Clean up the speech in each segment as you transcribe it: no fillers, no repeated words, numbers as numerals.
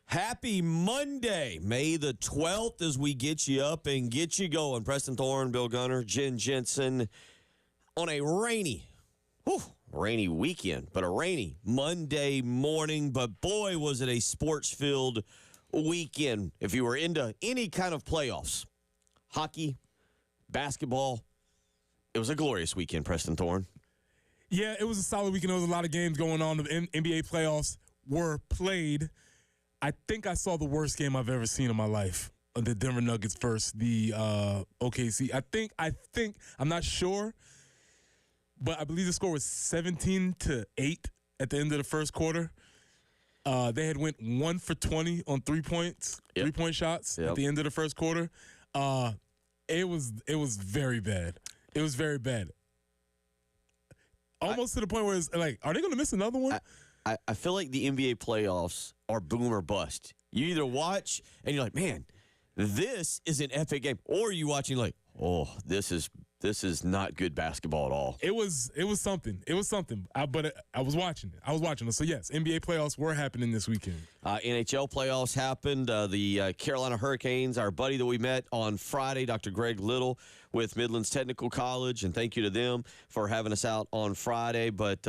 Happy Monday, May the 12th, as we get you up and get you going. Preston Thorne, Bill Gunner, Jen Jensen on a rainy weekend, but a rainy Monday morning. But boy, was it a sports-filled weekend. If you were into any kind of playoffs, hockey, basketball, it was a glorious weekend, Preston Thorne. Yeah, it was a solid weekend. There was a lot of games going on. The NBA playoffs were played. I think I saw the worst game I've ever seen in my life. The Denver Nuggets versus the OKC. I think, I'm not sure, but I believe the score was 17-8 at the end of the first quarter. They had went 1 for 20 on 3 points, 3-point shots at the end of the first quarter. It was very bad. It was very bad. Almost to the point where it's like, are they going to miss another one? I feel like the NBA playoffs are boom or bust. You either watch and you're like, man, this is an epic game, or you watch and you're like, oh, this is not good basketball at all. It was something. It was something. But I was watching it. So yes, NBA playoffs were happening this weekend. NHL playoffs happened. The Carolina Hurricanes, our buddy that we met on Friday, Dr. Greg Little with Midlands Technical College, and thank you to them for having us out on Friday. But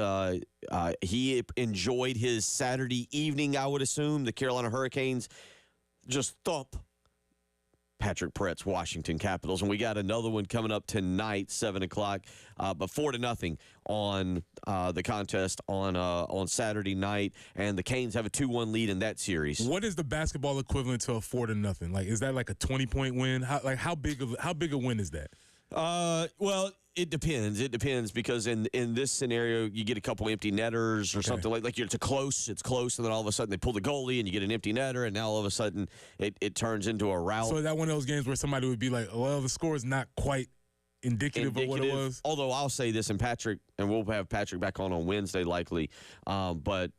he enjoyed his Saturday evening, I would assume. The Carolina Hurricanes just thump Patrick Peretz, Washington Capitals. And we got another one coming up tonight, 7 o'clock, but 4-0 on the contest on Saturday night. And the Canes have a 2-1 lead in that series. What is the basketball equivalent to a 4-0? Like, is that like a 20-point win? How big a win is that? Well, it depends. It depends because in this scenario, you get a couple empty netters or something like it's close, and then all of a sudden they pull the goalie and you get an empty netter, and now all of a sudden it turns into a rout. So is that one of those games where somebody would be like, well, the score is not quite indicative of what it was? Although I'll say this, and we'll have Patrick back on Wednesday likely, but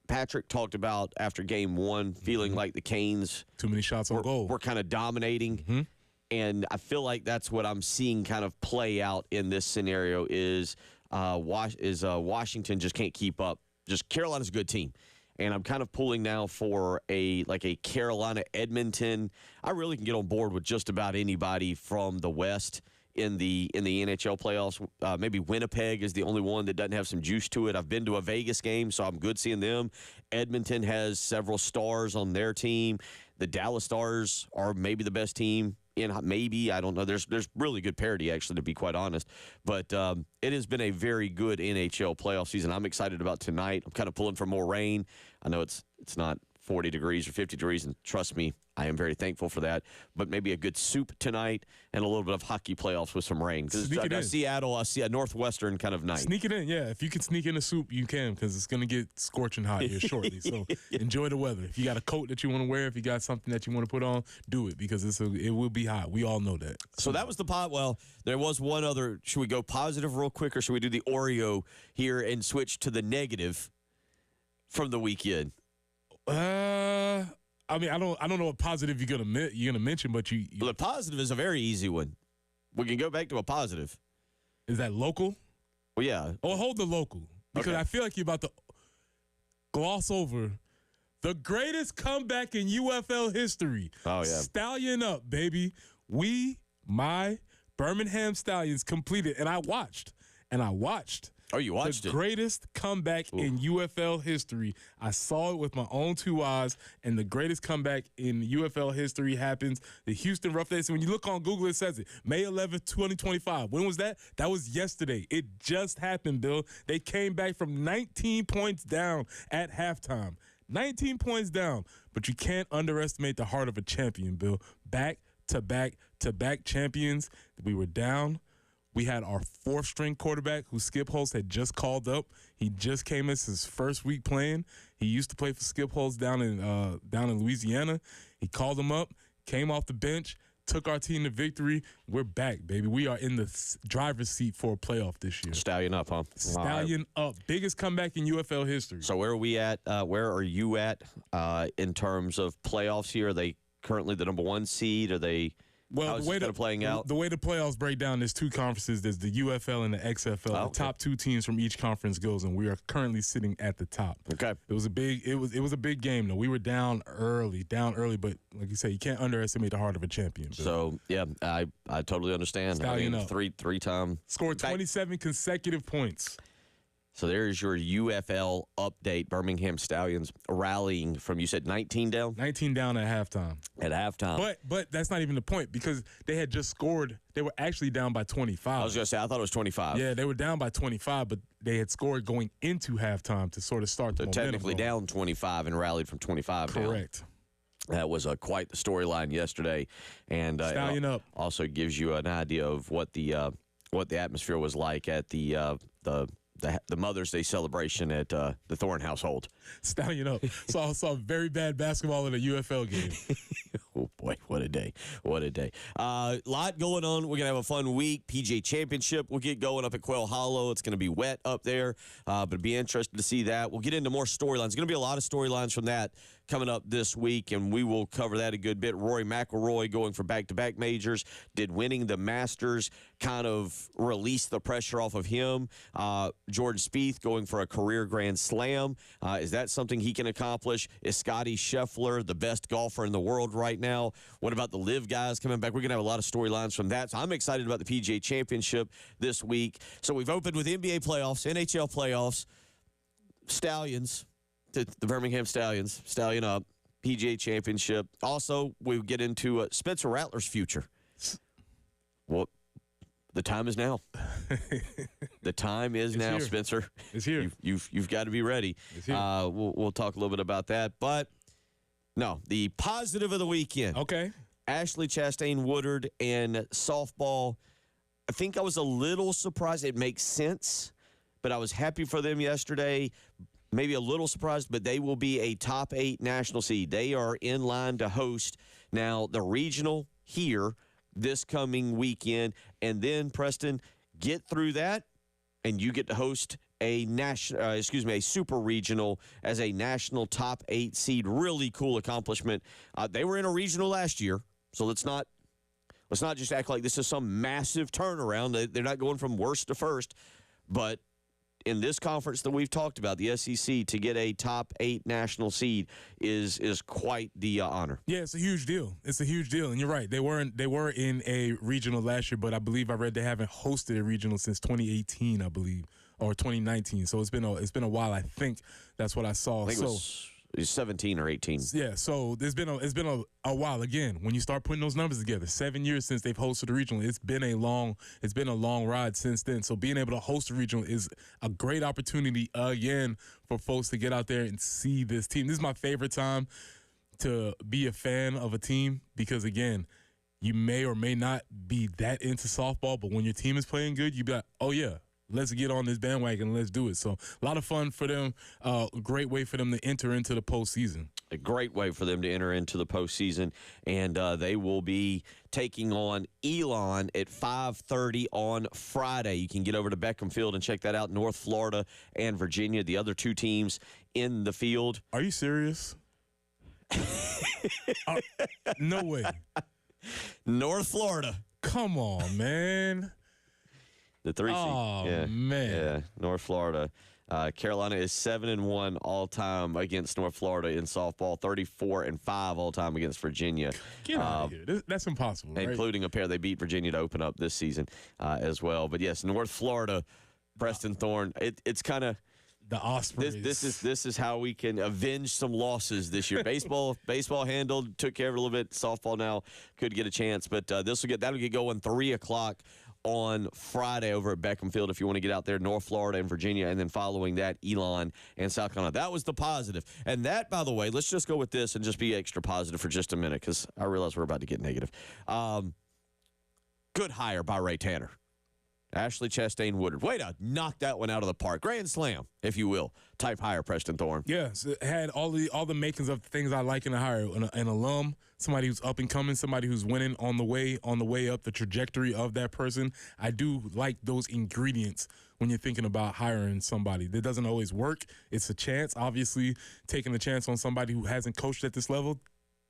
Patrick talked about after game one feeling like the Canes too many shots on goal were kind of dominating. And I feel like that's what I'm seeing kind of play out in this scenario is Washington just can't keep up. Just Carolina's a good team. And I'm kind of pulling now for a Carolina-Edmonton. I really can get on board with just about anybody from the West in the NHL playoffs. Maybe Winnipeg is the only one that doesn't have some juice to it. I've been to a Vegas game, so I'm good seeing them. Edmonton has several stars on their team. The Dallas Stars are maybe the best team. I don't know. There's really good parity, actually, to be quite honest. But it has been a very good NHL playoff season. I'm excited about tonight. I'm kind of pulling for more rain. I know it's not 40 degrees or 50 degrees, and trust me, I am very thankful for that. But maybe a good soup tonight and a little bit of hockey playoffs with some rain. Because Seattle, I see a Northwestern kind of night. Sneak it in, yeah. If you can sneak in a soup, you can, because it's going to get scorching hot here shortly. So enjoy the weather. If you got a coat that you want to wear, if you got something that you want to put on, do it, because it will be hot. We all know that. So that was the pot. Well, there was one other. Should we go positive real quick, or should we do the Oreo here and switch to the negative from the weekend? I mean, I don't know what positive you're gonna mention, but you. Well, the positive is a very easy one. We can go back to a positive. Is that local? Well, yeah. Oh, hold the local, because I feel like you're about to gloss over the greatest comeback in UFL history. Oh yeah, Stallion up, baby. My Birmingham Stallions completed, and I watched. Oh, you watched the greatest comeback in UFL history. I saw it with my own two eyes, and the greatest comeback in UFL history happens. The Houston Roughnecks. When you look on Google, it says it. May 11th, 2025. When was that? That was yesterday. It just happened, Bill. They came back from 19 points down at halftime. 19 points down. But you can't underestimate the heart of a champion, Bill. Back-to-back champions. We were down. We had our fourth-string quarterback, who Skip Holtz had just called up. He just came as his first week playing. He used to play for Skip Holtz down in Louisiana. He called him up, came off the bench, took our team to victory. We're back, baby. We are in the driver's seat for a playoff this year. Stallion up, huh? Stallion up. Biggest comeback in UFL history. So where are we at? Where are you at in terms of playoffs here? Are they currently the number one seed? Are they Well, How is this kind of playing out? The way the playoffs break down, there's two conferences. There's the UFL and the XFL. Oh, okay. The top two teams from each conference goes, and we are currently sitting at the top. Okay. It was a big game though. We were down early, but like you say, you can't underestimate the heart of a champion. Bill. So yeah, I totally understand. Stallion up. Three-time Scored 27 consecutive points. So there's your UFL update. Birmingham Stallions rallying from, you said 19 down? 19 down at halftime. At halftime. But that's not even the point because they had just scored. They were actually down by 25. I was going to say, I thought it was 25. Yeah, they were down by 25, but they had scored going into halftime to sort of start the So momentum technically going. down 25 and rallied from 25 down. Correct. That was quite the storyline yesterday. And Stallion up. Also gives you an idea of what the atmosphere was like at the Mother's Day celebration at the Thorne household. Stallion up. Saw very bad basketball in a UFL game. Oh, boy, what a day. What a day. Lot going on. We're going to have a fun week. PGA Championship will get going up at Quail Hollow. It's going to be wet up there, but it'd be interesting to see that. We'll get into more storylines. There's going to be a lot of storylines from that coming up this week, and we will cover that a good bit. Rory McIlroy going for back-to-back majors. Did winning the Masters kind of release the pressure off of him? Jordan Spieth going for a career Grand Slam. Is that something he can accomplish? Is Scotty Scheffler the best golfer in the world right now? What about the LIV guys coming back? We're going to have a lot of storylines from that. So I'm excited about the PGA Championship this week. So we've opened with NBA playoffs, NHL playoffs, Stallions, the Birmingham Stallions, Stallion up, PGA Championship. Also, we get into Spencer Rattler's future. Well, the time is now. The time is now, here. Spencer. It's here. You've got to be ready. It's here. We'll talk a little bit about that. But, no, the positive of the weekend. Okay. Ashley Chastain Woodard and softball. I think I was a little surprised. It makes sense, but I was happy for them yesterday. Maybe a little surprised, but they will be a top 8 national seed. They are in line to host now the regional here this coming weekend. And then, Preston, get through that, and you get to host a super regional as a national top 8 seed. Really cool accomplishment. They were in a regional last year, so let's not just act like this is some massive turnaround. They're not going from worst to first, but in this conference that we've talked about, the SEC, to get a top 8 national seed is quite the honor. Yeah, it's a huge deal. It's a huge deal, and you're right. They were in a regional last year, but I believe I read they haven't hosted a regional since 2018, I believe, or 2019. So it's been a while. I think that's what I saw. I think it was 17 or 18. Yeah, so it's been a while. Again, when you start putting those numbers together, 7 years since they've hosted a regional. It's been a long ride since then. So being able to host a regional is a great opportunity again for folks to get out there and see this team. This is my favorite time to be a fan of a team because, again, you may or may not be that into softball, but when your team is playing good, you be like, oh yeah, let's get on this bandwagon and let's do it. So a lot of fun for them. A great way for them to enter into the postseason. A great way for them to enter into the postseason. And they will be taking on Elon at 5:30 on Friday. You can get over to Beckham Field and check that out. North Florida and Virginia, the other two teams in the field. Are you serious? No way. North Florida. Come on, man. The 3 seed. Oh, yeah. man. Yeah, North Florida. Carolina is 7-1 all time against North Florida in softball. 34-5 all time against Virginia. Get out of here. That's impossible. Right? Including a pair they beat Virginia to open up this season as well. But yes, North Florida, Preston Thorne. It's kind of the Ospreys. This is how we can avenge some losses this year. Baseball handled, took care of it a little bit. Softball now could get a chance, but that'll get going 3:00 on Friday over at Beckham Field if you want to get out there. North Florida and Virginia, and then following that, Elon and South Carolina. That was the positive. And that, by the way, let's just go with this and just be extra positive for just a minute because I realize we're about to get negative. Good hire by Ray Tanner. Ashley Chastain Woodard. Way to knock that one out of the park. Grand slam, if you will. Type hire, Preston Thorne. Yeah, so it had all the makings of things I like in a hire. An alum, somebody who's up and coming, somebody who's winning on the way up, the trajectory of that person. I do like those ingredients when you're thinking about hiring somebody. That doesn't always work. It's a chance. Obviously, taking a chance on somebody who hasn't coached at this level,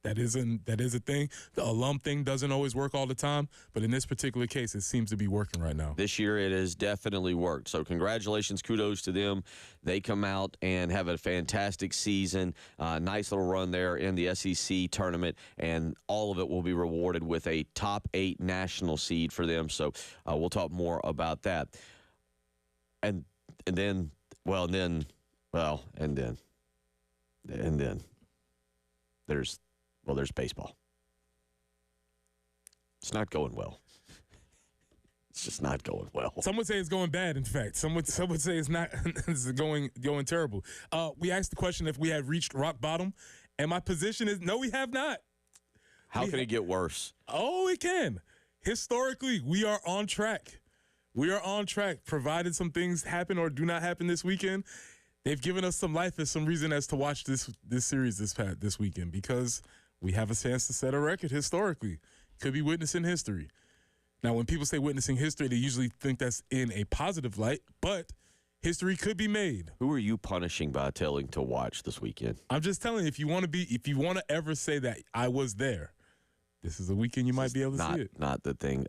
That is a thing. The alum thing doesn't always work all the time, but in this particular case, it seems to be working right now. This year it has definitely worked. So congratulations, kudos to them. They come out and have a fantastic season. Nice little run there in the SEC tournament, and all of it will be rewarded with a top 8 national seed for them. So we'll talk more about that. And then there's baseball. It's not going well. It's just not going well. Some would say it's going bad, in fact. Some would say it's not it's going terrible. We asked the question if we have reached rock bottom, and my position is no, we have not. How can it get worse? Oh, it can. Historically, we are on track. We are on track, provided some things happen or do not happen this weekend. They've given us some life and some reason as to watch this series this weekend, because we have a chance to set a record historically. Could be witnessing history. Now, when people say witnessing history, they usually think that's in a positive light, but history could be made. Who are you punishing by telling to watch this weekend? I'm just telling you, if you want to ever say that I was there, this is a weekend you might be able to see it. Not the thing.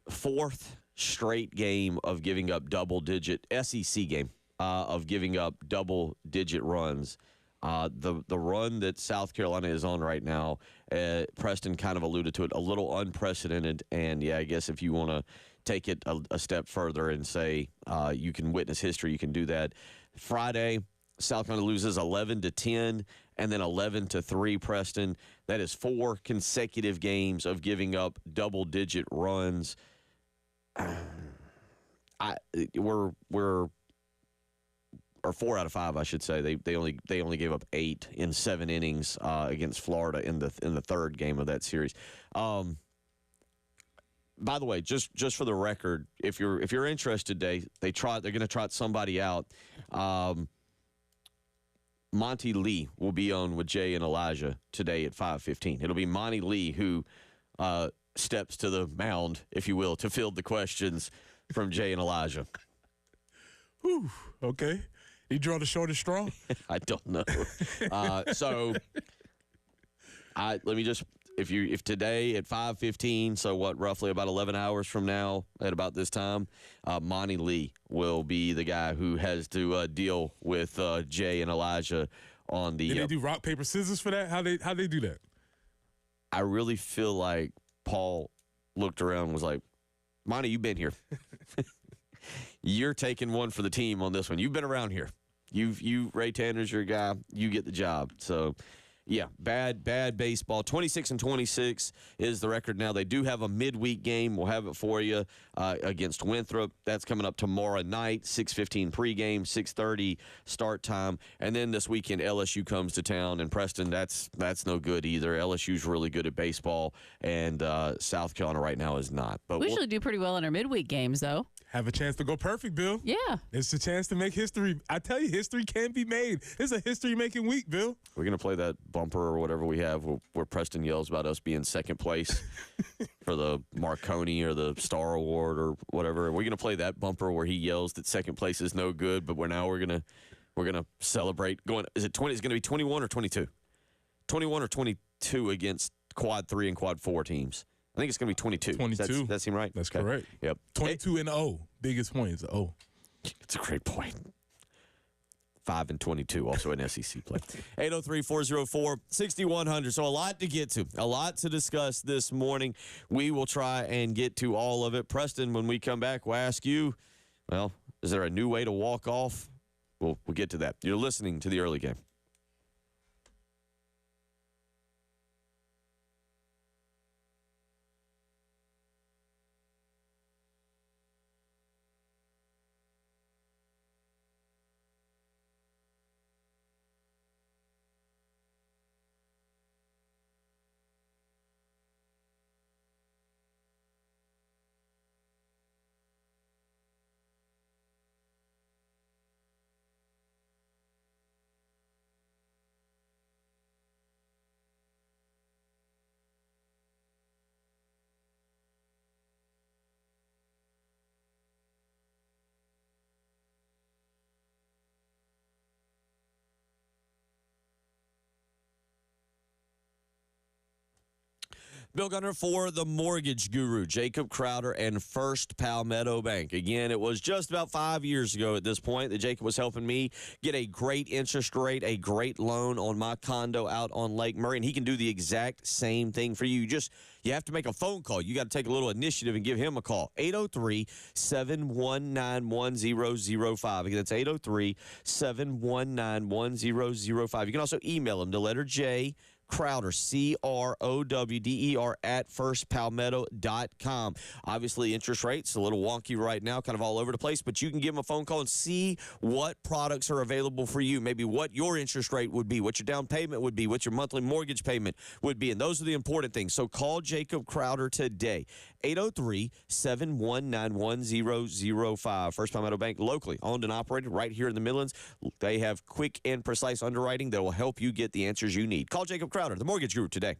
Fourth straight game of giving up double-digit SEC game of giving up double-digit runs. The run that South Carolina is on right now, Preston kind of alluded to it, a little unprecedented. And, yeah, I guess if you want to take it a step further and say you can witness history, you can do that. Friday, South Carolina loses 11-10 and then 11-3, Preston. That is 4 consecutive games of giving up double-digit runs. Or 4 out of 5, I should say. They only gave up 8 in 7 innings against Florida in the third game of that series. By the way, just for the record, if you're interested, they're going to trot somebody out. Monty Lee will be on with Jay and Elijah today at 5:15. It'll be Monty Lee who steps to the mound, if you will, to field the questions from Jay and Elijah. Whew, okay. You draw the shortest straw? I don't know. Let me just, if today at 5:15, so what, roughly about 11 hours from now at about this time, Monty Lee will be the guy who has to deal with Jay and Elijah on the. Did they do rock, paper, scissors for that? How they do that? I really feel like Paul looked around and was like, Monty, you've been here. You're taking one for the team on this one. You've been around here. Ray Tanner's your guy. You get the job. So, yeah, bad baseball. 26-26 is the record now. They do have a midweek game. We'll have it for you against Winthrop. That's coming up tomorrow night, 6:15 pregame, 6:30 start time. And then this weekend, LSU comes to town. And Preston, that's no good either. LSU's really good at baseball, and South Carolina right now is not. But we usually do pretty well in our midweek games, though. Have a chance to go perfect, Bill. Yeah. It's a chance to make history. I tell you, history can be made. It's a history-making week, Bill. We're going to play that bumper or whatever we have where Preston yells about us being second place for the Marconi or the Star Award or whatever. We're going to play that bumper where he yells that second place is no good, but we're going to celebrate. Is it 20? Is it going to be 21 or 22? 21 or 22 against quad 3 and quad 4 teams. I think it's going to be 22. 22. Does that seem right? That's correct. Yep. 22 and 0. Biggest point is 0. It's a great point. 5 and 22, also an SEC play. 803-404-6100. So a lot to get to, a lot to discuss this morning. We will try and get to all of it. Preston, when we come back, we'll ask you, well, is there a new way to walk off? We'll get to that. You're listening to The Early Game. Bill Gunner for the Mortgage Guru, Jacob Crowder and First Palmetto Bank. Again, it was just about 5 years ago at this point that Jacob was helping me get a great interest rate, a great loan on my condo out on Lake Murray, and he can do the exact same thing for you. You have to make a phone call. You got to take a little initiative and give him a call. 803-719-1005. Again, that's 803-719-1005. You can also email him, the letter J, Crowder, CROWDER, at firstpalmetto.com. Obviously, interest rates a little wonky right now, kind of all over the place, but you can give him a phone call and see what products are available for you, maybe what your interest rate would be, what your down payment would be, what your monthly mortgage payment would be, and those are the important things. So call Jacob Crowder today, 803-719-1005. First Palmetto Bank, locally owned and operated right here in the Midlands. They have quick and precise underwriting that will help you get the answers you need. Call Jacob Crowder, the Mortgage Guru, today.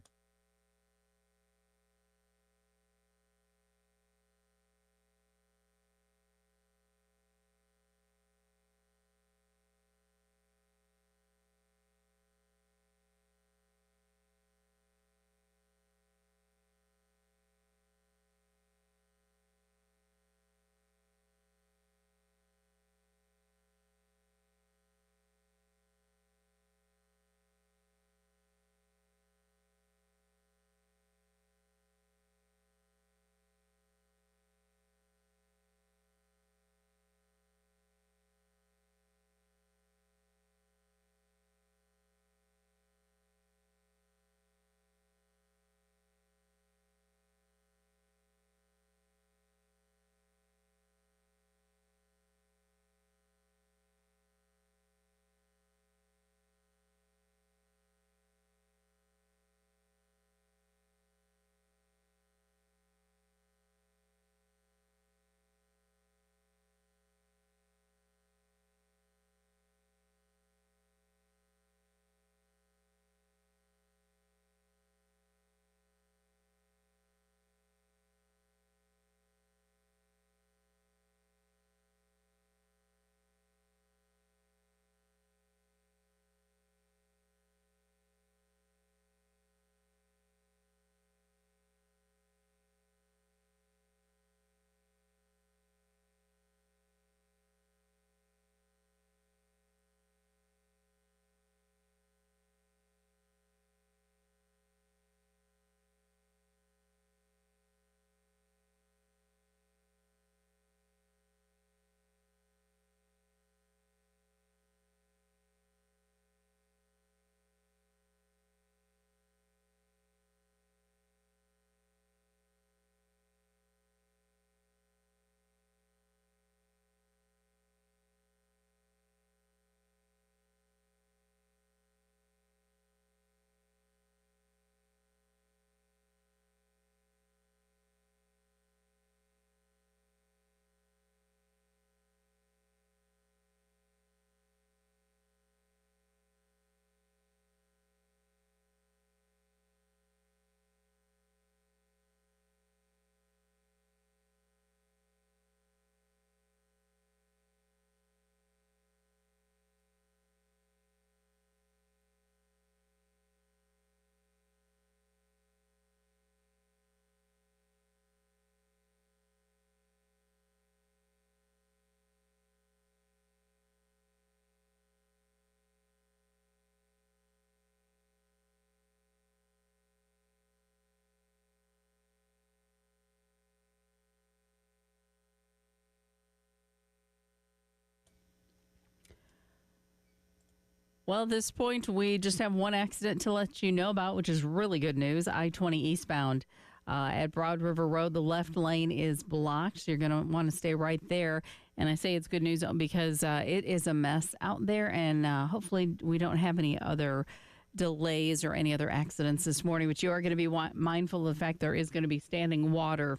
Well, at this point, we just have one accident to let you know about, which is really good news. I-20 eastbound at Broad River Road, the left lane is blocked. So you're going to want to stay right there. And I say it's good news because it is a mess out there, and hopefully we don't have any other delays or any other accidents this morning. But you are going to be mindful of the fact there is going to be standing water.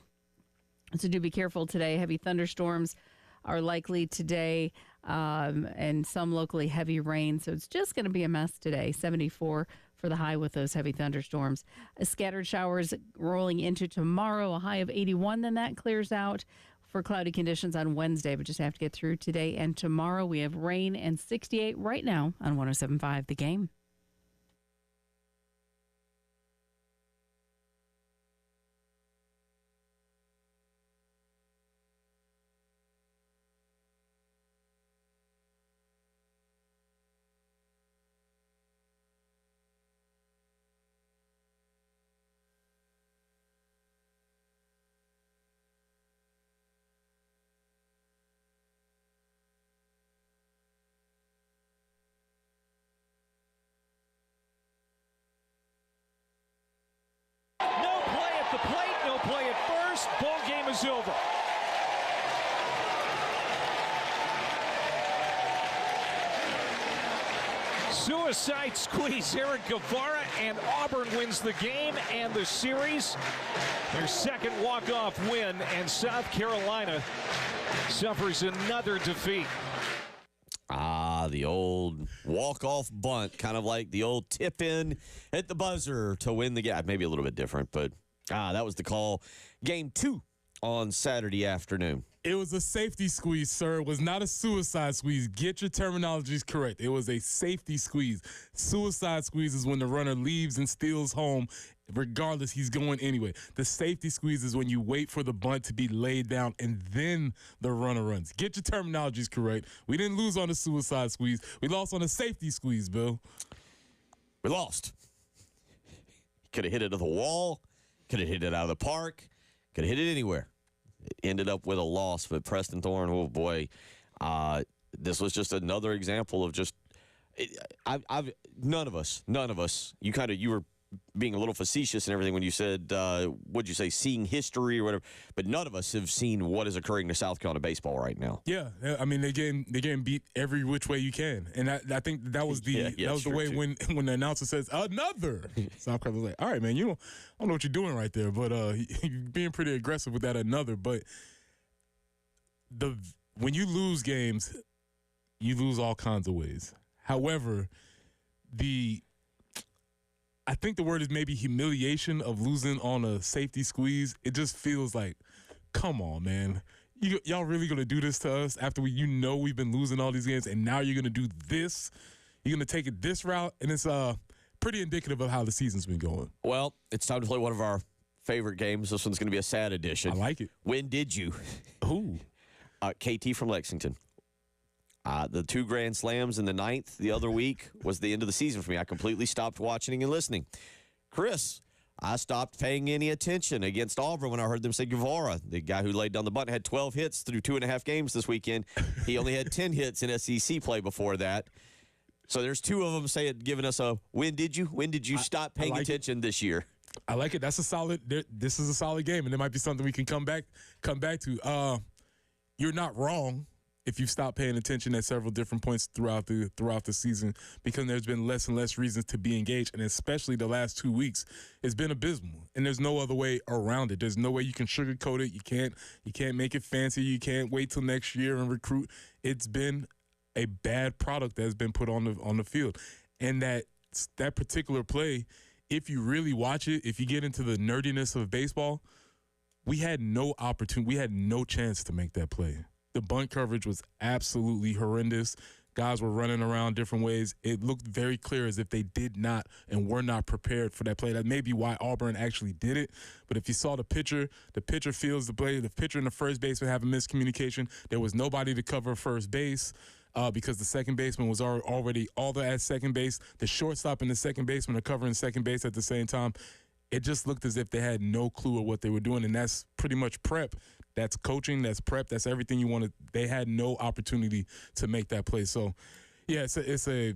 So do be careful today. Heavy thunderstorms are likely today, and some locally heavy rain. So it's just going to be a mess today. 74 for the high with those heavy thunderstorms. Scattered showers rolling into tomorrow, a high of 81. Then that clears out for cloudy conditions on Wednesday, but just have to get through today and tomorrow. We have rain and 68 right now on 107.5 The Game. play at first. Ball game is over. Suicide squeeze. Eric Guevara, and Auburn wins the game and the series. Their second walk-off win, and South Carolina suffers another defeat. The old walk-off bunt, kind of like the old tip-in at the buzzer to win the game. Maybe a little bit different, but that was the call. Game 2 on Saturday afternoon. It was a safety squeeze, sir. It was not a suicide squeeze. Get your terminologies correct. It was a safety squeeze. Suicide squeeze is when the runner leaves and steals home. Regardless, he's going anyway. The safety squeeze is when you wait for the bunt to be laid down and then the runner runs. Get your terminologies correct. We didn't lose on the suicide squeeze. We lost on the safety squeeze, Bill. We lost. Could have hit it to the wall. Could have hit it out of the park. Could have hit it anywhere. It ended up with a loss, but Preston Thorne, oh boy, this was just another example of just none of us. You were being a little facetious and everything when you said, what'd you say, seeing history or whatever, but none of us have seen what is occurring to South Carolina baseball right now. Yeah, I mean they're getting beat every which way you can, and I think that was the way when the announcer says another. South Carolina's like, all right, man, I don't know what you're doing right there, but you're being pretty aggressive with that another. But when you lose games, you lose all kinds of ways. However, I think the word is maybe humiliation of losing on a safety squeeze. It just feels like, come on, man. Y'all really going to do this to us after we've been losing all these games, and now you're going to do this? You're going to take it this route? And it's pretty indicative of how the season's been going. Well, it's time to play one of our favorite games. This one's going to be a sad edition. I like it. When did you? Who? KT from Lexington. The 2 grand slams in the 9th the other week was the end of the season for me. I completely stopped watching and listening. Chris, I stopped paying any attention against Auburn when I heard them say Guevara, the guy who laid down the bunt, had 12 hits through 2.5 games this weekend. He only had 10 hits in SEC play before that. So there's 2 of them giving us a when did you stop paying attention this year? I like it. This is a solid game, and there might be something we can come back to. You're not wrong if you stop paying attention at several different points throughout the season, because there's been less and less reasons to be engaged, and especially the last 2 weeks, it's been abysmal, and there's no other way around it. There's no way you can sugarcoat it. You can't make it fancy. You can't wait till next year and recruit. It's been a bad product that has been put on the field, and that particular play, if you really watch it, if you get into the nerdiness of baseball, we had no opportunity. We had no chance to make that play. The bunt coverage was absolutely horrendous. Guys were running around different ways. It looked very clear as if they did not and were not prepared for that play. That may be why Auburn actually did it. But if you saw the pitcher fields the play. The pitcher and the first baseman have a miscommunication. There was nobody to cover first base because the second baseman was already at second base. The shortstop and the second baseman are covering second base at the same time. It just looked as if they had no clue of what they were doing, and that's pretty much prep. That's coaching, that's prep, that's everything you want to. They had no opportunity to make that play. So, yeah, it's a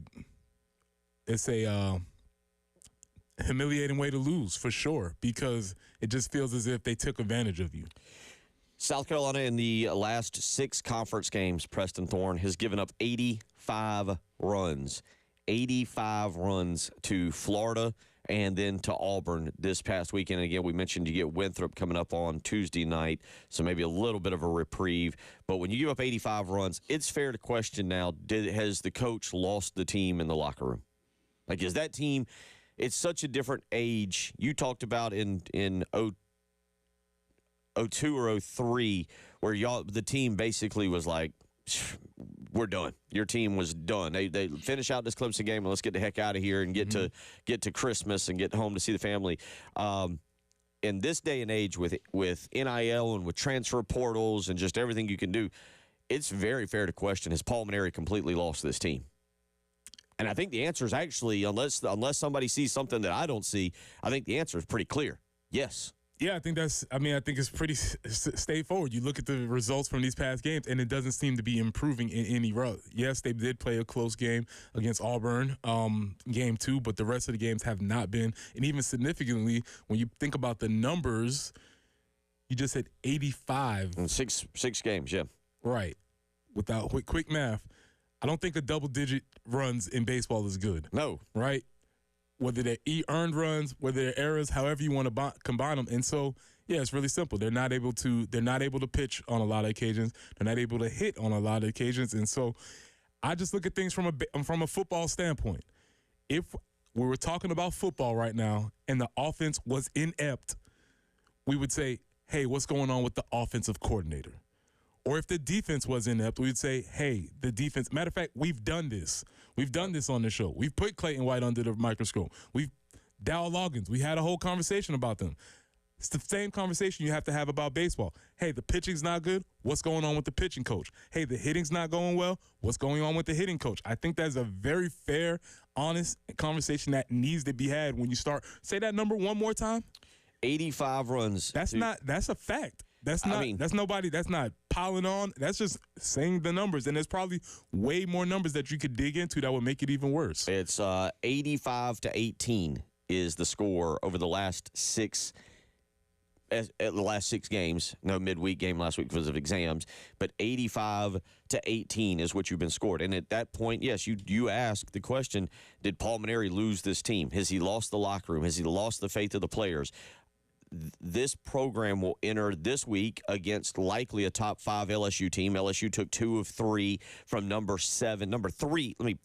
humiliating way to lose for sure, because it just feels as if they took advantage of you. South Carolina in the last 6 conference games, Preston Thorne has given up 85 runs. 85 runs to Florida and then to Auburn this past weekend. And again, we mentioned you get Winthrop coming up on Tuesday night, so maybe a little bit of a reprieve. But when you give up 85 runs, it's fair to question now, has the coach lost the team in the locker room? Like, is that team, it's such a different age. You talked about in 02 or 03 where the team basically was like, we're done. Your team was done. They finish out this Clemson game and let's get the heck out of here and get to Christmas and get home to see the family. In this day and age with NIL and with transfer portals and just everything you can do, it's very fair to question, has Paul Mainieri completely lost this team? And I think the answer is actually, unless somebody sees something that I don't see, I think the answer is pretty clear. Yes. Yeah, I think it's pretty straightforward. You look at the results from these past games, and it doesn't seem to be improving in any route. Yes, they did play a close game against Auburn, game 2, but the rest of the games have not been. And even significantly, when you think about the numbers, You just hit 85. In six games, yeah. Right. Without quick math, I don't think a double-digit runs in baseball is good. No. Right? Whether they're earned runs, whether they're errors, however you want to combine them. And so, yeah, it's really simple. They're not able to pitch on a lot of occasions. They're not able to hit on a lot of occasions. And so I just look at things from a football standpoint. If we were talking about football right now and the offense was inept, we would say, hey, what's going on with the offensive coordinator? Or if the defense was inept, we'd say, hey, the defense. Matter of fact, we've done this. We've done this on the show. We've put Clayton White under the microscope. Dow Loggins, we had a whole conversation about them. It's the same conversation you have to have about baseball. Hey, the pitching's not good. What's going on with the pitching coach? Hey, the hitting's not going well. What's going on with the hitting coach? I think that's a very fair, honest conversation that needs to be had when you start. Say that number one more time. 85 runs. That's a fact. That's not piling on. That's just saying the numbers. And there's probably way more numbers that you could dig into that would make it even worse. It's 85-18 is the score over the last six games. No midweek game last week because of exams, but 85-18 is what you've been scored. And at that point, yes, you ask the question, did Paul Mainieri lose this team? Has he lost the locker room? Has he lost the faith of the players? This program will enter this week against likely a top 5 LSU team. LSU took 2 of 3 from number 7. Number 3, let me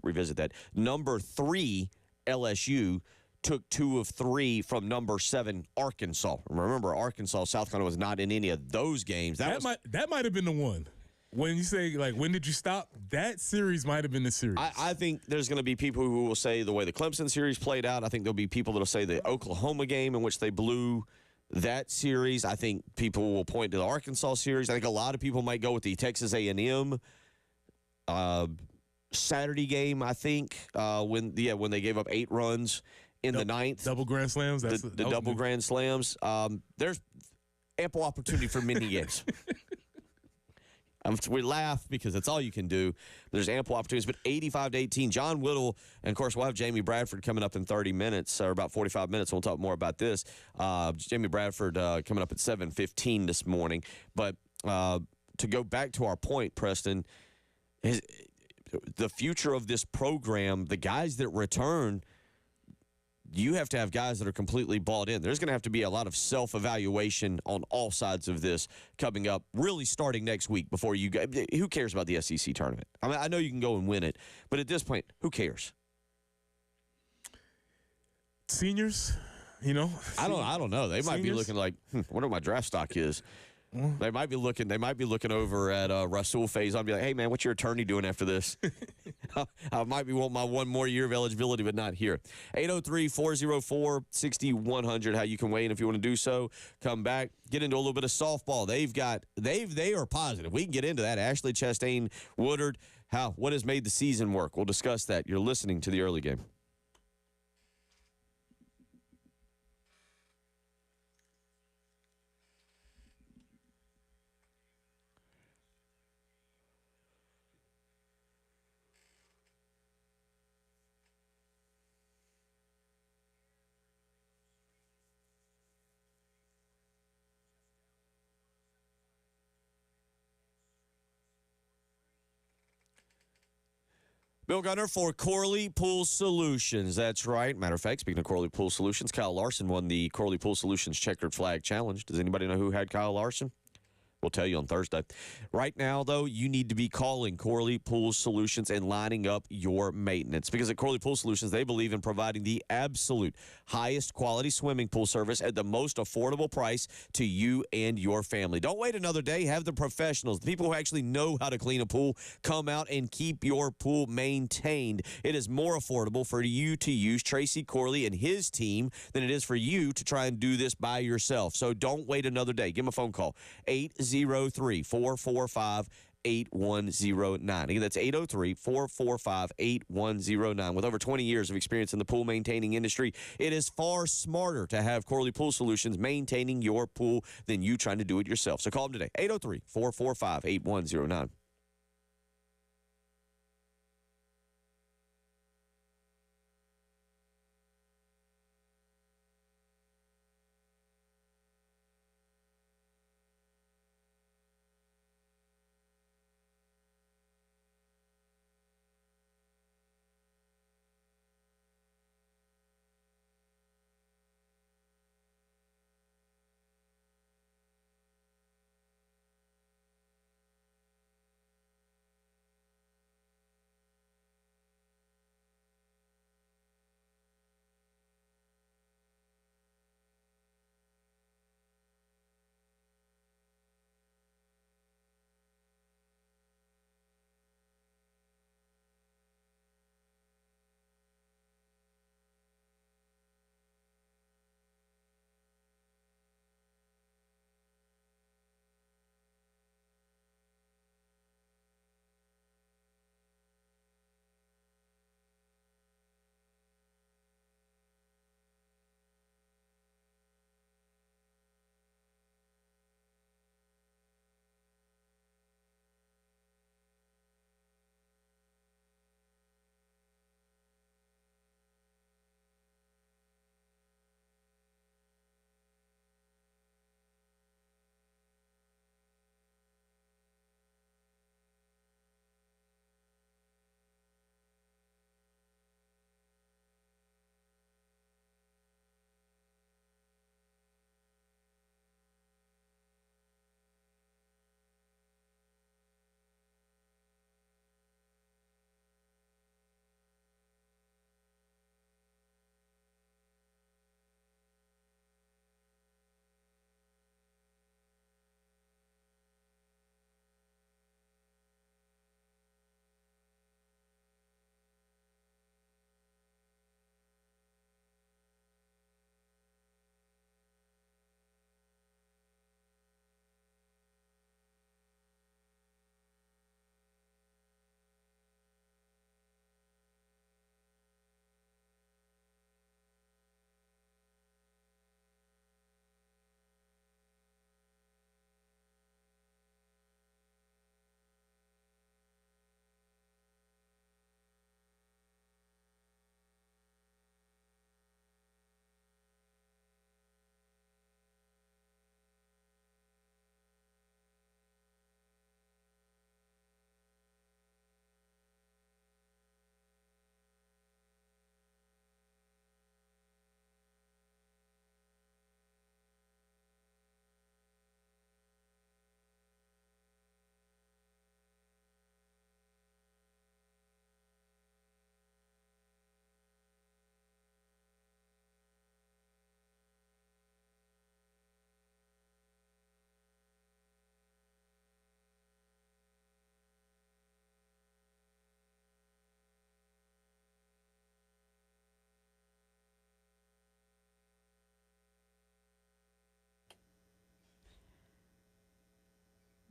revisit that. Number 3, LSU took 2 of 3 from number 7, Arkansas. Remember, Arkansas, South Carolina was not in any of those games. That might have been the one. When you say, like, when did you stop? That series might have been the series. I think there's going to be people who will say the way the Clemson series played out. I think there'll be people that will say the Oklahoma game in which they blew that series. I think people will point to the Arkansas series. I think a lot of people might go with the Texas A&M Saturday game, I think, when they gave up 8 runs in the ninth. Double grand slams. The double grand slams. There's ample opportunity for mini games. We laugh because that's all you can do. There's ample opportunities, but 85-18. John Whittle, and of course we'll have Jamie Bradford coming up in 30 minutes, or about 45 minutes. We'll talk more about this. Jamie Bradford coming up at 7:15 this morning. But to go back to our point, Preston, the future of this program, the guys that return, you have to have guys that are completely bought in. There's going to have to be a lot of self-evaluation on all sides of this coming up, really starting next week before you go. Who cares about the SEC tournament? I mean, I know you can go and win it, but at this point, who cares? Seniors, I don't know. They might be looking like, wonder what my draft stock is. They might be looking over at Rasul Faison and be like, hey, man, what's your attorney doing after this? I might be wanting my one more year of eligibility, but not here. 803-404-6100, how you can weigh in if you want to do so. Come back, get into a little bit of softball. They are positive. We can get into that. Ashley Chastain Woodard, what has made the season work? We'll discuss that. You're listening to the early game. Bill Gunner for Corley Pool Solutions. That's right. Matter of fact, speaking of Corley Pool Solutions, Kyle Larson won the Corley Pool Solutions Checkered Flag Challenge. Does anybody know who had Kyle Larson? We'll tell you on Thursday. Right now, though, you need to be calling Corley Pool Solutions and lining up your maintenance. Because at Corley Pool Solutions, they believe in providing the absolute highest quality swimming pool service at the most affordable price to you and your family. Don't wait another day. Have the professionals, the people who actually know how to clean a pool, come out and keep your pool maintained. It is more affordable for you to use Tracy Corley and his team than it is for you to try and do this by yourself. So don't wait another day. Give them a phone call. 803-445-8109. Again, that's 803-445-8109. With over 20 years of experience in the pool maintaining industry, it is far smarter to have Corley Pool Solutions maintaining your pool than you trying to do it yourself. So call them today, 803-445-8109.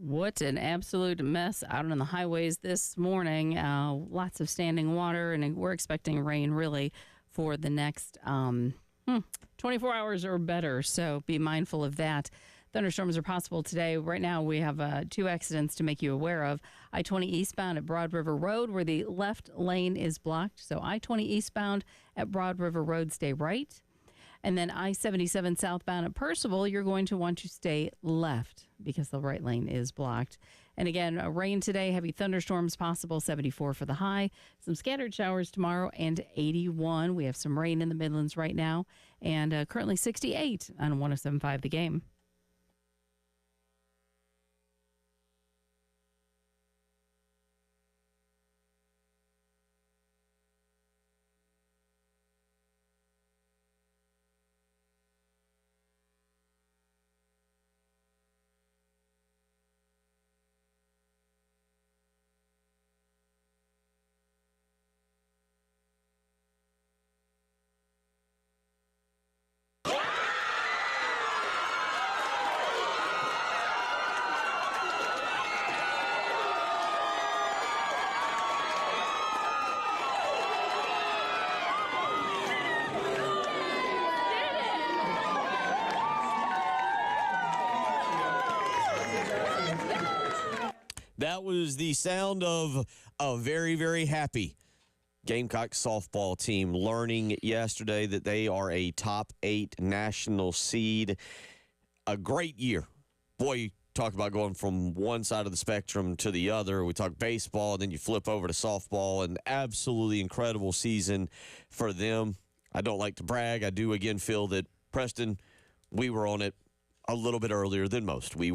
What an absolute mess out on the highways this morning. Lots of standing water, and we're expecting rain really for the next 24 hours or better. So be mindful of that. Thunderstorms are possible today. Right now, we have 2 accidents to make you aware of. I-20 eastbound at Broad River Road, where the left lane is blocked. So I-20 eastbound at Broad River Road, stay right. And then I-77 southbound at Percival, you're going to want to stay left because the right lane is blocked. And again, rain today, heavy thunderstorms possible, 74 for the high. Some scattered showers tomorrow, and 81. We have some rain in the Midlands right now, and currently 68 on 107.5 The Game. That was the sound of a very, very happy Gamecock softball team learning yesterday that they are a top 8 national seed. A great year. Boy, you talk about going from one side of the spectrum to the other. We talk baseball, and then you flip over to softball. An absolutely incredible season for them. I don't like to brag. I do, again, feel that, Preston, we were on it a little bit earlier than most. We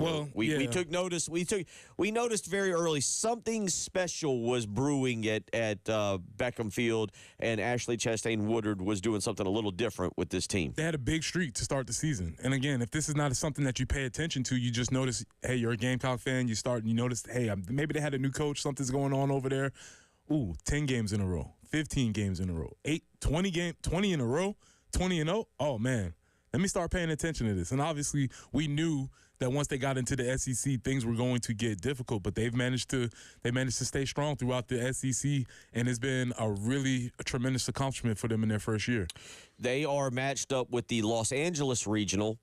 took notice. We noticed very early something special was brewing at Beckham Field, and Ashley Chastain Woodard was doing something a little different with this team. They had a big streak to start the season. And again, if this is not something that you pay attention to, you just notice, hey, you're a Gamecock fan, you notice, hey, maybe they had a new coach, something's going on over there. Ooh, 10 games in a row, 15 games in a row, 20 in a row, 20-0. Oh, man. Let me start paying attention to this. And obviously, we knew that once they got into the SEC, things were going to get difficult. But they've managed to stay strong throughout the SEC, and it's been a tremendous accomplishment for them in their first year. They are matched up with the Los Angeles Regional.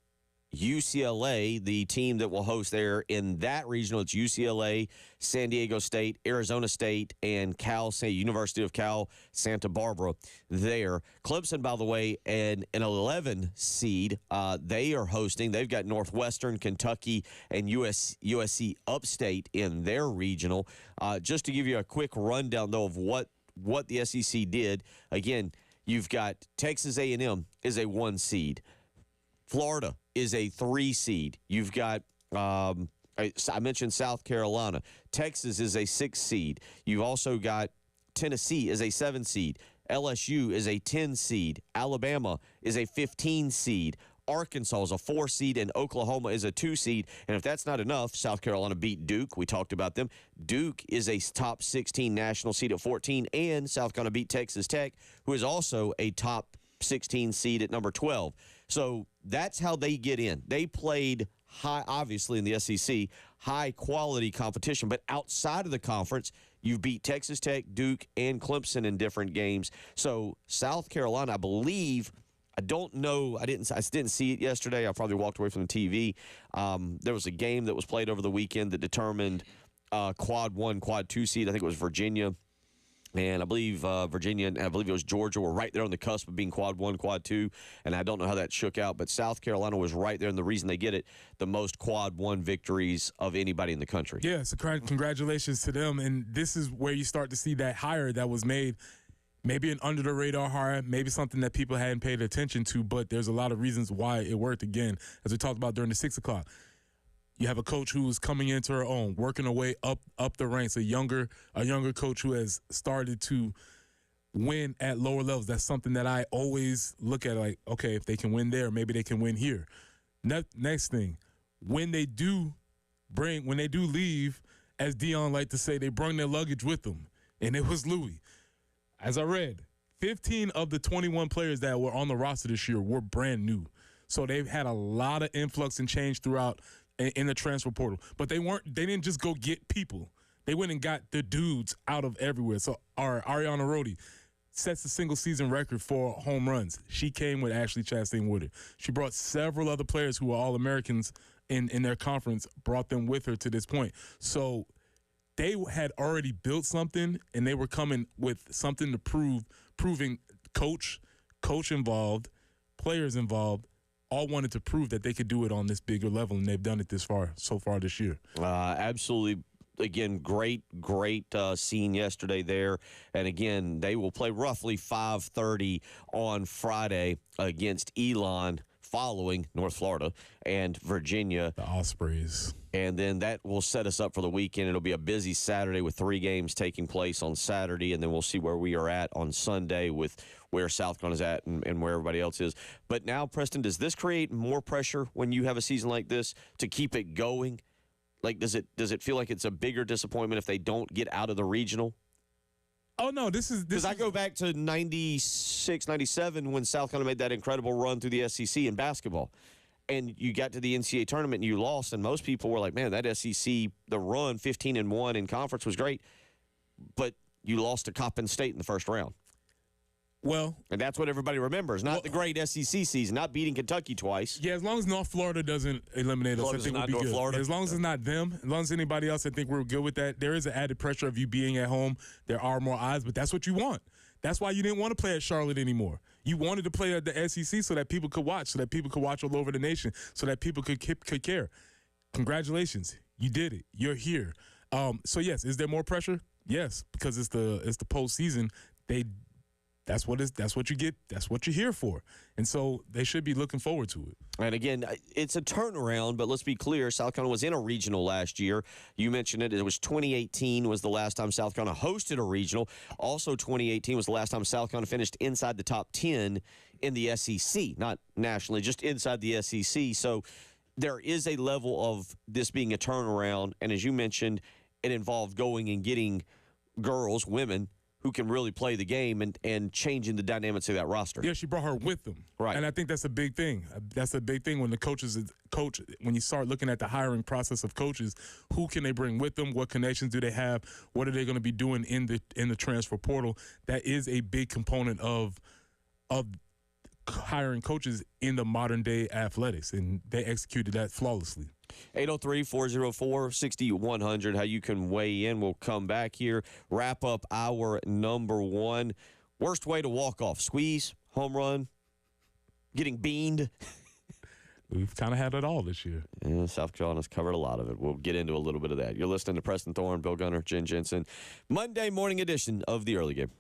UCLA, the team that will host there in that regional, it's UCLA, San Diego State, Arizona State, and University of Cal Santa Barbara there. Clemson, by the way, an 11 seed. They are hosting. They've got Northwestern, Kentucky, and USC Upstate in their regional. Just to give you a quick rundown, though, of what the SEC did. Again, you've got Texas A&M is a 1 seed. Florida is a 3 seed. You've got, I mentioned South Carolina. Texas is a 6 seed. You've also got Tennessee is a 7 seed. LSU is a 10 seed. Alabama is a 15 seed. Arkansas is a 4 seed, and Oklahoma is a 2 seed. And if that's not enough, South Carolina beat Duke. We talked about them. Duke is a top 16 national seed at 14, and South Carolina beat Texas Tech, who is also a top 16 seed at number 12. So that's how they get in. They played high, obviously, in the SEC, high-quality competition. But outside of the conference, you've beat Texas Tech, Duke, and Clemson in different games. So South Carolina, I believe, I don't know. I didn't see it yesterday. I probably walked away from the TV. There was a game that was played over the weekend that determined quad 1, quad 2 seed. I think it was Virginia. And I believe Virginia and I believe it was Georgia were right there on the cusp of being quad 1, quad 2. And I don't know how that shook out, but South Carolina was right there. And the reason they get it, the most quad 1 victories of anybody in the country. Yeah, so congratulations to them. And this is where you start to see that hire that was made. Maybe an under-the-radar hire, maybe something that people hadn't paid attention to, but there's a lot of reasons why it worked. Again, as we talked about during the 6 o'clock. You have a coach who's coming into her own, working her way up the ranks, a younger coach who has started to win at lower levels. That's something that I always look at, like, okay, if they can win there, maybe they can win here. Next thing, when they do leave, as Dion liked to say, they bring their luggage with them, and it was Louis. As I read, 15 of the 21 players that were on the roster this year were brand new. So they've had a lot of influx and change throughout in the transfer portal. But they didn't just go get people. They went and got the dudes out of everywhere. So Ariana Rhodey sets the single-season record for home runs. She came with Ashley Chastain with her. She brought several other players who were All-Americans in their conference, brought them with her to this point. So they had already built something, and they were coming with something to proving coach involved, players involved, all wanted to prove that they could do it on this bigger level, and they've done it so far this year. Absolutely. Again, great scene yesterday there. And again, they will play roughly 5:30 on Friday against Elon, following North Florida and Virginia. The Ospreys. And then that will set us up for the weekend. It'll be a busy Saturday with 3 games taking place on Saturday, and then we'll see where we are at on Sunday with where South Carolina's at and where everybody else is. But now, Preston, does this create more pressure when you have a season like this to keep it going? Like, does it feel like it's a bigger disappointment if they don't get out of the regional? Oh, no, this is... Because I go back to 96, 97 when South Carolina made that incredible run through the SEC in basketball. And you got to the NCAA tournament and you lost, and most people were like, man, that SEC, the run, 15-1 in conference was great, but you lost to Coppin State in the first round. Well, and that's what everybody remembers, not the great SEC season, not beating Kentucky twice. Yeah, as long as North Florida doesn't eliminate us, I think we'll be good. Florida. As long as it's not them, as long as anybody else, I think we're good with that. There is an added pressure of you being at home. There are more eyes, but that's what you want. That's why you didn't want to play at Charlotte anymore. You wanted to play at the SEC so that people could watch, all over the nation, so that people could care. Congratulations, you did it. You're here. So yes, is there more pressure? Yes, because it's the postseason. That's what you get. That's what you're here for. And so they should be looking forward to it. And again, it's a turnaround, but let's be clear, South Carolina was in a regional last year. You mentioned it. It was 2018 was the last time South Carolina hosted a regional. Also 2018 was the last time South Carolina finished inside the top 10 in the SEC, not nationally, just inside the SEC. So there is a level of this being a turnaround. And as you mentioned, it involved going and getting girls, women, who can really play the game and changing the dynamics of that roster. Yeah, she brought her with them. Right. And I think that's a big thing. That's a big thing when when you start looking at the hiring process of coaches, who can they bring with them? What connections do they have? What are they going to be doing in the transfer portal? That is a big component of hiring coaches in the modern day athletics, and they executed that flawlessly. 803-404-6100, how you can weigh in. We'll come back here, wrap up our number one. Worst way to walk off, squeeze, home run, getting beaned. We've kind of had it all this year. Yeah, South Carolina's covered a lot of it. We'll get into a little bit of that. You're listening to Preston Thorne, Bill Gunner, Jen Jensen. Monday morning edition of the Early Game.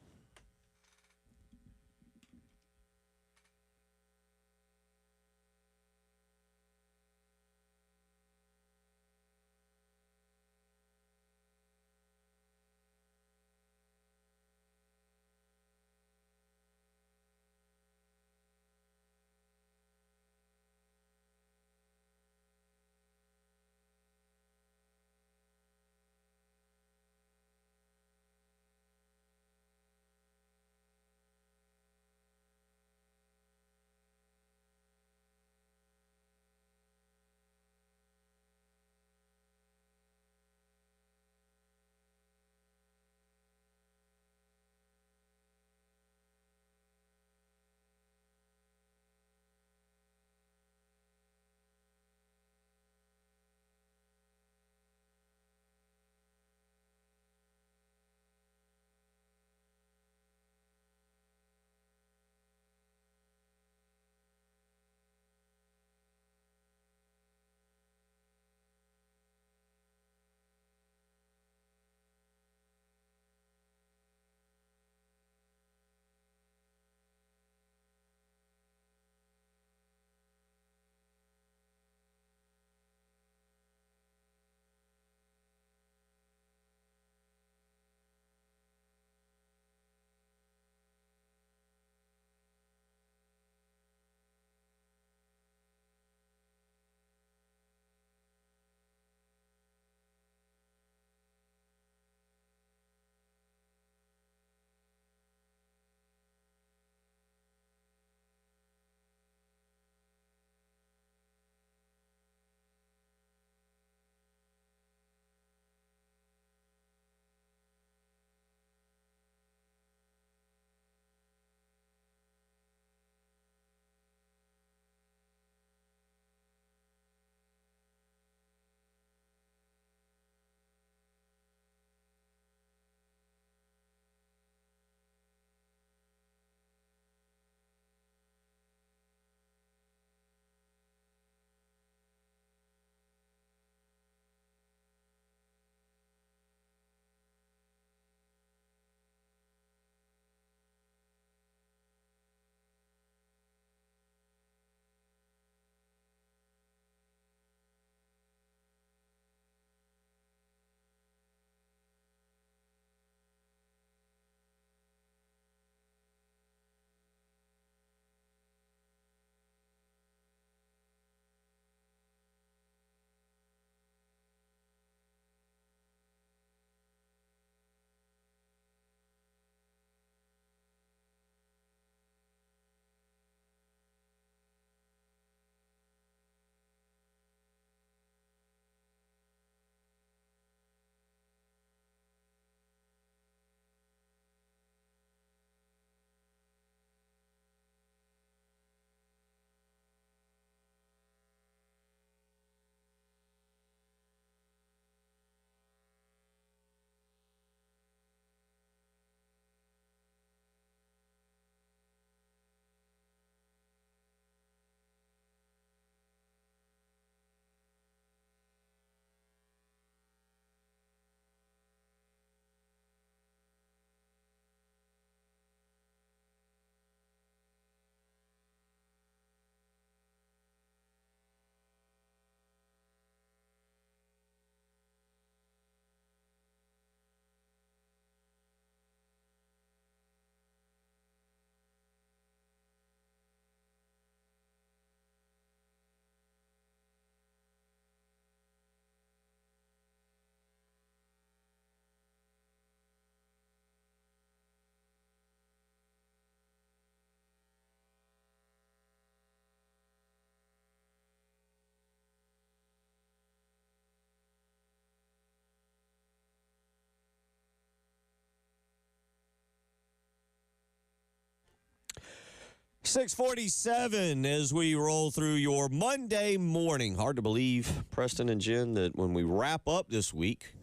6:47 as we roll through your Monday morning. Hard to believe, Preston and Jen, that when we wrap up this week,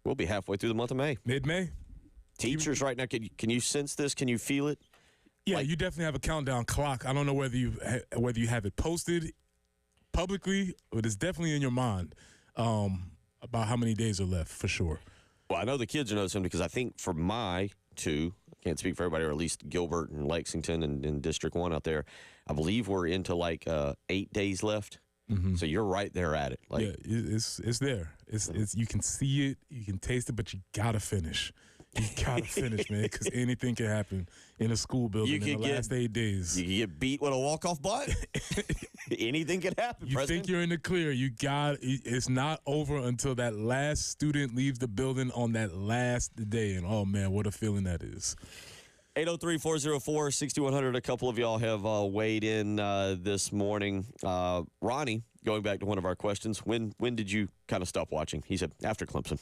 we'll be halfway through the month of May. Mid-May. Teachers right now, can you sense this? Can you feel it? Yeah, you definitely have a countdown clock. I don't know whether you have it posted publicly, but it's definitely in your mind about how many days are left for sure. Well, I know the kids are noticing because I think for my two, I can't speak for everybody, or at least Gilbert and Lexington and District 1 out there, I believe we're into like 8 days left. Mm-hmm. So you're right there at it. Like, yeah, it's there. It's you can see it, you can taste it, but you gotta finish. You gotta finish, man, because anything can happen in a school building in the last 8 days. You can get beat with a walk-off butt. Anything can happen. You think you're in the clear? It's not over until that last student leaves the building on that last day, and oh man, what a feeling that is. 803-404-6100. A couple of y'all have weighed in this morning. Ronnie, going back to one of our questions, when did you kind of stop watching? He said after Clemson.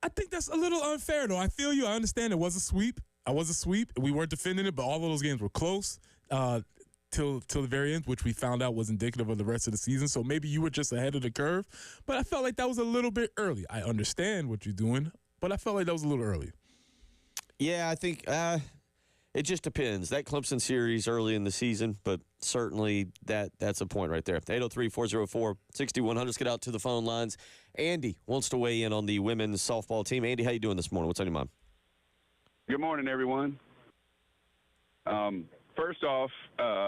I think that's a little unfair, though. I feel you. I understand it was a sweep. We weren't defending it, but all of those games were close till the very end, which we found out was indicative of the rest of the season. So maybe you were just ahead of the curve, but I felt like that was a little bit early. I understand what you're doing, but I felt like that was a little early. Yeah, I think it just depends. That Clemson series early in the season, but certainly that's a point right there. 803-404-6100. Let's get out to the phone lines. Andy wants to weigh in on the women's softball team. Andy, how you doing this morning? What's on your mind? Good morning, everyone. First off,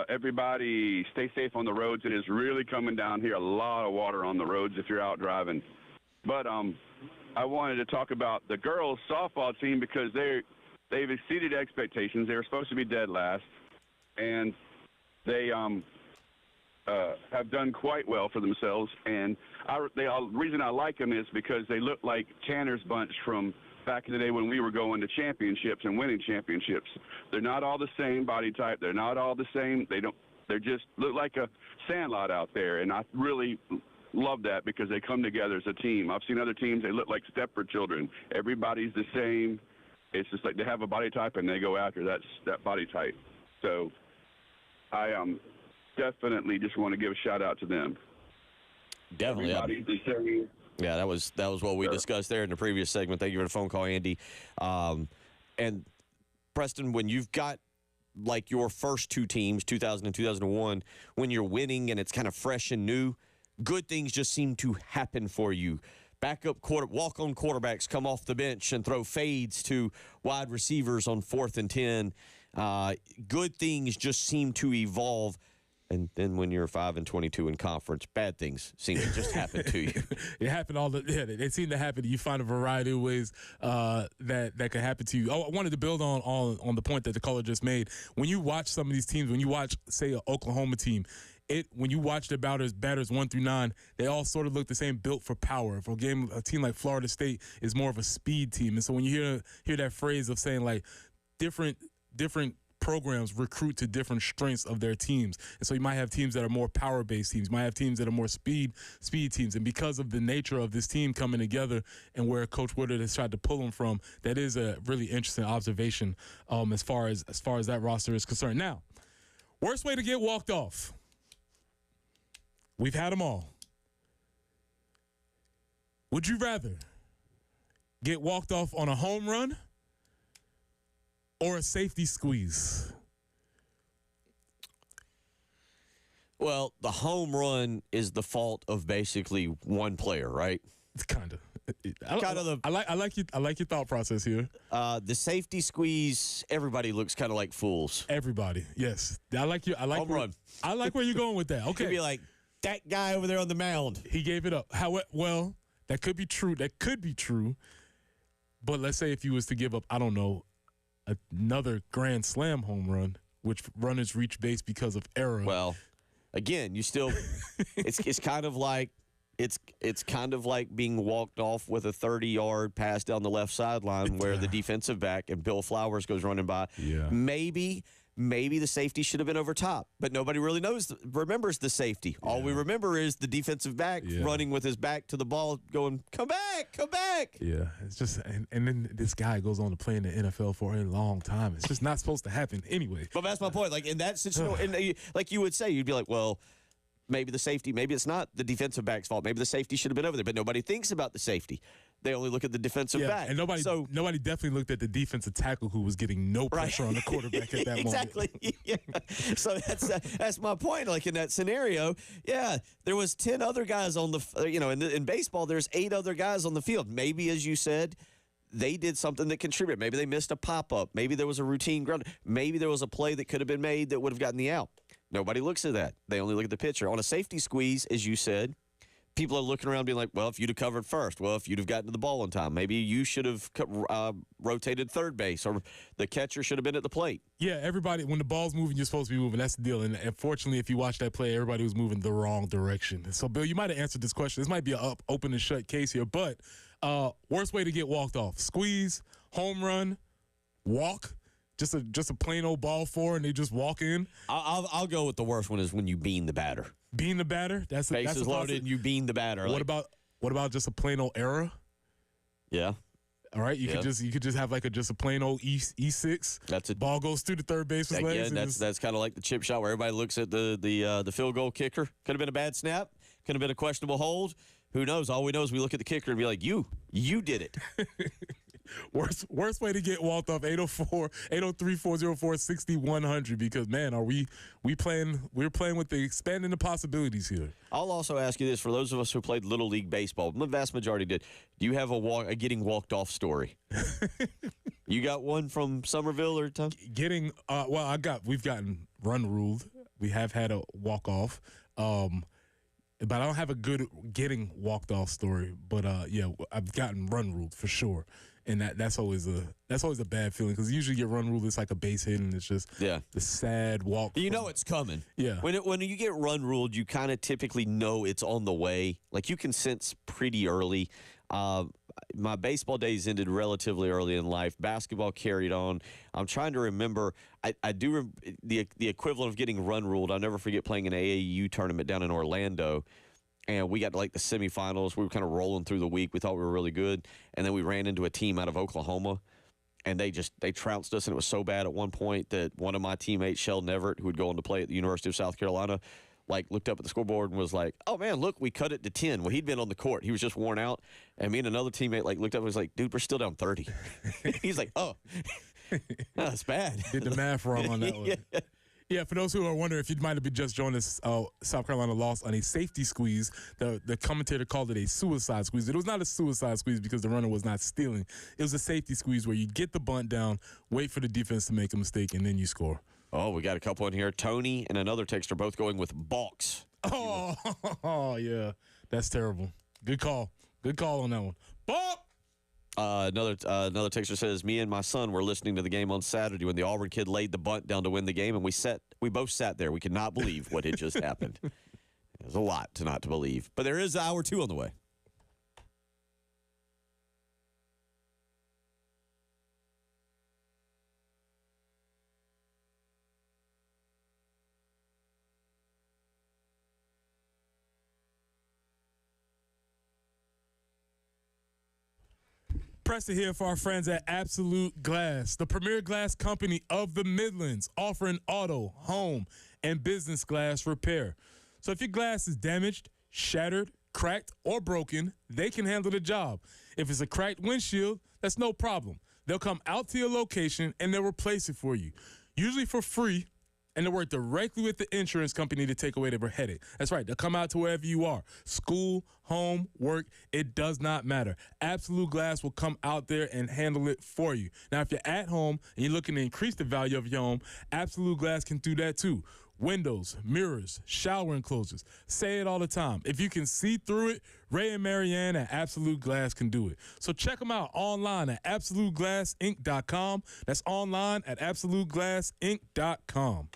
everybody stay safe on the roads. It is really coming down here. A lot of water on the roads if you're out driving. But I wanted to talk about the girls' softball team because they've exceeded expectations. They were supposed to be dead last, and they have done quite well for themselves. And the reason I like them is because they look like Tanner's bunch from back in the day when we were going to championships and winning championships. They're not all the same body type. They're not all the same. They just look like a sandlot out there, and I really love that because they come together as a team. I've seen other teams, they look like Stepford children. Everybody's the same. It's just like they have a body type and they go after that body type. So I definitely just want to give a shout out to them. Definitely. Everybody's the same. Yeah, that was what we discussed there in the previous segment. Thank you for the phone call, Andy. And Preston, when you've got like your first two teams, 2000 and 2001, when you're winning and it's kind of fresh and new, good things just seem to happen for you. Backup walk-on quarterbacks come off the bench and throw fades to wide receivers on 4th and 10. Good things just seem to evolve. And then when you're 5-22 in conference, bad things seem to just happen to you. It happened they seem to happen. You find a variety of ways that could happen to you. Oh, I wanted to build on the point that the caller just made. When you watch some of these teams, when you watch, say, an Oklahoma team, when you watch the batters 1 through 9, they all sort of look the same, built for power. For a team like Florida State is more of a speed team. And so when you hear that phrase of saying like different programs recruit to different strengths of their teams. And so you might have teams that are more power-based teams. You might have teams that are more speed teams. And because of the nature of this team coming together and where Coach Woodard has tried to pull them from, that is a really interesting observation as far as that roster is concerned. Now, worst way to get walked off. We've had them all. Would you rather get walked off on a home run or a safety squeeze? Well, the home run is the fault of basically one player, right? It's kind of. I like your thought process here. The safety squeeze, everybody looks kind of like fools. Everybody, yes. Home run. I like where you're going with that. Okay. Could be like that guy over there on the mound. He gave it up. Well, that could be true. But let's say if you was to give up, I don't know, another grand slam home run, which runners reach base because of error. Well, again, you still it's kind of like it's kind of like being walked off with a 30-yard pass down the left sideline where the defensive back and Bill Flowers goes running by. Yeah. Maybe maybe the safety should have been over top, but nobody really remembers the safety. All we remember is the defensive back running with his back to the ball going, come back, come back. Yeah, it's just, and then this guy goes on to play in the NFL for a long time. It's just not supposed to happen anyway. But that's my point. Like, in that situation, like you would say, you'd be like, well, maybe the safety, maybe it's not the defensive back's fault. Maybe the safety should have been over there, but nobody thinks about the safety. They only look at the defensive back. And nobody definitely looked at the defensive tackle who was getting no pressure on the quarterback at that moment. Exactly. Yeah. So that's my point. Like in that scenario, there was 10 other guys on the, in baseball, there's 8 other guys on the field. Maybe, as you said, they did something that contributed. Maybe they missed a pop-up. Maybe there was a routine ground. Maybe there was a play that could have been made that would have gotten the out. Nobody looks at that. They only look at the pitcher. On a safety squeeze, as you said, people are looking around being like, well, if you'd have covered first, well, if you'd have gotten to the ball in time, maybe you should have rotated third base, or the catcher should have been at the plate. Yeah, everybody, when the ball's moving, you're supposed to be moving. That's the deal. And unfortunately, if you watch that play, everybody was moving the wrong direction. So, Bill, you might have answered this question. This might be an open and shut case here, but worst way to get walked off: squeeze, home run, walk. Just a plain old ball four, and they just walk in. I'll go with the worst one is when you bean the batter. Bean the batter. That's bases loaded, and you bean the batter. What about just a plain old error? Yeah. All right, you could just have just a plain old E6. That's it. Ball goes through the third baseman's legs. Again, that's kind of like the chip shot where everybody looks at the field goal kicker. Could have been a bad snap. Could have been a questionable hold. Who knows? All we know is we look at the kicker and be like, you did it. Worst way to get walked off, 803-404-6100, because man, we're playing with the expanding the possibilities here. I'll also ask you this: for those of us who played Little League baseball, the vast majority did. Do you have a getting walked off story? You got one from Somerville or Tom? We've gotten run ruled. We have had a walk off. But I don't have a good getting walked off story. But I've gotten run ruled for sure. And that's always a bad feeling, because you usually get run ruled, it's like a base hit, and it's just the sad walk. You know it's coming. Yeah. When you get run ruled, you kind of typically know it's on the way. Like, you can sense pretty early. My baseball days ended relatively early in life. Basketball carried on. I'm trying to remember. I do the equivalent of getting run ruled. I'll never forget playing an AAU tournament down in Orlando. And we got to, the semifinals. We were kind of rolling through the week. We thought we were really good. And then we ran into a team out of Oklahoma. And they trounced us. And it was so bad at one point that one of my teammates, Sheldon Everett, who would go on to play at the University of South Carolina, looked up at the scoreboard and was like, oh, man, look, we cut it to 10. Well, he'd been on the court. He was just worn out. And me and another teammate, looked up and was like, dude, we're still down 30. He's like, oh, that's bad. Did the math wrong on that one. Yeah, for those who are wondering, if you might have just joined us, South Carolina lost on a safety squeeze. The commentator called it a suicide squeeze. It was not a suicide squeeze because the runner was not stealing. It was a safety squeeze where you get the bunt down, wait for the defense to make a mistake, and then you score. Oh, we got a couple in here. Tony and another texter both going with balks. Oh, yeah. That's terrible. Good call. Good call on that one. Balk! Another texter says, me and my son were listening to the game on Saturday when the Auburn kid laid the bunt down to win the game, and we both sat there. We could not believe what had just happened. There's a lot not to believe. But there is hour 2 on the way. Preston here for our friends at Absolute Glass, the premier glass company of the Midlands, offering auto, home, and business glass repair. So if your glass is damaged, shattered, cracked, or broken, they can handle the job. If it's a cracked windshield, that's no problem. They'll come out to your location and they'll replace it for you, usually for free, and they'll work directly with the insurance company to take away the headache. That's right. They'll come out to wherever you are. School, home, work, it does not matter. Absolute Glass will come out there and handle it for you. Now, if you're at home and you're looking to increase the value of your home, Absolute Glass can do that too. Windows, mirrors, shower enclosures. Say it all the time. If you can see through it, Ray and Marianne at Absolute Glass can do it. So check them out online at AbsoluteGlassInc.com. That's online at AbsoluteGlassInc.com.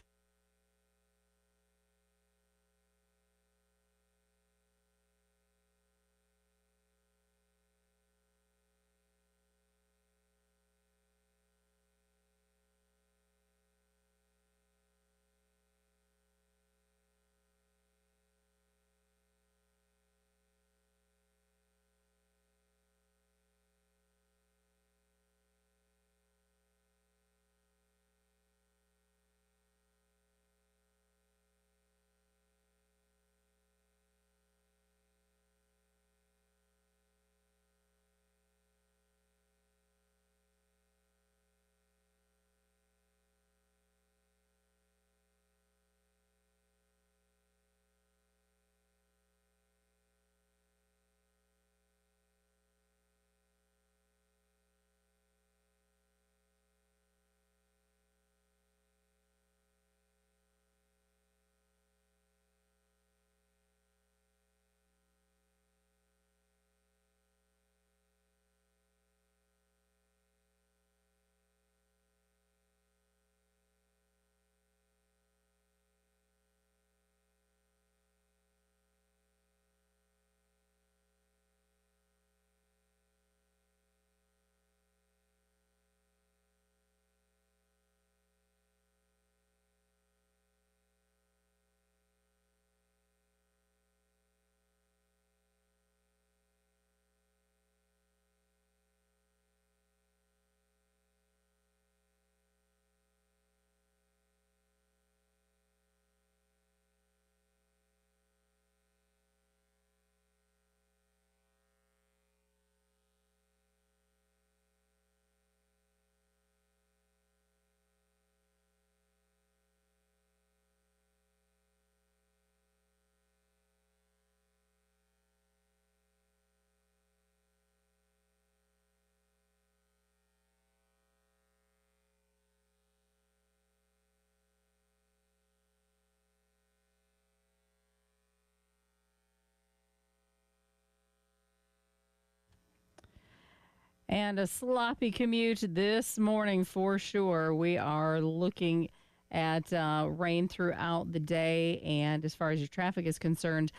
And a sloppy commute this morning for sure. We are looking at rain throughout the day. And as far as your traffic is concerned,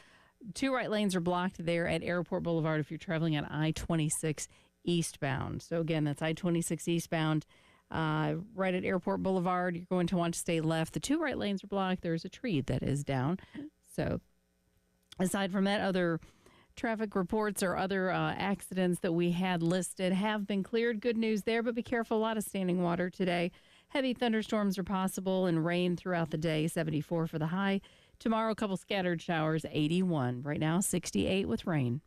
2 right lanes are blocked there at Airport Boulevard if you're traveling on I-26 eastbound. So, again, that's I-26 eastbound. Right at Airport Boulevard, you're going to want to stay left. The 2 right lanes are blocked. There's a tree that is down. So, aside from that, other traffic reports or other accidents that we had listed have been cleared. Good news there, but be careful. A lot of standing water today. Heavy thunderstorms are possible and rain throughout the day. 74 for the high. Tomorrow, a couple scattered showers. 81. Right now, 68 with rain.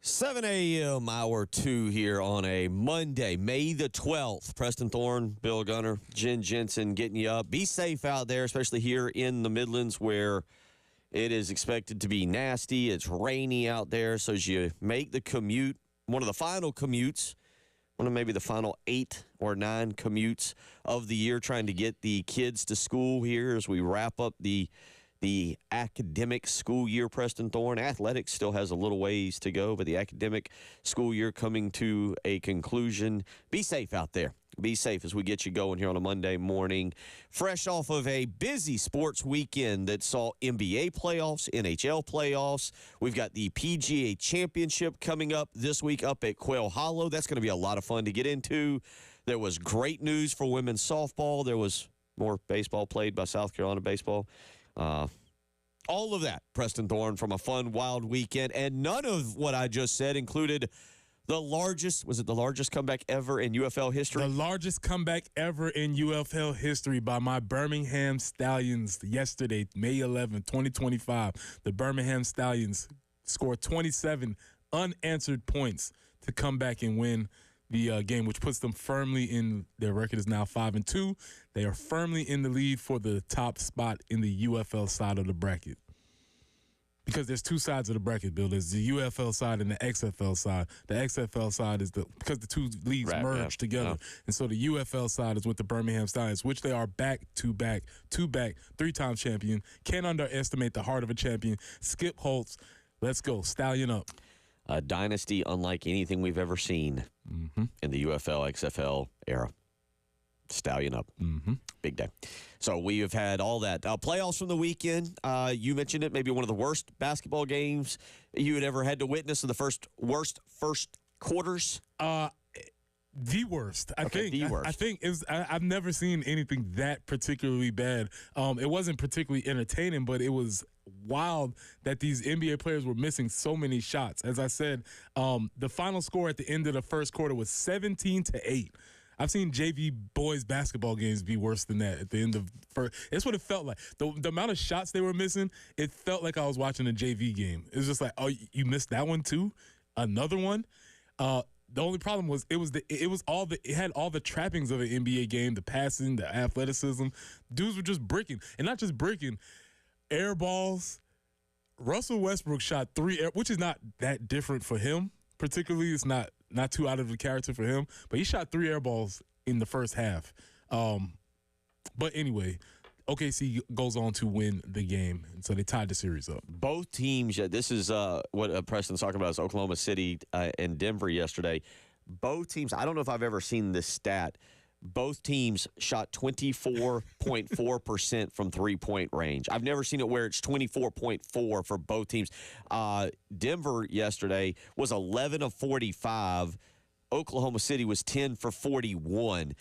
Seven a.m. hour 2 here on a Monday, May the 12th. Preston Thorne, Bill Gunner, Jen Jensen getting you up. Be safe out there, especially here in the Midlands where it is expected to be nasty. It's rainy out there. So as you make the commute, one of the final commutes, one of maybe the final 8 or 9 commutes of the year, trying to get the kids to school here as we wrap up the academic school year. Preston Thorne athletics still has a little ways to go, but the academic school year coming to a conclusion. Be safe out there. Be safe as we get you going here on a Monday morning, fresh off of a busy sports weekend that saw NBA playoffs, NHL playoffs. We've got the PGA Championship coming up this week up at Quail Hollow. That's going to be a lot of fun to get into. There was great news for women's softball. There was more baseball played by South Carolina baseball. All of that, Preston Thorne, from a fun, wild weekend. And none of what I just said included the largest, was it the largest comeback ever in UFL history? The largest comeback ever in UFL history by my Birmingham Stallions yesterday, May 11, 2025. The Birmingham Stallions scored 27 unanswered points to come back and win the game, which puts them firmly in, their record is now 5-2. They are firmly in the lead for the top spot in the UFL side of the bracket. Because there's 2 sides of the bracket, Bill. There's the UFL side and the XFL side. The XFL side is because the 2 leagues merge together. Yeah. And so the UFL side is with the Birmingham Stallions, which they are back-to-back, 3-time champion. Can't underestimate the heart of a champion. Skip Holtz, let's go. Stallion up. A dynasty unlike anything we've ever seen in the UFL, XFL era. Stallion up. Big day. So we have had all that. Playoffs from the weekend. You mentioned it, maybe one of the worst basketball games you had ever had to witness in the worst first quarters. The worst. I think. The worst. I think it was, I've never seen anything that particularly bad. It wasn't particularly entertaining, but it was wild that these NBA players were missing so many shots. As I said, the final score at the end of the first quarter was 17-8. I've seen JV boys basketball games be worse than that at the end of first. That's what it felt like. The amount of shots they were missing, it felt like I was watching a JV game. It was just like, oh, you missed that one too? Another one? The only problem was it had all the trappings of an NBA game, the passing, the athleticism. Dudes were just bricking. And not just bricking, air balls. Russell Westbrook shot 3 which is not that different for him. Particularly, it's not too out of the character for him. But he shot 3 air balls in the first half. But anyway, OKC goes on to win the game. And so they tied the series up. Both teams, this is what Preston's talking about, is Oklahoma City and Denver yesterday. Both teams, I don't know if I've ever seen this stat. Both teams shot 24.4% from three-point range. I've never seen it where it's 24.4 for both teams. Denver yesterday was 11 of 45 Oklahoma City was 10 for 41.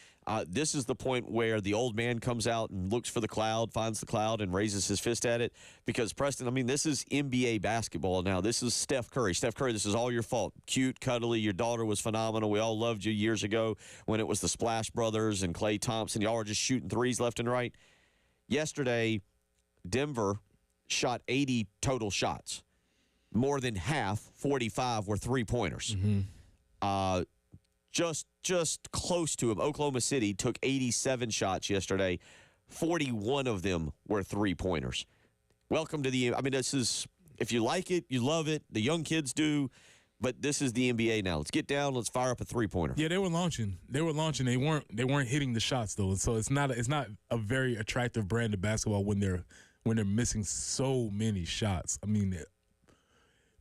This is the point where the old man comes out and looks for the cloud, finds the cloud, and raises his fist at it. Because, Preston, I mean, this is NBA basketball now. This is Steph Curry. Steph Curry, this is all your fault. Cute, cuddly. Your daughter was phenomenal. We all loved you years ago when it was the Splash Brothers and Klay Thompson. Y'all were just shooting threes left and right. Yesterday, Denver shot 80 total shots. More than half, 45, were three-pointers. Just close to him. Oklahoma City took 87 shots yesterday. 41 of them were three-pointers. Welcome to the – I mean, this is – if you like it, you love it. The young kids do. But this is the NBA now. Let's get down. Let's fire up a three-pointer. Yeah, they were launching. They weren't hitting the shots, though. So it's not a very attractive brand of basketball when they're missing so many shots. I mean,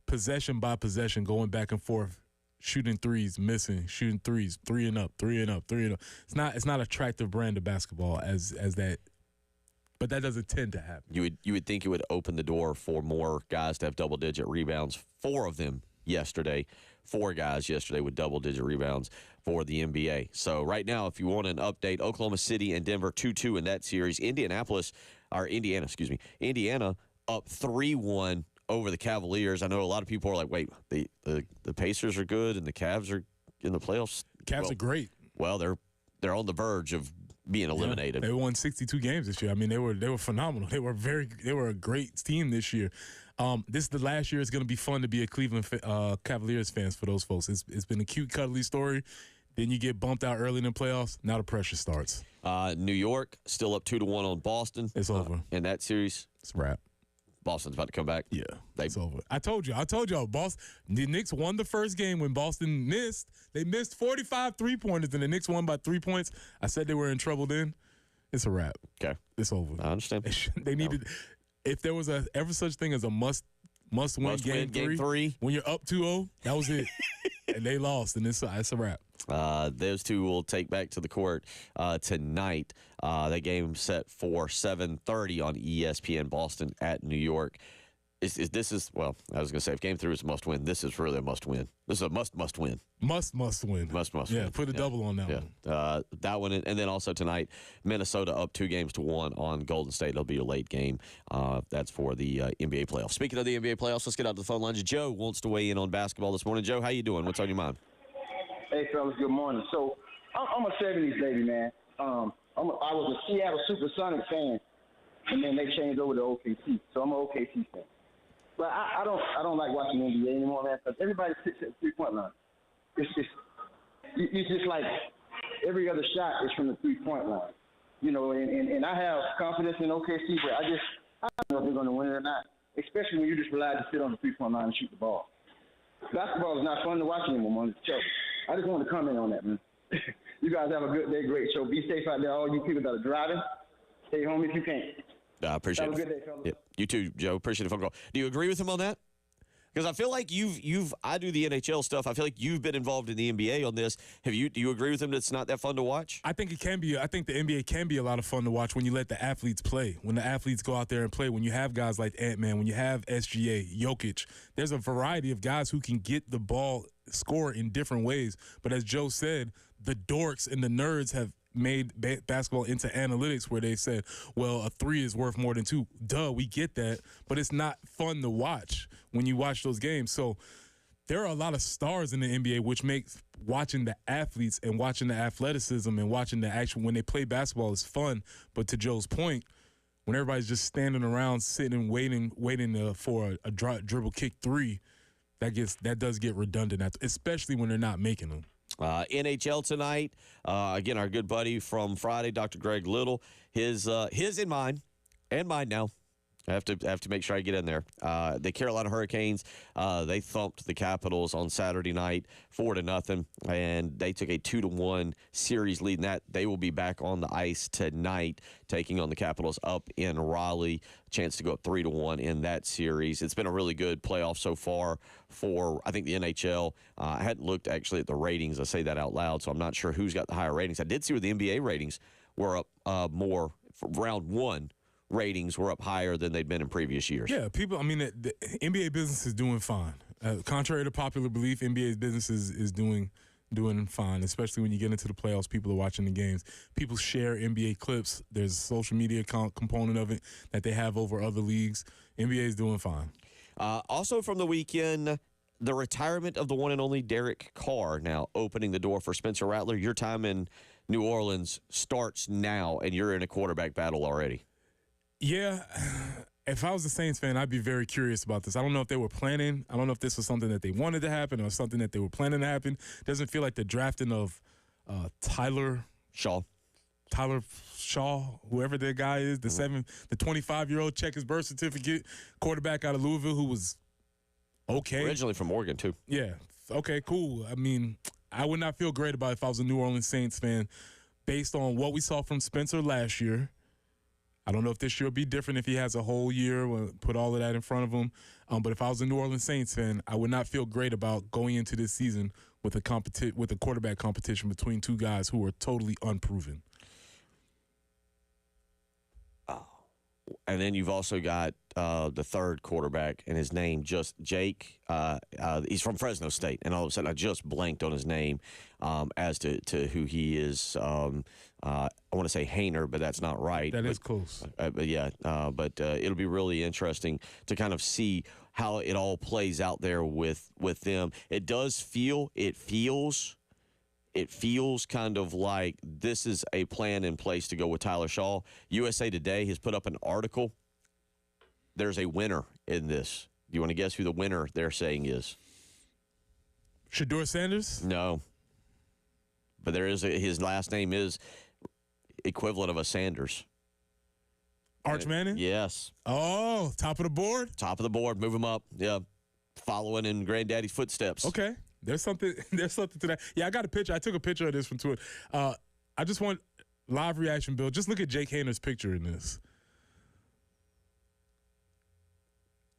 possession by possession, going back and forth, shooting threes, missing, shooting threes, three and up. It's not attractive brand of basketball as that, but that doesn't tend to happen. You would think it would open the door for more guys to have double-digit rebounds. 4 of them yesterday. 4 guys yesterday with double-digit rebounds for the NBA. So right now, if you want an update, Oklahoma City and Denver 2-2 in that series. Indiana up 3-1 over the Cavaliers. I know a lot of people are like, wait, the Pacers are good and the Cavs are in the playoffs. Cavs are great. Well, they're on the verge of being eliminated. They won 62 games this year. I mean, they were phenomenal. They were a great team this year. This is the last year it's going to be fun to be a Cleveland Cavaliers fans for those folks. It's been a cute, cuddly story. Then you get bumped out early in the playoffs. Now the pressure starts. New York still up 2-1 on Boston. It's over. In that series. It's a wrap. Boston's about to come back. Yeah, it's over. I told y'all, the Knicks won the first game when Boston missed. They missed 45 three-pointers, and the Knicks won by 3 points. I said they were in trouble then. It's a wrap. Okay. It's over. I understand. They needed – if there was ever such thing as a must-win game three, when you're up 2-0, that was it. And they lost, and it's a wrap. Those two will take back to the court tonight. That game set for 7:30 on ESPN. Boston at New York. I was going to say, if Game 3 is a must-win, this is really a must-win. This is a must-win. Must-win. Must-win. Yeah, put a double on that one. That one, and then also tonight, Minnesota up 2-1 on Golden State. It'll be a late game. That's for the NBA playoffs. Speaking of the NBA playoffs, let's get out to the phone lines. Joe wants to weigh in on basketball this morning. Joe, how you doing? What's on your mind? Hey, fellas, good morning. So, I'm a 70s baby, man. I was a Seattle Supersonic fan, and then they changed over to OKC. So, I'm an OKC fan. But I don't like watching NBA anymore, man, because everybody sits at the 3-point line. It's just like every other shot is from the 3-point line. You know, and I have confidence in OKC, but I don't know if they're going to win it or not, especially when you just rely to sit on the 3-point line and shoot the ball. Basketball is not fun to watch anymore, man. I just wanted to comment on that, man. You guys have a good day, great show. Be safe out there, all you people that are driving. Stay home if you can. I appreciate it. Have a good day, fellas. Yep. You too, Joe. Appreciate the phone call. Do you agree with him on that? Because I feel like I do the NHL stuff. I feel like you've been involved in the NBA on this. Do you agree with him that it's not that fun to watch? I think it can be. I think the NBA can be a lot of fun to watch when you let the athletes play. When the athletes go out there and play. When you have guys like Ant-Man. When you have SGA, Jokic. There's a variety of guys who can get the ball, score in different ways. But as Joe said, the dorks and the nerds have made basketball into analytics where they said, well, a 3 is worth more than 2. Duh, we get that. But it's not fun to watch when you watch those games. So there are a lot of stars in the NBA, which makes watching the athletes and watching the athleticism and watching the action when they play basketball is fun. But to Joe's point, when everybody's just standing around, sitting and waiting for a dribble kick 3, that does get redundant, especially when they're not making them. NHL tonight. Again, our good buddy from Friday, Dr. Greg Little. His in mine and mine now. I have to make sure I get in there. The Carolina Hurricanes, they thumped the Capitals on Saturday night 4-0, and they took a 2-1 series lead. And that they will be back on the ice tonight, taking on the Capitals up in Raleigh. Chance to go up 3-1 in that series. It's been a really good playoff so far for, I think, the NHL. I hadn't looked actually at the ratings. I say that out loud, so I'm not sure who's got the higher ratings. I did see where the NBA ratings were up more for round 1. Ratings were up higher than they'd been in previous years. Yeah, the NBA business is doing fine. Contrary to popular belief, NBA business is doing doing fine, especially when you get into the playoffs. People are watching the games. People share NBA clips. There's a social media component of it that they have over other leagues. NBA is doing fine. Also from the weekend, the retirement of the one and only Derek Carr now opening the door for Spencer Rattler. Your time in New Orleans starts now, and you're in a quarterback battle already. Yeah. If I was a Saints fan, I'd be very curious about this. I don't know if they were planning. I don't know if this was something that they wanted to happen or something that they were planning to happen. Doesn't feel like the drafting of Tyler Shaw, whoever that guy is, the 25-year-old, check his birth certificate, quarterback out of Louisville who was okay. Originally from Oregon, too. Yeah. Okay, cool. I mean, I would not feel great about it if I was a New Orleans Saints fan based on what we saw from Spencer last year. I don't know if this year will be different if he has a whole year, we'll put all of that in front of him. But if I was a New Orleans Saints fan, I would not feel great about going into this season with a quarterback competition between two guys who are totally unproven. And then you've also got the third quarterback, and his name just Jake. He's from Fresno State, and all of a sudden I just blanked on his name as to who he is. I want to say Hainer, but that's not right. That is close. But it'll be really interesting to kind of see how it all plays out there with them. It feels kind of like this is a plan in place to go with Tyler Shaw. USA Today has put up an article. There's a winner in this. Do you want to guess who the winner they're saying is? Shedeur Sanders? No. But his last name is equivalent of a Sanders. Arch Manning? Yes. Oh, top of the board? Top of the board. Move him up. Yeah. Following in Granddaddy's footsteps. Okay. There's something to that. Yeah, I got a picture. I took a picture of this from Twitter. I just want live reaction, Bill. Just look at Jake Hayner's picture in this.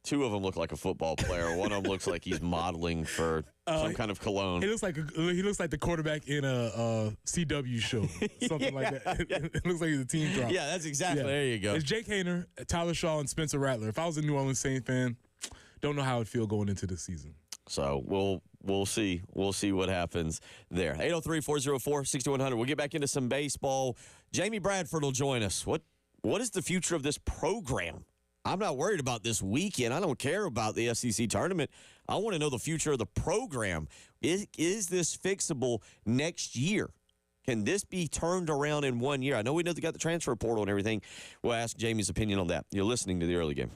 Two of them look like a football player. One of them looks like he's modeling for some kind of cologne. He looks like the quarterback in a CW show, something like that. It looks like he's a team drop. Yeah, that's exactly. Yeah. There you go. It's Jake Haener, Tyler Shaw, and Spencer Rattler. If I was a New Orleans Saints fan, don't know how I'd feel going into this season. So we'll see. We'll see what happens there. 803-404-6100. We'll get back into some baseball. Jamie Bradford will join us. What is the future of this program? I'm not worried about this weekend. I don't care about the SEC tournament. I want to know the future of the program. Is this fixable next year? Can this be turned around in 1 year? I know we know they got the transfer portal and everything. We'll ask Jamie's opinion on that. You're listening to the early game.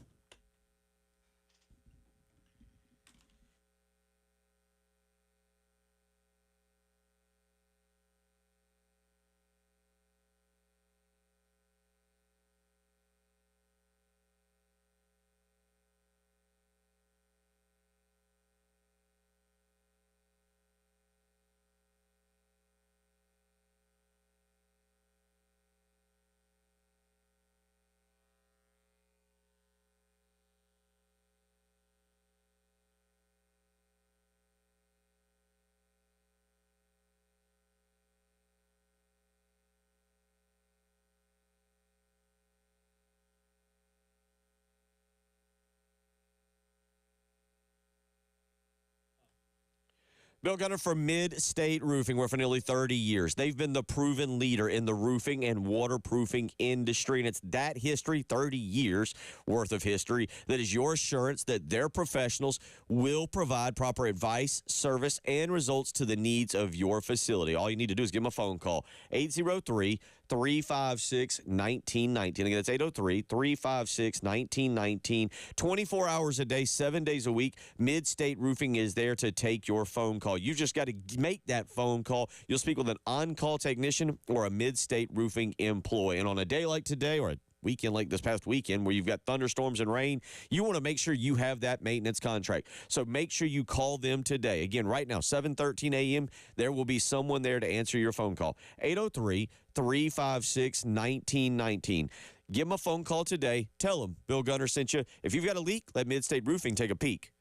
Bill Gunner for Mid-State Roofing. We're for nearly 30 years. They've been the proven leader in the roofing and waterproofing industry, and it's that history, 30 years worth of history, that is your assurance that their professionals will provide proper advice, service, and results to the needs of your facility. All you need to do is give them a phone call, 803-356-1919. Again, that's 803-356-1919. 24 hours a day, 7 days a week. Mid-State Roofing is there to take your phone call. You just got to make that phone call. You'll speak with an on-call technician or a Mid-State Roofing employee. And on a day like today or a weekend like this past weekend where you've got thunderstorms and rain, you want to make sure you have that maintenance contract. So make sure you call them today. Again, right now, 7:13 a.m., there will be someone there to answer your phone call. 803-356-1919. Give them a phone call today. Tell them Bill Gunner sent you. If you've got a leak, let Mid-State Roofing take a peek.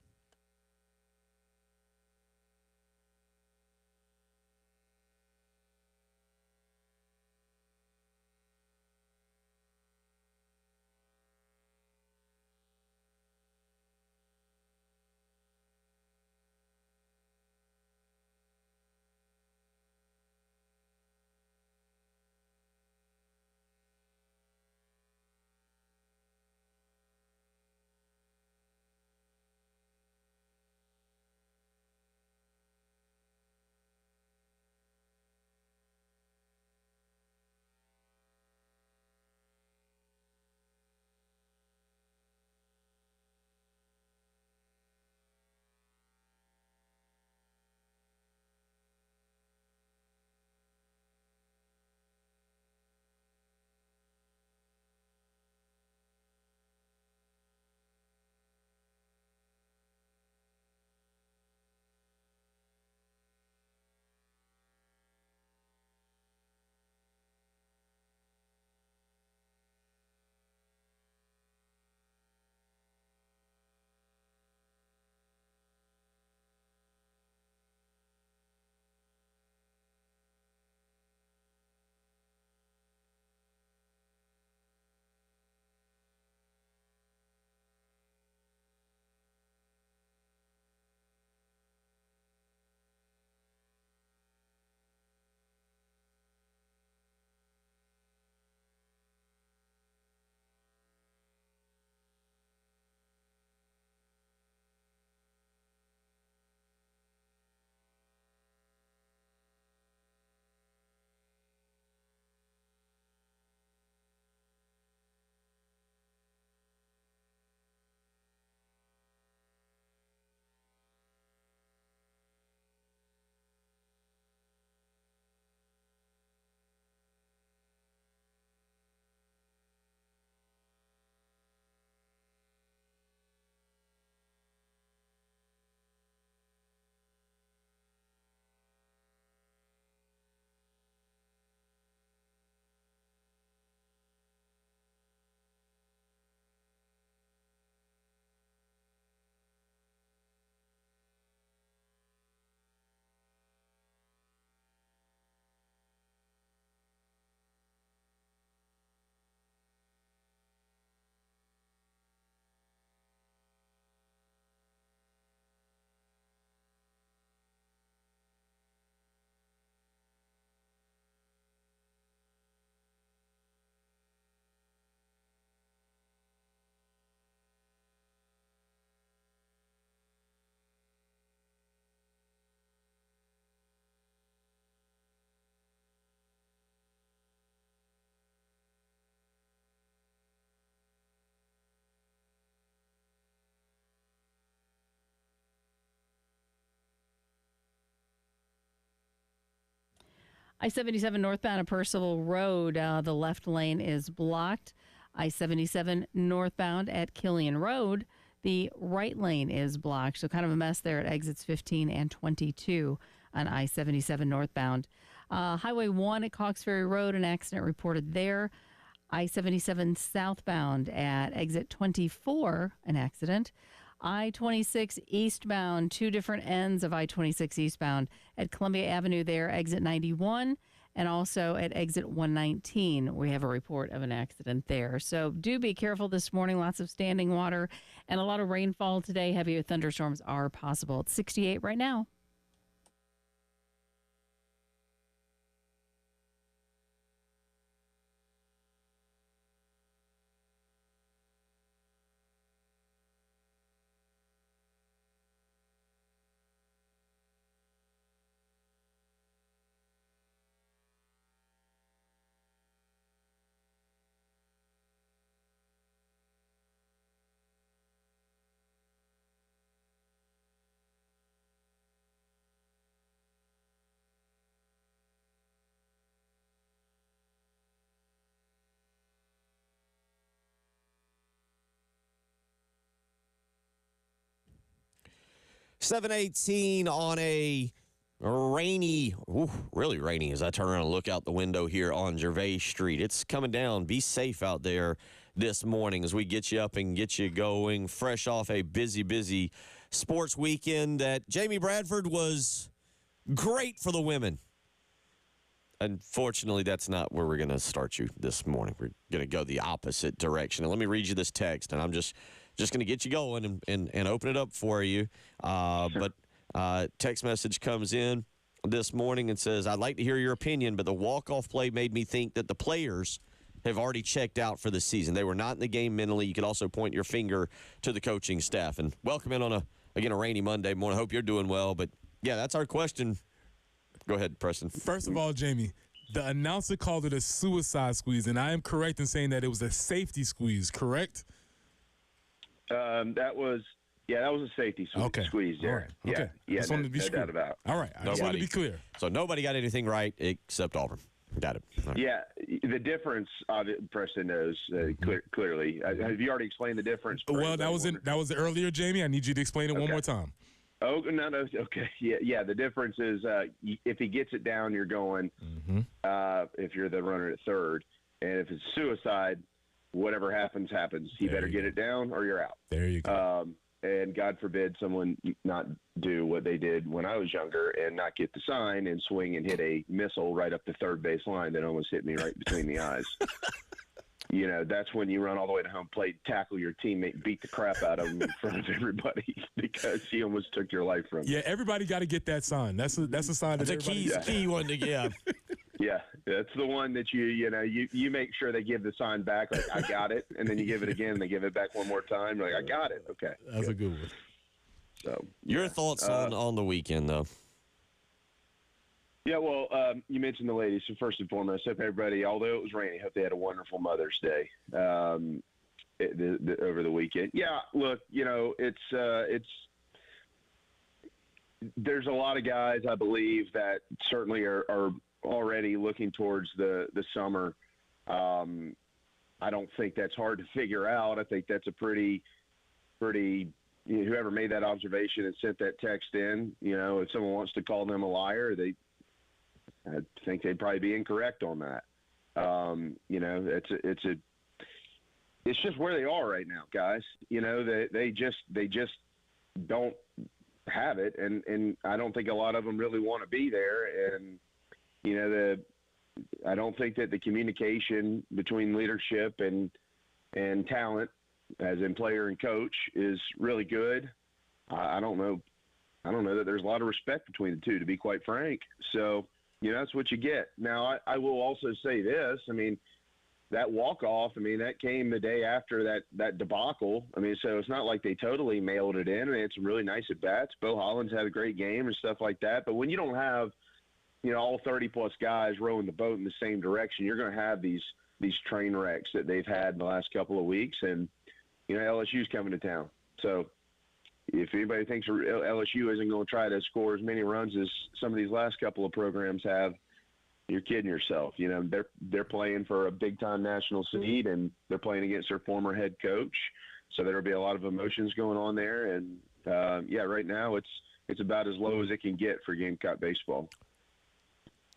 I-77 northbound at Percival Road, the left lane is blocked. I-77 northbound at Killian Road, the right lane is blocked. So kind of a mess there at exits 15 and 22 on I-77 northbound. Highway 1 at Cox Ferry Road, an accident reported there. I-77 southbound at exit 24, an accident. I-26 eastbound, two different ends of I-26 eastbound at Columbia Avenue there, exit 91, and also at exit 119. We have a report of an accident there. So do be careful this morning. Lots of standing water and a lot of rainfall today. Heavy thunderstorms are possible. It's 68 right now. .718 on a rainy, really rainy as I turn around and look out the window here on Gervais Street. It's coming down. Be safe out there this morning as we get you up and get you going. Fresh off a busy sports weekend that Jamie Bradford was great for the women. Unfortunately, that's not where we're going to start you this morning. We're going to go the opposite direction. And let me read you this text, and I'm just going to get you going and open it up for you. But text message comes in this morning and says, I'd like to hear your opinion, but the walk-off play made me think that the players have already checked out for the season. They were not in the game mentally. You could also point your finger to the coaching staff. And welcome in on a rainy Monday morning. I hope you're doing well. But, yeah, that's our question. Go ahead, Preston. First of all, Jamie, the announcer called it a suicide squeeze, and I am correct in saying that it was a safety squeeze, correct? That was a safety squeeze there. All right. Okay. Yeah, just wanted to be no doubt about it. All right. I just wanted to be clear. So nobody got anything right except Auburn. Got it. Right. Yeah, the difference, Preston knows clearly. Have you already explained the difference? Well, that was earlier, Jamie. I need you to explain it one more time. Oh, no. Okay. Yeah. The difference is if he gets it down, you're going. If you're the runner at third. And if it's suicide, whatever happens. He better get it down or you're out. There you go. And God forbid someone not do what they did when I was younger and not get the sign and swing and hit a missile right up the third base line that almost hit me right between the eyes. You know, that's when you run all the way to home plate, tackle your teammate, beat the crap out of him in front of everybody because he almost took your life from you. Yeah, everybody got to get that sign. That's a sign. That's a key one to get. Yeah, that's the one that you make sure they give the sign back. Like, I got it, and then you give it again, and they give it back one more time. You're like, I got it. Okay, that's a good one. So, your thoughts on the weekend, though? Yeah, well, you mentioned the ladies. So first and foremost, hope everybody, although it was rainy, hope they had a wonderful Mother's Day over the weekend. Yeah, look, it's there's a lot of guys, I believe, that certainly are already looking towards the summer. I don't think that's hard to figure out. I think that's a pretty whoever made that observation and sent that text in, if someone wants to call them a liar, I think they'd probably be incorrect on that. It's just where they are right now, guys. They just don't have it, and I don't think a lot of them really want to be there. And I don't think that the communication between leadership and talent, as in player and coach, is really good. I don't know that there's a lot of respect between the two, to be quite frank. So. That's what you get. Now, I will also say this. I mean, that walk-off, that came the day after that debacle. So it's not like they totally mailed it in. They had some really nice at-bats. Bo Hollins had a great game and stuff like that. But when you don't have, all 30-plus guys rowing the boat in the same direction, you're going to have these train wrecks that they've had in the last couple of weeks. And, LSU's coming to town. So if anybody thinks LSU isn't going to try to score as many runs as some of these last couple of programs have, you're kidding yourself. You know, they're playing for a big-time national seed, and they're playing against their former head coach. So there'll be a lot of emotions going on there. And, right now it's about as low as it can get for Gamecock baseball.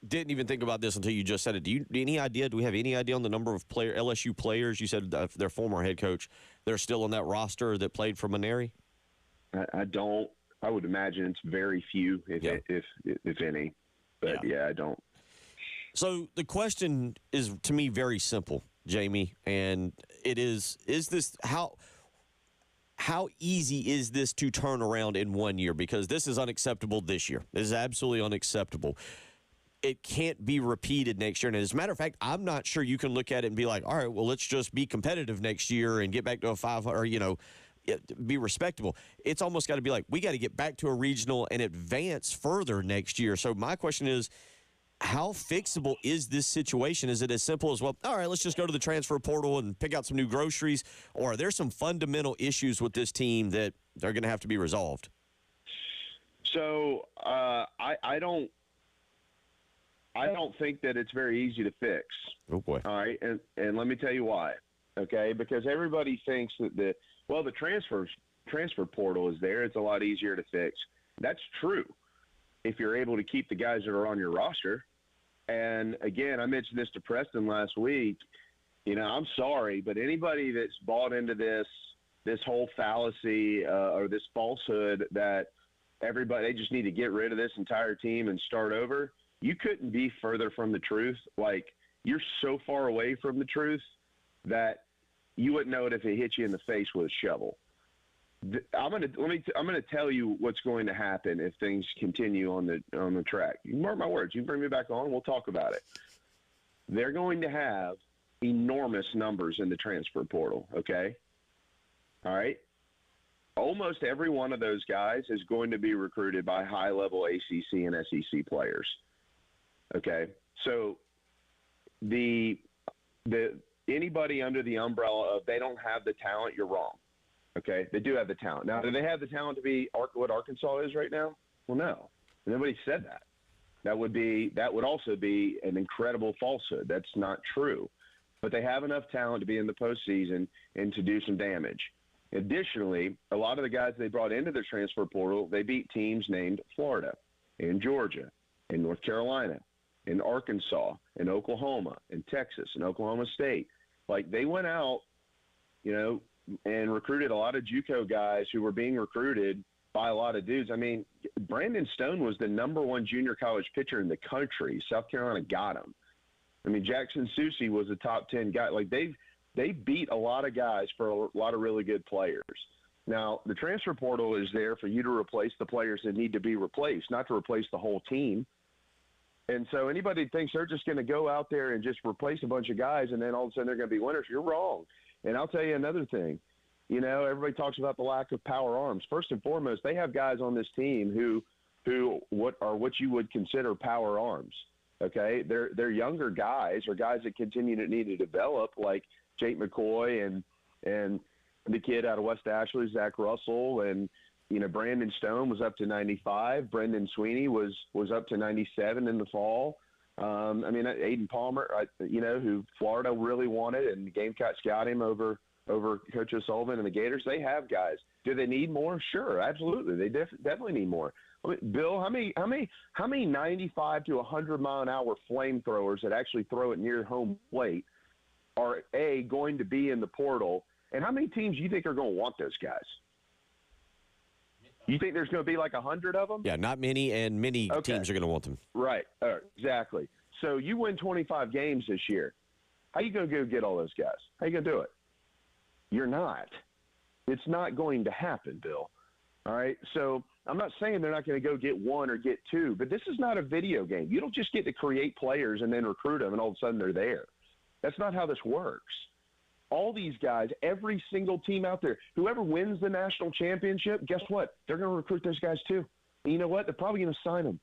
Didn't even think about this until you just said it. Do we have any idea on the number of LSU players? You said their former head coach, they're still on that roster that played for Maneri? I don't. I would imagine it's very few, if any. But, I don't. So the question is, to me, very simple, Jamie, and it is this how easy is this to turn around in 1 year? Because this is unacceptable this year. This is absolutely unacceptable. It can't be repeated next year. And as a matter of fact, I'm not sure you can look at it and be like, all right, well, let's just be competitive next year and get back to a 500, or, be respectable. It's almost got to be like, we got to get back to a regional and advance further next year. So my question is, how fixable is this situation? Is it as simple as, well, all right, let's just go to the transfer portal and pick out some new groceries? Or are there some fundamental issues with this team that they're going to have to be resolved? So I don't think that it's very easy to fix. Oh, boy. All right, and let me tell you why, okay? Because everybody thinks that the transfer portal is there. It's a lot easier to fix. That's true if you're able to keep the guys that are on your roster. And, again, I mentioned this to Preston last week. I'm sorry, but anybody that's bought into this whole fallacy or this falsehood that they just need to get rid of this entire team and start over, you couldn't be further from the truth. Like, you're so far away from the truth that you wouldn't know it if it hit you in the face with a shovel. I'm gonna tell you what's going to happen if things continue on the track. You can mark my words. You can bring me back on. We'll talk about it. They're going to have enormous numbers in the transfer portal. Okay. All right. Almost every one of those guys is going to be recruited by high-level ACC and SEC players. Okay. So anybody under the umbrella of they don't have the talent, you're wrong. Okay, they do have the talent. Now, do they have the talent to be what Arkansas is right now? Well, no. Nobody said that. That would also be an incredible falsehood. That's not true. But they have enough talent to be in the postseason and to do some damage. Additionally, a lot of the guys they brought into the transfer portal, they beat teams named Florida and Georgia and North Carolina and Arkansas and Oklahoma and Texas and Oklahoma State. Like, they went out, and recruited a lot of JUCO guys who were being recruited by a lot of dudes. I mean, Brandon Stone was the #1 junior college pitcher in the country. South Carolina got him. I mean, Jackson Susie was a top 10 guy. Like, they beat a lot of guys for a lot of really good players. Now, the transfer portal is there for you to replace the players that need to be replaced, not to replace the whole team. And so anybody that thinks they're just going to go out there and just replace a bunch of guys and then all of a sudden they're going to be winners, you're wrong. And I'll tell you another thing. Everybody talks about the lack of power arms. First and foremost, they have guys on this team who what you would consider power arms. Okay, they're younger guys or guys that continue to need to develop, like Jake McCoy and the kid out of West Ashley, Zach Russell, and Brandon Stone was up to 95. Brendan Sweeney was up to 97 in the fall. Aiden Palmer, who Florida really wanted, and the Gamecocks got him over Coach O'Sullivan and the Gators. They have guys. Do they need more? Sure, absolutely. They definitely need more. Bill, how many 95 to 100 mile an hour flamethrowers that actually throw it near home plate are going to be in the portal, and how many teams do you think are going to want those guys? You think there's going to be like 100 of them? Yeah, not many, and many teams are going to want them. Right. Exactly. So you win 25 games this year. How are you going to go get all those guys? How are you going to do it? You're not. It's not going to happen, Bill. All right? So I'm not saying they're not going to go get one or get two, but this is not a video game. You don't just get to create players and then recruit them and all of a sudden they're there. That's not how this works. All these guys, every single team out there, whoever wins the national championship, guess what? They're going to recruit those guys too. And you know what? They're probably going to sign them.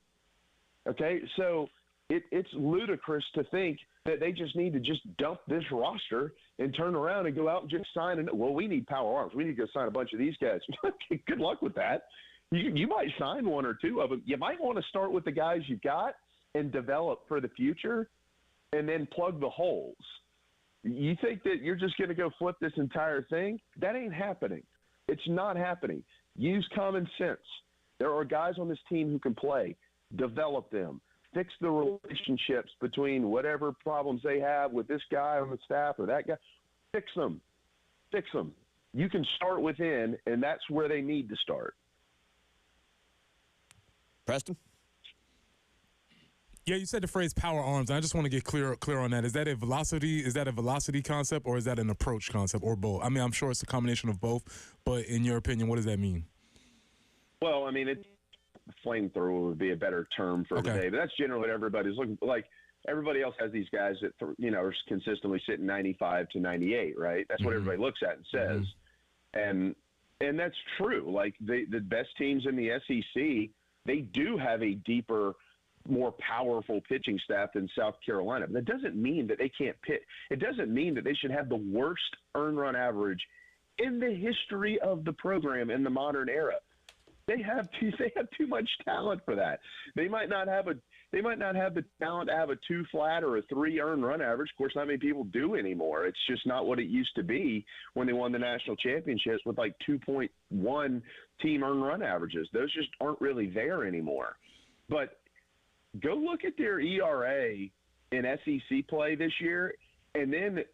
Okay? So it's ludicrous to think that they just need to just dump this roster and turn around and go out and just sign. Well, we need power arms. We need to go sign a bunch of these guys. Good luck with that. You might sign one or two of them. You might want to start with the guys you've got and develop for the future and then plug the holes. You think that you're just going to go flip this entire thing? That ain't happening. It's not happening. Use common sense. There are guys on this team who can play. Develop them. Fix the relationships between whatever problems they have with this guy on the staff or that guy. Fix them. Fix them. You can start within, and that's where they need to start. Preston? Yeah, you said the phrase power arms. I just want to get clear on that. Is that a velocity concept, or is that an approach concept, or both? I mean, I'm sure it's a combination of both, but in your opinion, what does that mean? Well, I mean, flamethrower would be a better term for today, but that's generally what everybody's looking for. Like, everybody else has these guys that, are consistently sitting 95 to 98, right? That's what everybody looks at and says. And that's true. Like, the best teams in the SEC, they do have a deeper, more powerful pitching staff than South Carolina. But that doesn't mean that they can't pitch. It doesn't mean that they should have the worst earned run average in the history of the program in the modern era. They have too much talent for that. They might not have the talent to have a 2 flat or a 3 earned run average. Of course, not many people do anymore. It's just not what it used to be when they won the national championships with like 2.1 team earned run averages. Those just aren't really there anymore. But go look at their ERA in SEC play this year, and then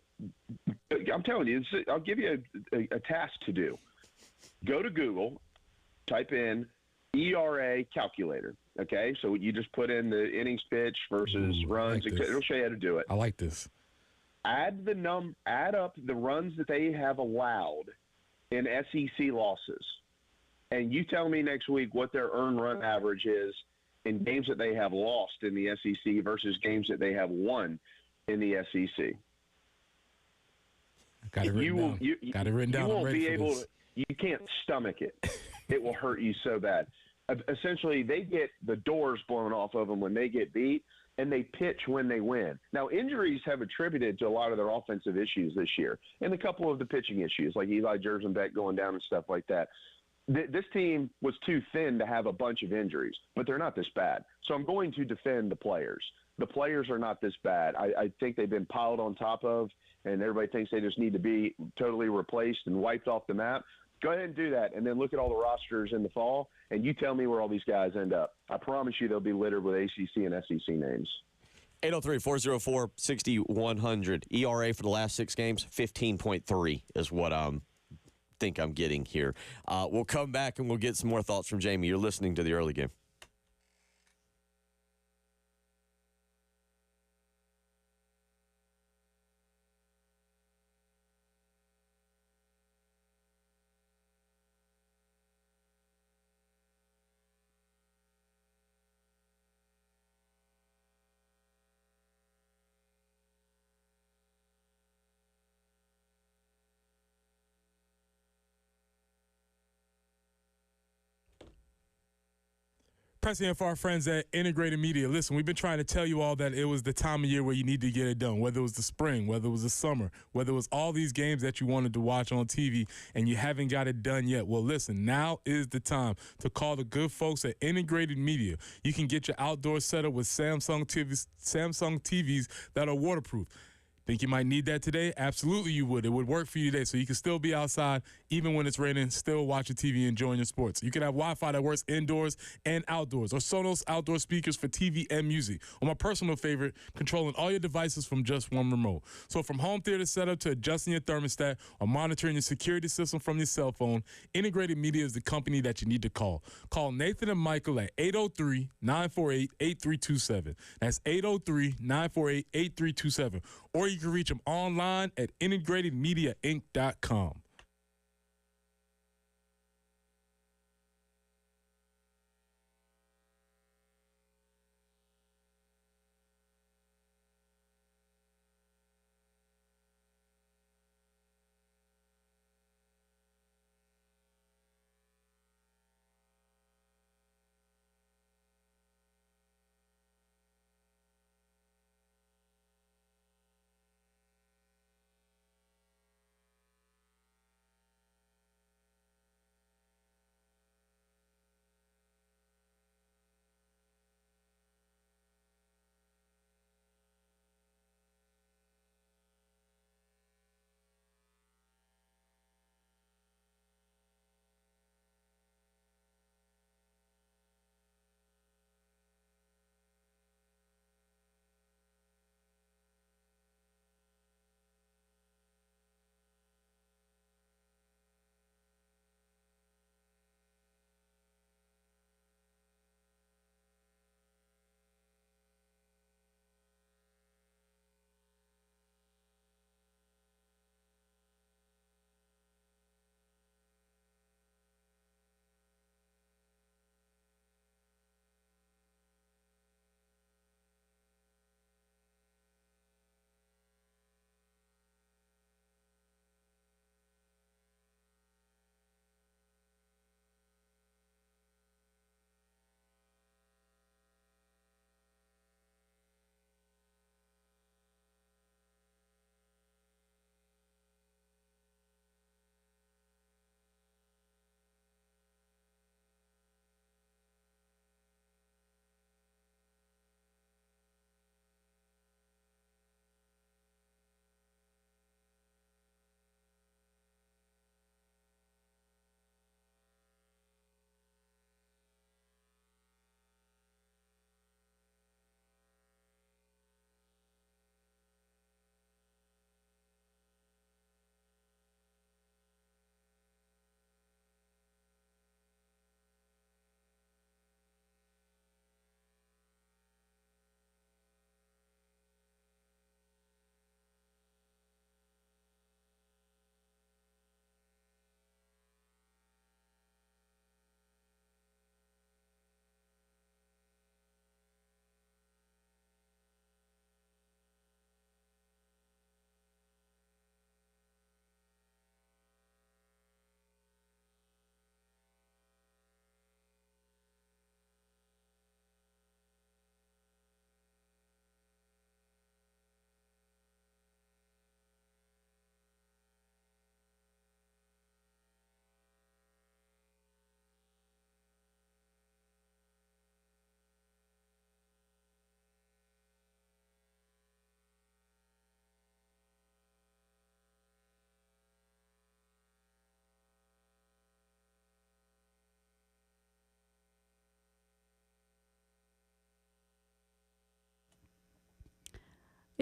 I'm telling you, I'll give you a task to do. Go to Google, type in ERA calculator, okay? So you just put in the innings pitch versus runs. Like it'll show you how to do it. I like this. Add up the runs that they have allowed in SEC losses, and you tell me next week what their earned run average is in games that they have lost in the SEC versus games that they have won in the SEC. Got it written down. Got it written down. You won't be able to. You can't stomach it. It will hurt you so bad. Essentially, they get the doors blown off of them when they get beat, and they pitch when they win. Now, injuries have attributed to a lot of their offensive issues this year, and a couple of the pitching issues, like Eli Jersenbeck going down and stuff like that. This team was too thin to have a bunch of injuries, but they're not this bad. So I'm going to defend the players. The players are not this bad. I think they've been piled on top of, and everybody thinks they just need to be totally replaced and wiped off the map. Go ahead and do that, and then look at all the rosters in the fall, and you tell me where all these guys end up. I promise you they'll be littered with ACC and SEC names. 803-404-6100. ERA for the last 6 games, 15.3 is what think I'm getting here. We'll come back and we'll get some more thoughts from Jamie. You're listening to the early game. Pressing for our friends at Integrated Media. Listen, we've been trying to tell you all that it was the time of year where you need to get it done, whether it was the spring, whether it was the summer, whether it was all these games that you wanted to watch on TV and you haven't got it done yet. Well, listen, now is the time to call the good folks at Integrated Media. You can get your outdoor setup with Samsung TVs that are waterproof. Think you might need that today? Absolutely you would. It would work for you today, so you can still be outside even when it's raining, still watching TV, enjoying your sports. You can have Wi-Fi that works indoors and outdoors, or Sonos outdoor speakers for TV and music, or my personal favorite, controlling all your devices from just one remote. So from home theater setup to adjusting your thermostat or monitoring your security system from your cell phone, Integrated Media is the company that you need to call. Call Nathan and Michael at 803-948-8327. That's 803-948-8327. Or you can reach them online at integratedmediainc.com.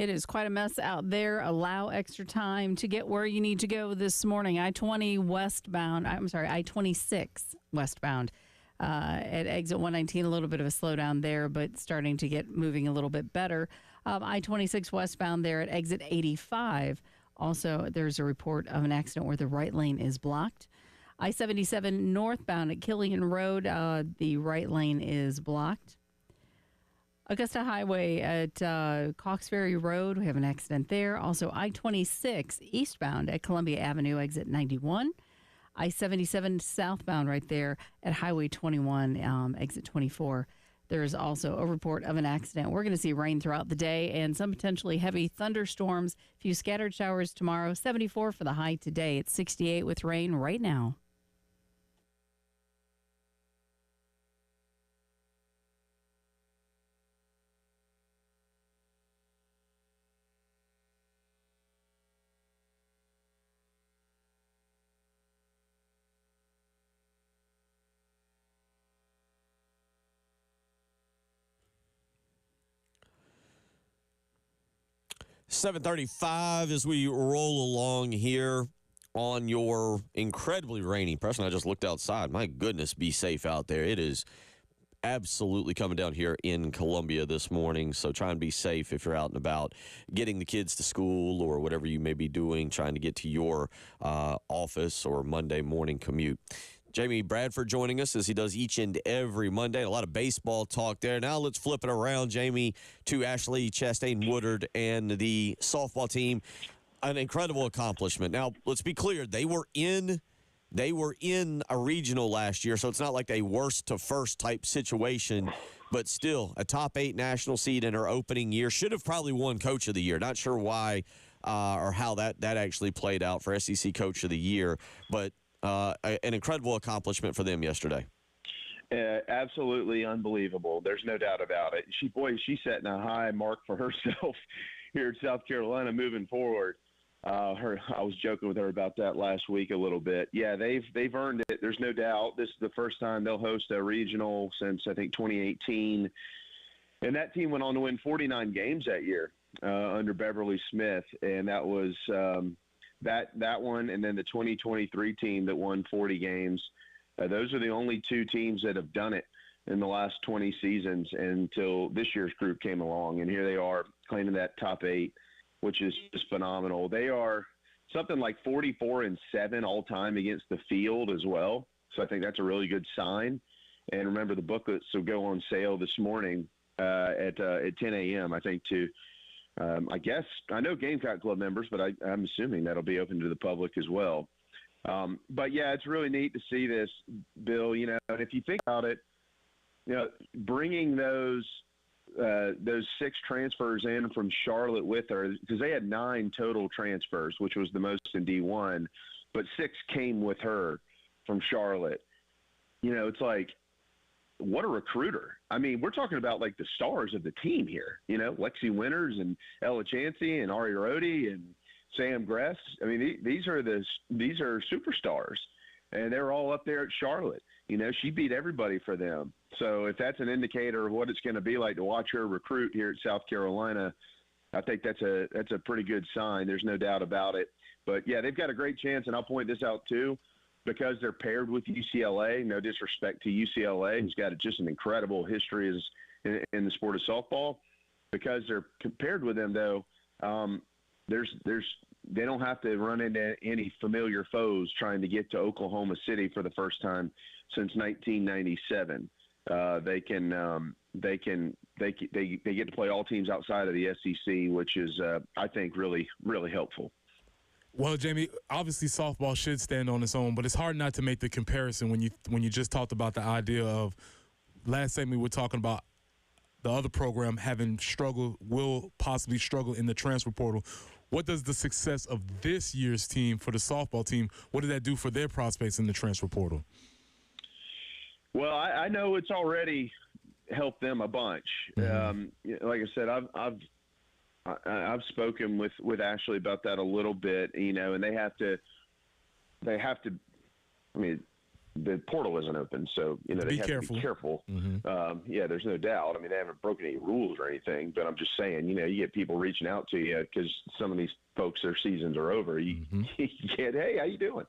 It is quite a mess out there. Allow extra time to get where you need to go this morning. I-26 westbound at exit 119. A little bit of a slowdown there, but starting to get moving a little bit better. I-26 westbound there at exit 85. Also, there's a report of an accident where the right lane is blocked. I-77 northbound at Killian Road, the right lane is blocked. Augusta Highway at Cox Ferry Road, we have an accident there. Also, I-26 eastbound at Columbia Avenue, exit 91. I-77 southbound right there at Highway 21, exit 24. There's also a report of an accident. We're going to see rain throughout the day and some potentially heavy thunderstorms. A few scattered showers tomorrow. 74 for the high today. It's 68 with rain right now. $7:35 as we roll along here on your incredibly rainy. Preston, I just looked outside. My goodness, be safe out there. It is absolutely coming down here in Columbia this morning, so try and be safe if you're out and about, getting the kids to school or whatever you may be doing, trying to get to your office or Monday morning commute. Jamie Bradford joining us as he does each and every Monday. A lot of baseball talk there. Now let's flip it around, Jamie, to Ashley Chastain-Woodard and the softball team. An incredible accomplishment. Now, let's be clear. They were in a regional last year, so it's not like a worst to first type situation, but still a top 8 national seed in her opening year. Should have probably won Coach of the Year. Not sure why or how that actually played out for SEC Coach of the Year, but an incredible accomplishment for them yesterday. Absolutely unbelievable. There's no doubt about it. She's setting a high mark for herself here at South Carolina moving forward. I was joking with her about that last week a little bit. Yeah, they've earned it. There's no doubt. This is the first time they'll host a regional since I think 2018, and that team went on to win 49 games that year under Beverly Smith, and that was that one, and then the 2023 team that won 40 games. Those are the only two teams that have done it in the last 20 seasons until this year's group came along. And here they are claiming that top 8, which is just phenomenal. They are something like 44-7 all time against the field as well. So I think that's a really good sign. And remember, the booklets will go on sale this morning at 10 a.m., I think, to I guess I know Gamecock Club members, but I'm assuming that'll be open to the public as well. But yeah, it's really neat to see this, Bill. And if you think about it, bringing those 6 transfers in from Charlotte with her, because they had 9 total transfers, which was the most in D1, but 6 came with her from Charlotte. It's like, what a recruiter. I mean, we're talking about like the stars of the team here, Lexi Winters and Ella Chansey and Ari Rhodey and Sam Gress. I mean, these are superstars, and they're all up there at Charlotte. She beat everybody for them. So if that's an indicator of what it's going to be like to watch her recruit here at South Carolina, I think that's a pretty good sign. There's no doubt about it. But yeah, they've got a great chance, and I'll point this out too. Because they're paired with UCLA, no disrespect to UCLA, who's got just an incredible history in the sport of softball. Because they're paired with them, though, they don't have to run into any familiar foes trying to get to Oklahoma City for the first time since 1997. They get to play all teams outside of the SEC, which is I think really, really helpful. Well, Jamie, obviously softball should stand on its own, but it's hard not to make the comparison when you just talked about the idea of last segment we were talking about the other program having struggled, will possibly struggle in the transfer portal. What does the success of this year's team for the softball team, what did that do for their prospects in the transfer portal? Well, I know it's already helped them a bunch. Mm-hmm. Like I said, I've spoken with Ashley about that a little bit, and they have to. I mean, the portal isn't open, so they have to be careful. Yeah, there's no doubt. I mean, they haven't broken any rules or anything, but I'm just saying, you get people reaching out to you because some of these folks, their seasons are over. You get, hey, how you doing?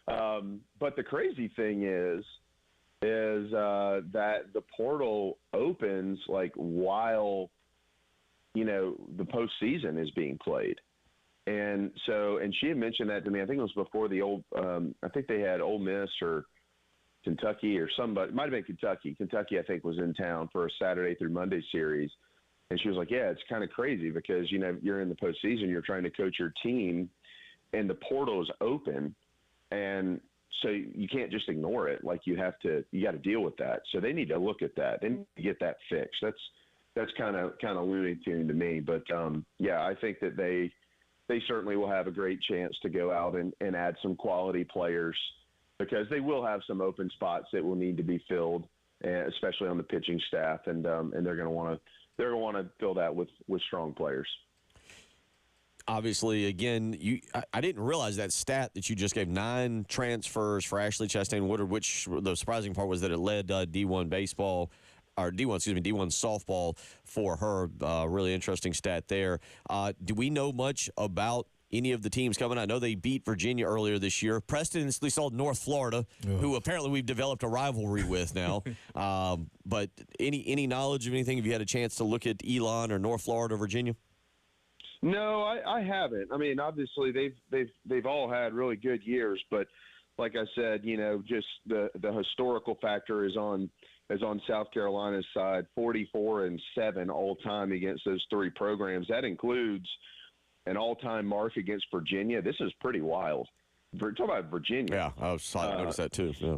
But the crazy thing is that the portal opens like while the postseason is being played. And she had mentioned that to me. I think it was before I think they had Ole Miss or Kentucky or somebody. It might have been Kentucky. Kentucky, I think, was in town for a Saturday through Monday series. And she was like, yeah, it's kind of crazy because, you're in the postseason, you're trying to coach your team, and the portal is open. And so you can't just ignore it. Like you got to deal with that. So they need to look at that. They need to get that fixed. That's kind of Looney Tune to me. But, yeah, I think that they certainly will have a great chance to go out and add some quality players because they will have some open spots that will need to be filled, especially on the pitching staff, and they're going to want to fill that with strong players. Obviously, again, I didn't realize that stat that you just gave, 9 transfers for Ashley Chastain Woodard, which the surprising part was that it led D1 baseball. Or D1 softball for her. Really interesting stat there. Do we know much about any of the teams coming? I know they beat Virginia earlier this year. Preston saw North Florida, who apparently we've developed a rivalry with now. But any knowledge of anything? Have you had a chance to look at Elon or North Florida or Virginia? No, I haven't. I mean, obviously they've all had really good years, but like I said, just the historical factor is on South Carolina's side, 44-7 all time against those 3 programs. That includes an all-time mark against Virginia. This is pretty wild. Talk about Virginia. Yeah, I noticed that too. Yeah.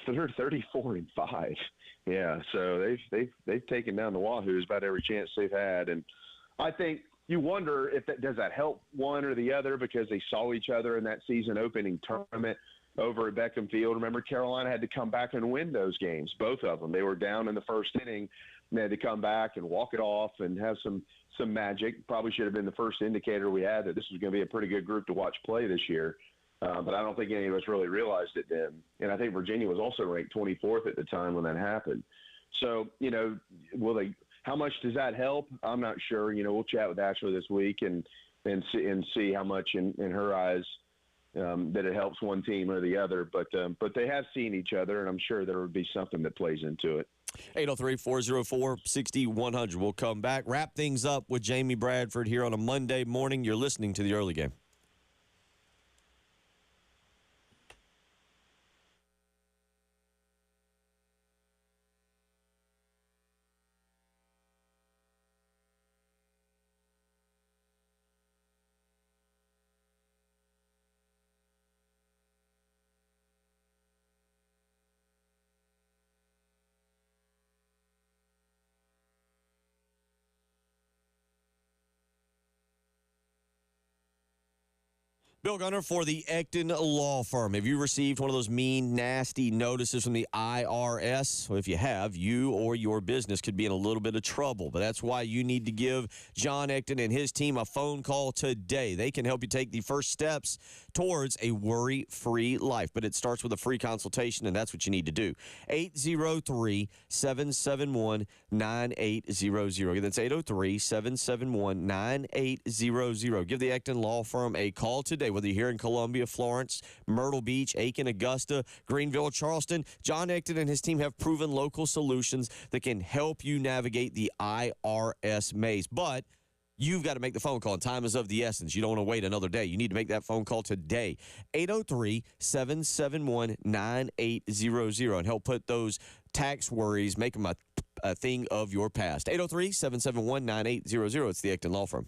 They're 34-5. Yeah, so they've taken down the Wahoos about every chance they've had, and I think you wonder if does that help one or the other because they saw each other in that season opening tournament over at Beckham Field. Remember, Carolina had to come back and win those games, both of them. They were down in the first inning, and they had to come back and walk it off and have some magic. Probably should have been the first indicator we had that this was going to be a pretty good group to watch play this year. But I don't think any of us really realized it then. And I think Virginia was also ranked 24th at the time when that happened. So, how much does that help? I'm not sure. We'll chat with Ashley this week and see how much in her eyes that it helps one team or the other, but they have seen each other, and I'm sure there would be something that plays into it. 803-404-6100. We'll come back, wrap things up with Jamie Bradford here on a Monday morning. You're listening to the Early Game. Bill Gunner for the Ecton Law Firm. Have you received one of those mean, nasty notices from the IRS? Well, if you have, you or your business could be in a little bit of trouble. But that's why you need to give John Ecton and his team a phone call today. They can help you take the first steps towards a worry-free life. But it starts with a free consultation, and that's what you need to do. 803-771-9800. That's 803-771-9800. Give the Ecton Law Firm a call today. Whether you're here in Columbia, Florence, Myrtle Beach, Aiken, Augusta, Greenville, Charleston, John Ecton and his team have proven local solutions that can help you navigate the IRS maze. But you've got to make the phone call, and time is of the essence. You don't want to wait another day. You need to make that phone call today. 803-771-9800 and help put those tax worries, make them a thing of your past. 803-771-9800. It's the Ecton Law Firm.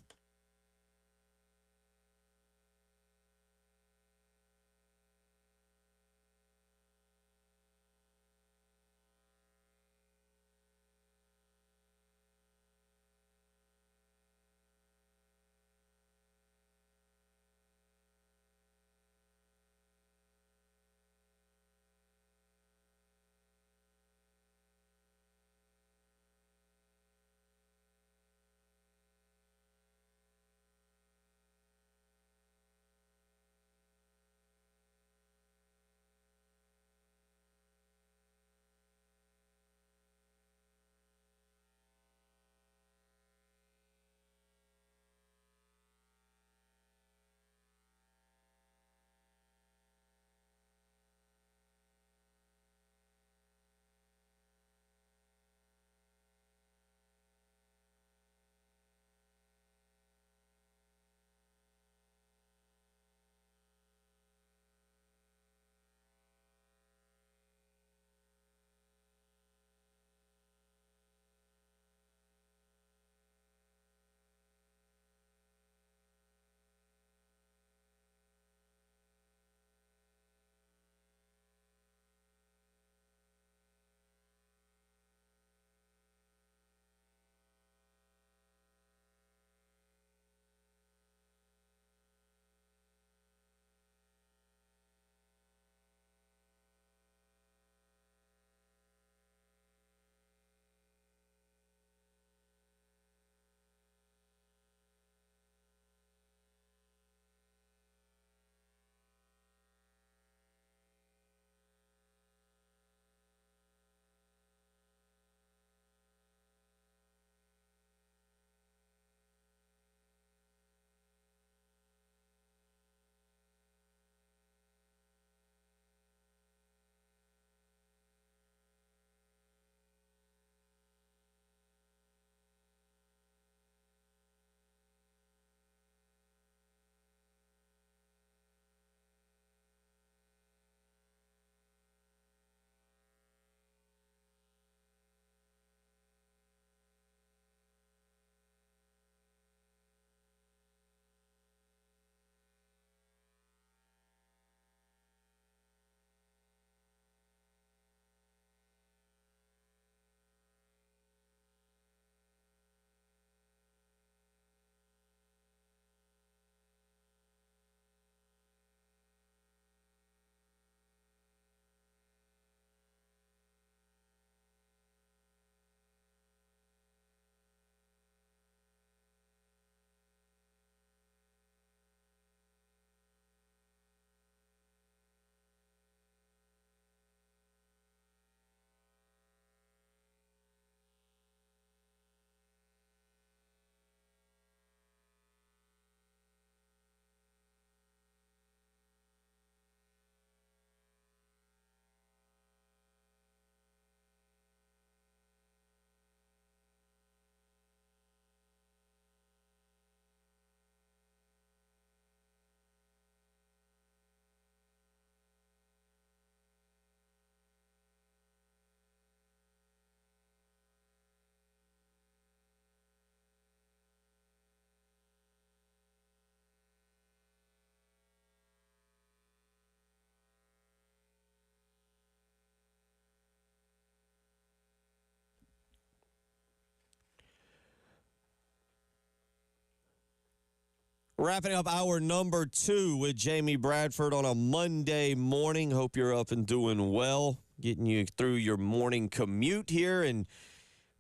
Wrapping up hour number 2 with Jamie Bradford on a Monday morning. Hope you're up and doing well, getting you through your morning commute here. And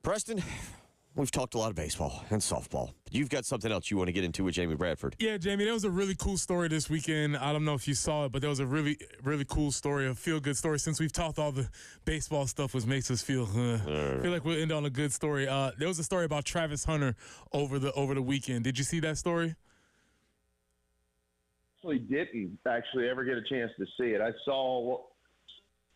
Preston, we've talked a lot of baseball and softball. But you've got something else you want to get into with Jamie Bradford. Yeah, Jamie, there was a really cool story this weekend. I don't know if you saw it, but there was a really, really cool story, a feel-good story. Since we've talked all the baseball stuff, which makes us feel like we'll end on a good story. There was a story about Travis Hunter over the weekend. Did you see that story? Didn't actually ever get a chance to see it. I saw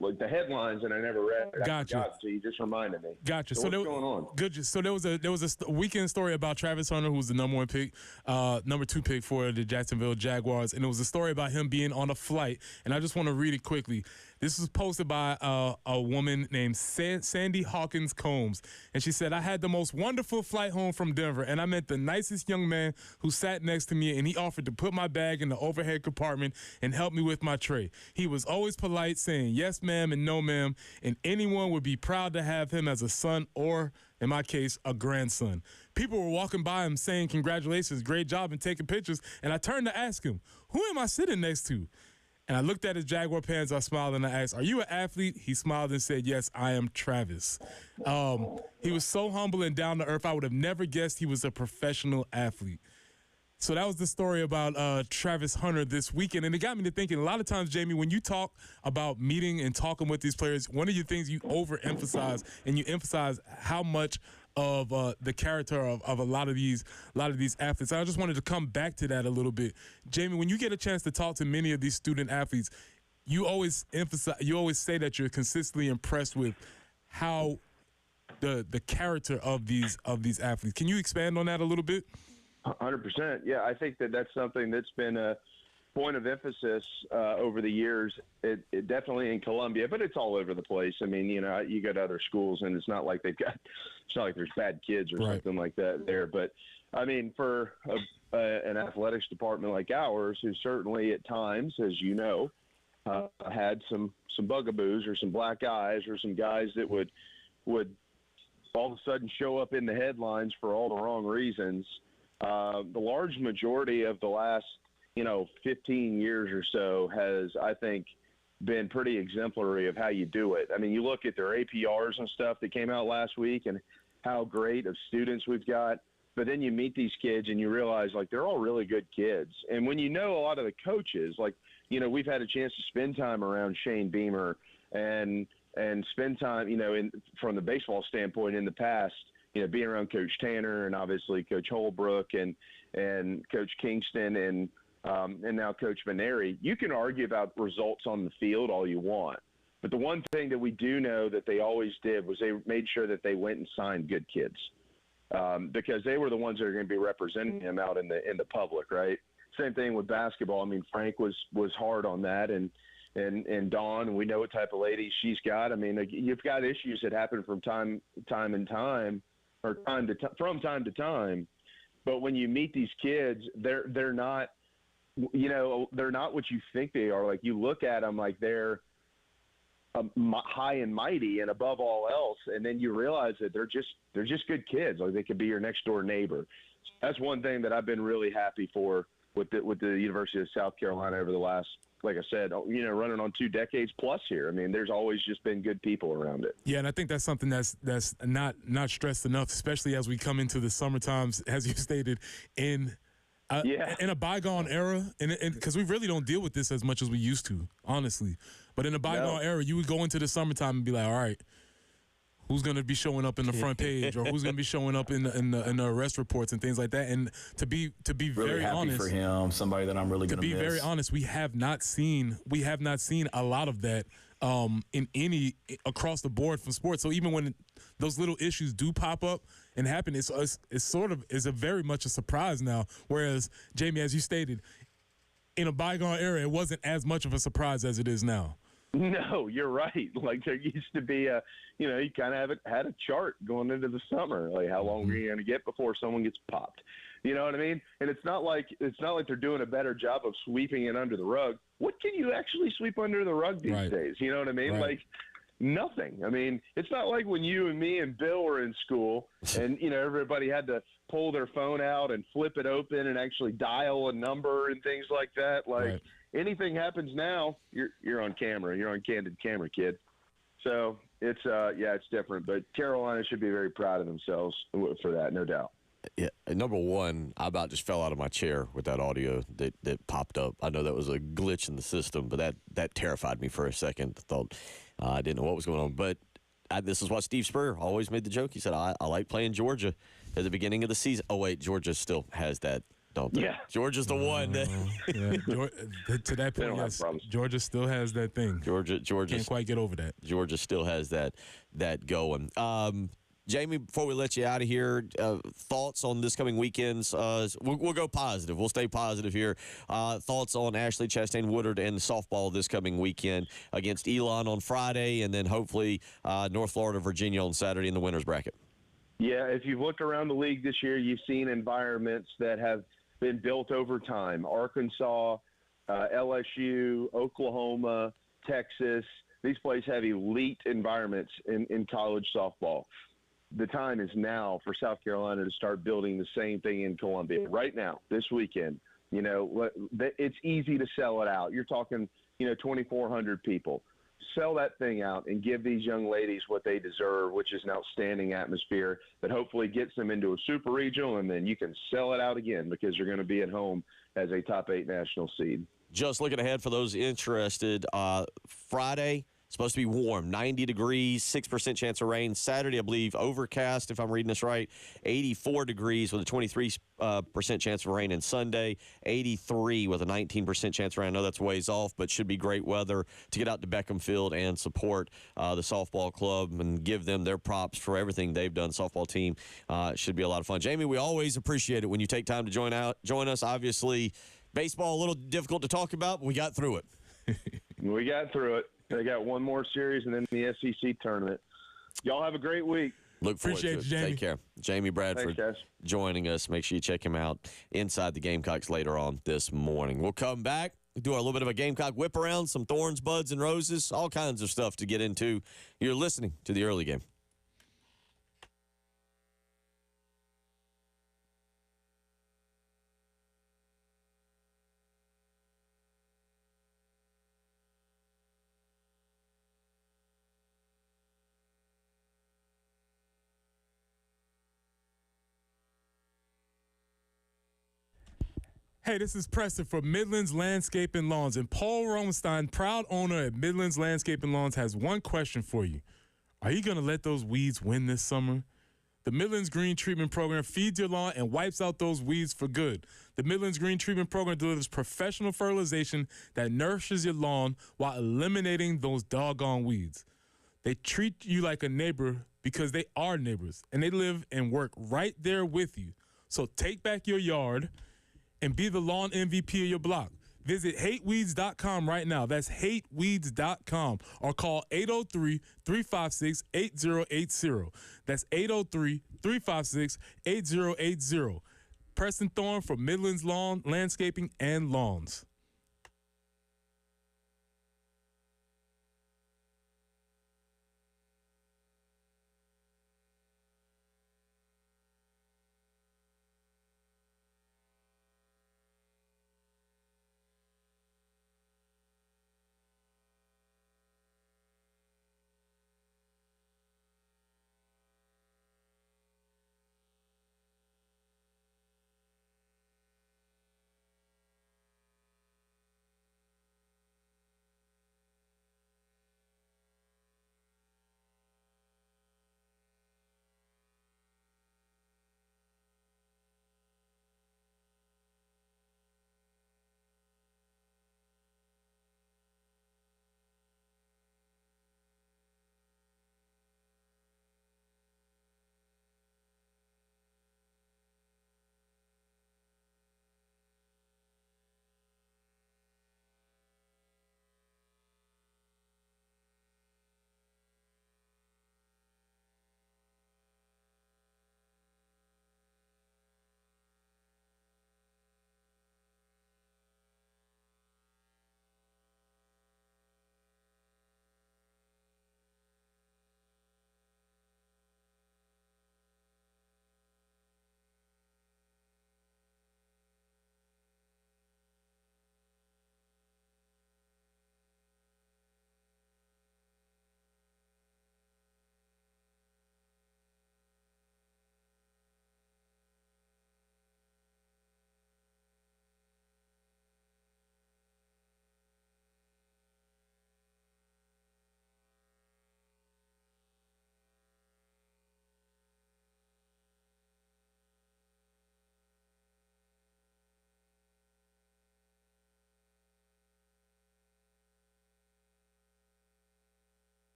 like the headlines and I never read it. Gotcha. So you just reminded me. Gotcha. So what's going on? Good. So there was a weekend story about Travis Hunter, who was the number 2 pick for the Jacksonville Jaguars, and it was a story about him being on a flight. And I just want to read it quickly. This was posted by a woman named Sandy Hawkins Combs. And she said, "I had the most wonderful flight home from Denver, and I met the nicest young man who sat next to me, and he offered to put my bag in the overhead compartment and help me with my tray. He was always polite, saying yes, ma'am, and no, ma'am, and anyone would be proud to have him as a son or, in my case, a grandson. People were walking by him saying, congratulations, great job, and taking pictures, and I turned to ask him, who am I sitting next to? And I looked at his Jaguar pants, I smiled, and I asked, are you an athlete? He smiled and said, yes, I am Travis. He was so humble and down to earth, I would have never guessed he was a professional athlete. So that was the story about Travis Hunter this weekend. And it got me to thinking, a lot of times, Jamie, when you talk about meeting and talking with these players, one of the things you overemphasize, and you emphasize how much of the character of a lot of these athletes. I just wanted to come back to that a little bit. Jamie, when you get a chance to talk to many of these student athletes, you always say that you're consistently impressed with how the character of these athletes. Can you expand on that a little bit? 100%. Yeah, I think that's something that's been a point of emphasis over the years. It definitely in Columbia, but it's all over the place. I mean, you know, you go to other schools, and it's not like there's bad kids or something like that there. But I mean, for an athletics department like ours, who certainly at times, as you know, had some bugaboos or some black eyes or some guys that would all of a sudden show up in the headlines for all the wrong reasons. The large majority of the last, 15 years or so has, I think, been pretty exemplary of how you do it. I mean, you look at their APRs and stuff that came out last week and how great of students we've got, but then you meet these kids and you realize, like, they're all really good kids. And when you know a lot of the coaches, like, we've had a chance to spend time around Shane Beamer and spend time, from the baseball standpoint in the past, being around Coach Tanner and obviously Coach Holbrook and Coach Kingston and now Coach Maneri. You can argue about results on the field all you want, but the one thing that we do know that they always did was they made sure that they went and signed good kids because they were the ones that are going to be representing them out in the public, right? Same thing with basketball. I mean, Frank was hard on that, and Dawn, we know what type of lady she's got. I mean, you've got issues that happen from time to time, but when you meet these kids, they're not, they're not what you think they are. Like, you look at them like they're high and mighty and above all else, and then you realize that they're just good kids. Like, they could be your next door neighbor. So that's one thing that I've been really happy for with the University of South Carolina over the last, like I said, running on 2 decades plus here. I mean, there's always just been good people around it. Yeah, and I think that's something that's not stressed enough, especially as we come into the summer times, as you stated, in a bygone era, and because we really don't deal with this as much as we used to, honestly. But in a bygone era, you would go into the summertime and be like, all right, who's going to be showing up in the front page, or who's going to be showing up in the arrest reports and things like that. And to be really very happy honest, for him, somebody that I'm really going to miss. To be very honest, we have not seen a lot of that across the board from sports. So even when those little issues do pop up and happen, it's very much a surprise now. Whereas, Jamie, as you stated, in a bygone era, it wasn't as much of a surprise as it is now. No, you're right. Like, there used to be you kind of had a chart going into the summer, like how long are you going to get before someone gets popped? You know what I mean? And it's not like they're doing a better job of sweeping it under the rug. What can you actually sweep under the rug these days? You know what I mean? Right. nothing. I mean, it's not like when you and me and Bill were in school and, everybody had to pull their phone out and flip it open and actually dial a number and things like that. Like, right. Anything happens now, you're on camera. You're on candid camera, kid. So it's it's different. But Carolina should be very proud of themselves for that, no doubt. Yeah, number one, I about just fell out of my chair with that audio that popped up. I know that was a glitch in the system, but that terrified me for a second. I thought I didn't know what was going on. But this is what Steve Spurrier always made the joke. He said, I like playing Georgia at the beginning of the season. Oh, wait, Georgia still has that, don't they? Yeah. Georgia's the one. To that point, yes, Georgia still has that thing. Georgia can't quite get over that. Georgia still has that going. Jamie, before we let you out of here, thoughts on this coming weekends? We'll go positive. We'll stay positive here. Thoughts on Ashley Chastain Woodard and softball this coming weekend against Elon on Friday, and then hopefully North Florida, Virginia on Saturday in the winners bracket. Yeah, if you've looked around the league this year, you've seen environments that have been built over time. Arkansas, LSU, Oklahoma, Texas. These places have elite environments in college softball. The time is now for South Carolina to start building the same thing in Columbia right now, this weekend. It's easy to sell it out. You're talking, 2,400 people. Sell that thing out and give these young ladies what they deserve, which is an outstanding atmosphere that hopefully gets them into a super regional, and then you can sell it out again because you're going to be at home as a top 8 national seed. Just looking ahead for those interested, Friday, supposed to be warm, 90 degrees, 6% chance of rain. Saturday, I believe, overcast, if I'm reading this right, 84 degrees with a 23% chance of rain. And Sunday, 83 with a 19% chance of rain. I know that's ways off, but should be great weather to get out to Beckham Field and support the softball club and give them their props for everything they've done. Softball team should be a lot of fun. Jamie, we always appreciate it when you take time to join us. Obviously, baseball a little difficult to talk about, but we got through it. We got through it. They got one more series and then the SEC tournament. Y'all have a great week. Look forward to it. Jamie. Take care. Jamie Bradford Thanks, joining us. Make sure you check him out inside the Gamecocks later on this morning. We'll come back, do a little bit of a Gamecock whip around, some thorns, buds, and roses, all kinds of stuff to get into. You're listening to the early game. Hey, this is Preston from Midlands Landscape and Lawns, and Paul Romenstein, proud owner at Midlands Landscape and Lawns, has one question for you. Are you going to let those weeds win this summer? The Midlands Green Treatment Program feeds your lawn and wipes out those weeds for good. The Midlands Green Treatment Program delivers professional fertilization that nourishes your lawn while eliminating those doggone weeds. They treat you like a neighbor because they are neighbors, and they live and work right there with you. So take back your yard and be the lawn MVP of your block. Visit hateweeds.com right now. That's hateweeds.com. Or call 803-356-8080. That's 803-356-8080. Preston Thorne for Midlands Lawn, Landscaping, and Lawns.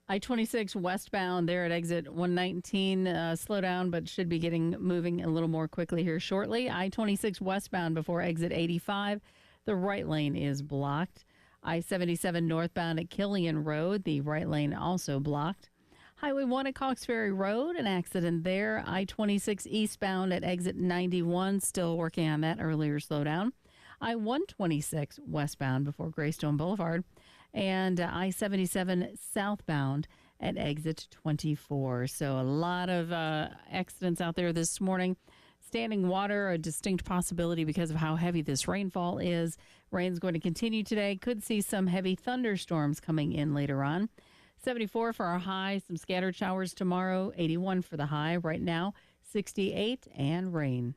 I-26 westbound there at exit 119. Slow down, but should be moving a little more quickly here shortly. I-26 westbound before exit 85. The right lane is blocked. I-77 northbound at Killian Road. The right lane also blocked. Highway 1 at Cox Ferry Road, an accident there. I-26 eastbound at exit 91. Still working on that earlier slowdown. I-126 westbound before Greystone Boulevard. And I-77 southbound at exit 24. So a lot of accidents out there this morning. Standing water, a distinct possibility because of how heavy this rainfall is. Rain's going to continue today. Could see some heavy thunderstorms coming in later on. 74 for our high. Some scattered showers tomorrow. 81 for the high. Right now, 68 and rain.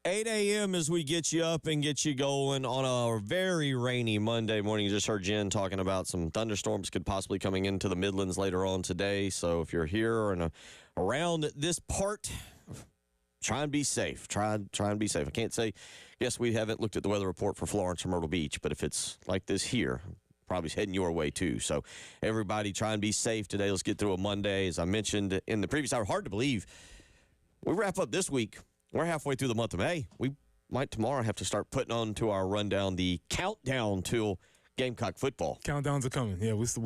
$8 a.m. as we get you up and get you going on a very rainy Monday morning. You just heard Jen talking about some thunderstorms could possibly coming into the Midlands later on today. So if you're here and around this part, try and be safe. Try and be safe. I can't say, yes, we haven't looked at the weather report for Florence or Myrtle Beach, but if it's like this here, probably heading your way too. So everybody try and be safe today. Let's get through a Monday. As I mentioned in the previous hour, hard to believe, we wrap up this week. We're halfway through the month of May. We might tomorrow have to start putting on to our rundown the countdown to Gamecock football. Countdowns are coming. Yeah, it's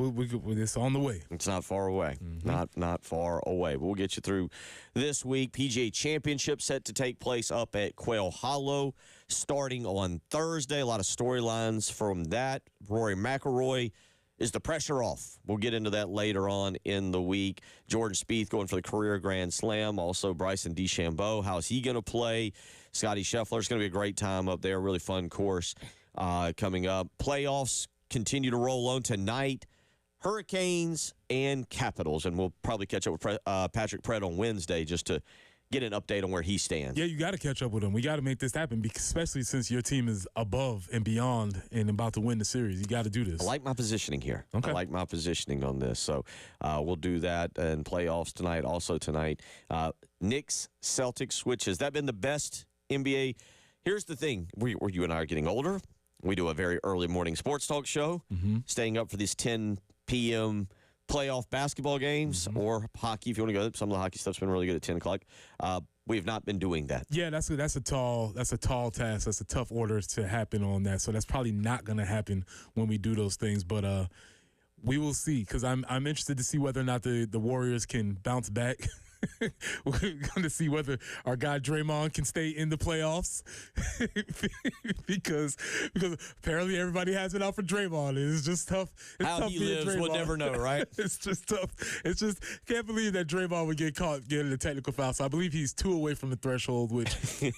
on the way. It's not far away. Not far away. But we'll get you through this week. PGA Championship set to take place up at Quail Hollow starting on Thursday. A lot of storylines from that. Rory McIlroy, is the pressure off? We'll get into that later on in the week. Jordan Spieth going for the career Grand Slam. Also, Bryson DeChambeau. How's he going to play? Scotty Scheffler. It's going to be a great time up there. Really fun course coming up. Playoffs continue to roll on tonight. Hurricanes and Capitals. And we'll probably catch up with Patrick Pratt on Wednesday just to get an update on where he stands. Yeah, you got to catch up with him. We got to make this happen, especially since your team is above and beyond and about to win the series. You got to do this. I like my positioning here. Okay. I like my positioning on this. So we'll do that in playoffs tonight. Also tonight, Knicks, Celtics, which has that been the best NBA? Here's the thing. You and I are getting older. We do a very early morning sports talk show, staying up for these 10 p.m. playoff basketball games or hockey if you want to go. Some of the hockey stuff's been really good at 10 o'clock. We have not been doing that. Yeah, that's a tall task. That's a tough order to happen on that. So that's probably not going to happen when we do those things. But we will see, because I'm interested to see whether or not the Warriors can bounce back. We're going to see whether our guy Draymond can stay in the playoffs because apparently everybody has it out for Draymond. It's just tough. It's How tough he being lives, Draymond. we'll never know, right? It's just tough. It's just can't believe that Draymond would get caught getting a technical foul. So I believe he's 2 away from the threshold, which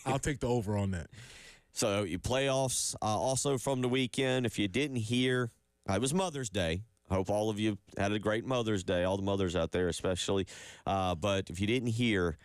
I'll take the over on that. So you playoffs also from the weekend. If you didn't hear, it was Mother's Day. I hope all of you had a great Mother's Day, all the mothers out there especially. But if you didn't hear,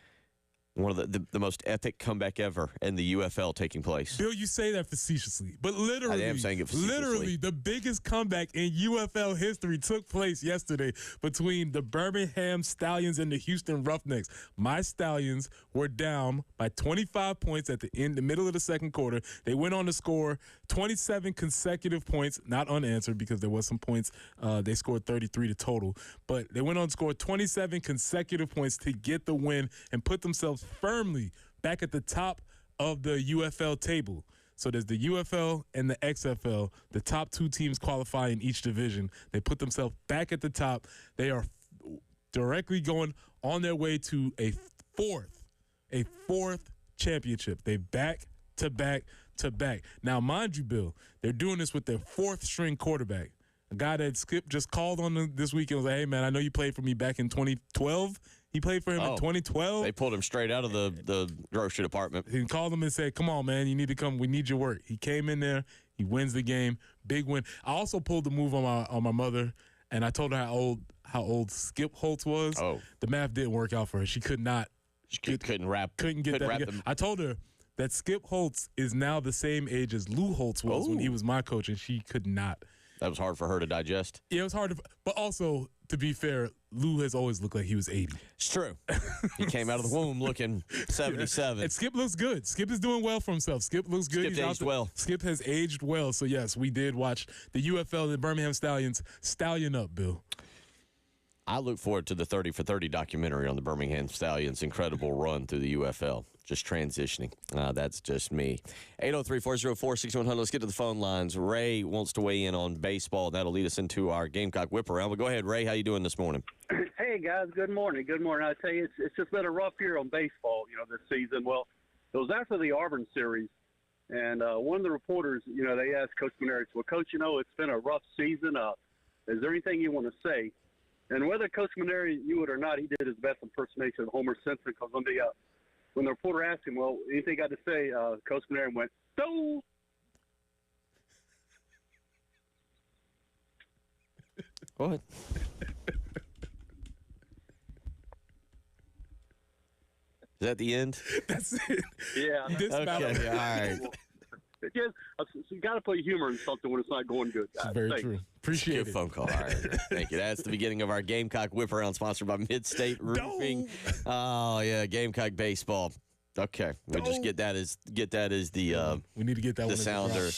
one of the most epic comeback ever in the UFL taking place. Bill, you say that facetiously, but literally, I am saying it facetiously. Literally, the biggest comeback in UFL history took place yesterday between the Birmingham Stallions and the Houston Roughnecks. My Stallions were down by 25 points at the middle of the second quarter. They went on to score 27 consecutive points, not unanswered because there was some points. They scored 33 to total, but they went on to score 27 consecutive points to get the win and put themselves firmly back at the top of the UFL table. So there's the UFL and the XFL. The top 2 teams qualify in each division. They put themselves back at the top. They are directly going on their way to a fourth championship. They back to back to back. Now, mind you, Bill, they're doing this with their 4th string quarterback. A guy that Skip just called on this week and was like, hey, man, I know you played for me back in 2012. He played for him in 2012. They pulled him straight out of the grocery department. He called him and said, "Come on, man, you need to come. We need your work." He came in there. He wins the game. Big win. I also pulled the move on my mother, and I told her how old Skip Holtz was. Oh. The math didn't work out for her. She could not. Couldn't Get that together. I told her that Skip Holtz is now the same age as Lou Holtz was when he was my coach, and she could not. That was hard for her to digest. Yeah, it was hard but also, to be fair, Lou has always looked like he was 80. It's true. He came out of the womb looking 77. And Skip looks good. Skip is doing well for himself. Skip looks good. Skip aged well. Skip has aged well. So, yes, we did watch the UFL, the Birmingham Stallions, stallion up, Bill. I look forward to the 30 for 30 documentary on the Birmingham Stallions' incredible run through the UFL. Just transitioning. That's just me. 803-404-6100. Let's get to the phone lines. Ray wants to weigh in on baseball. That'll lead us into our Gamecock whip around. But go ahead, Ray. How you doing this morning? Hey, guys. Good morning. Good morning. I tell you, it's just been a rough year on baseball, this season. Well, it was after the Auburn series, and one of the reporters, they asked Coach Maneri, well, Coach, it's been a rough season. Is there anything you want to say? And whether Coach Maneri knew it or not, he did his best impersonation of Homer Simpson, because when the reporter asked him, well, anything you got to say, Coach Maneri went, "So." What? Is that the end? That's it. Yeah. Okay, all right. You got to put humor in something when it's not going good, guys. Very true. Appreciate Good it. phone call. All right. Thank you. That's the beginning of our Gamecock whip around, sponsored by Mid-State Roofing. Oh, yeah, Gamecock baseball. Okay, we'll just get that as the we need to get that the sounder.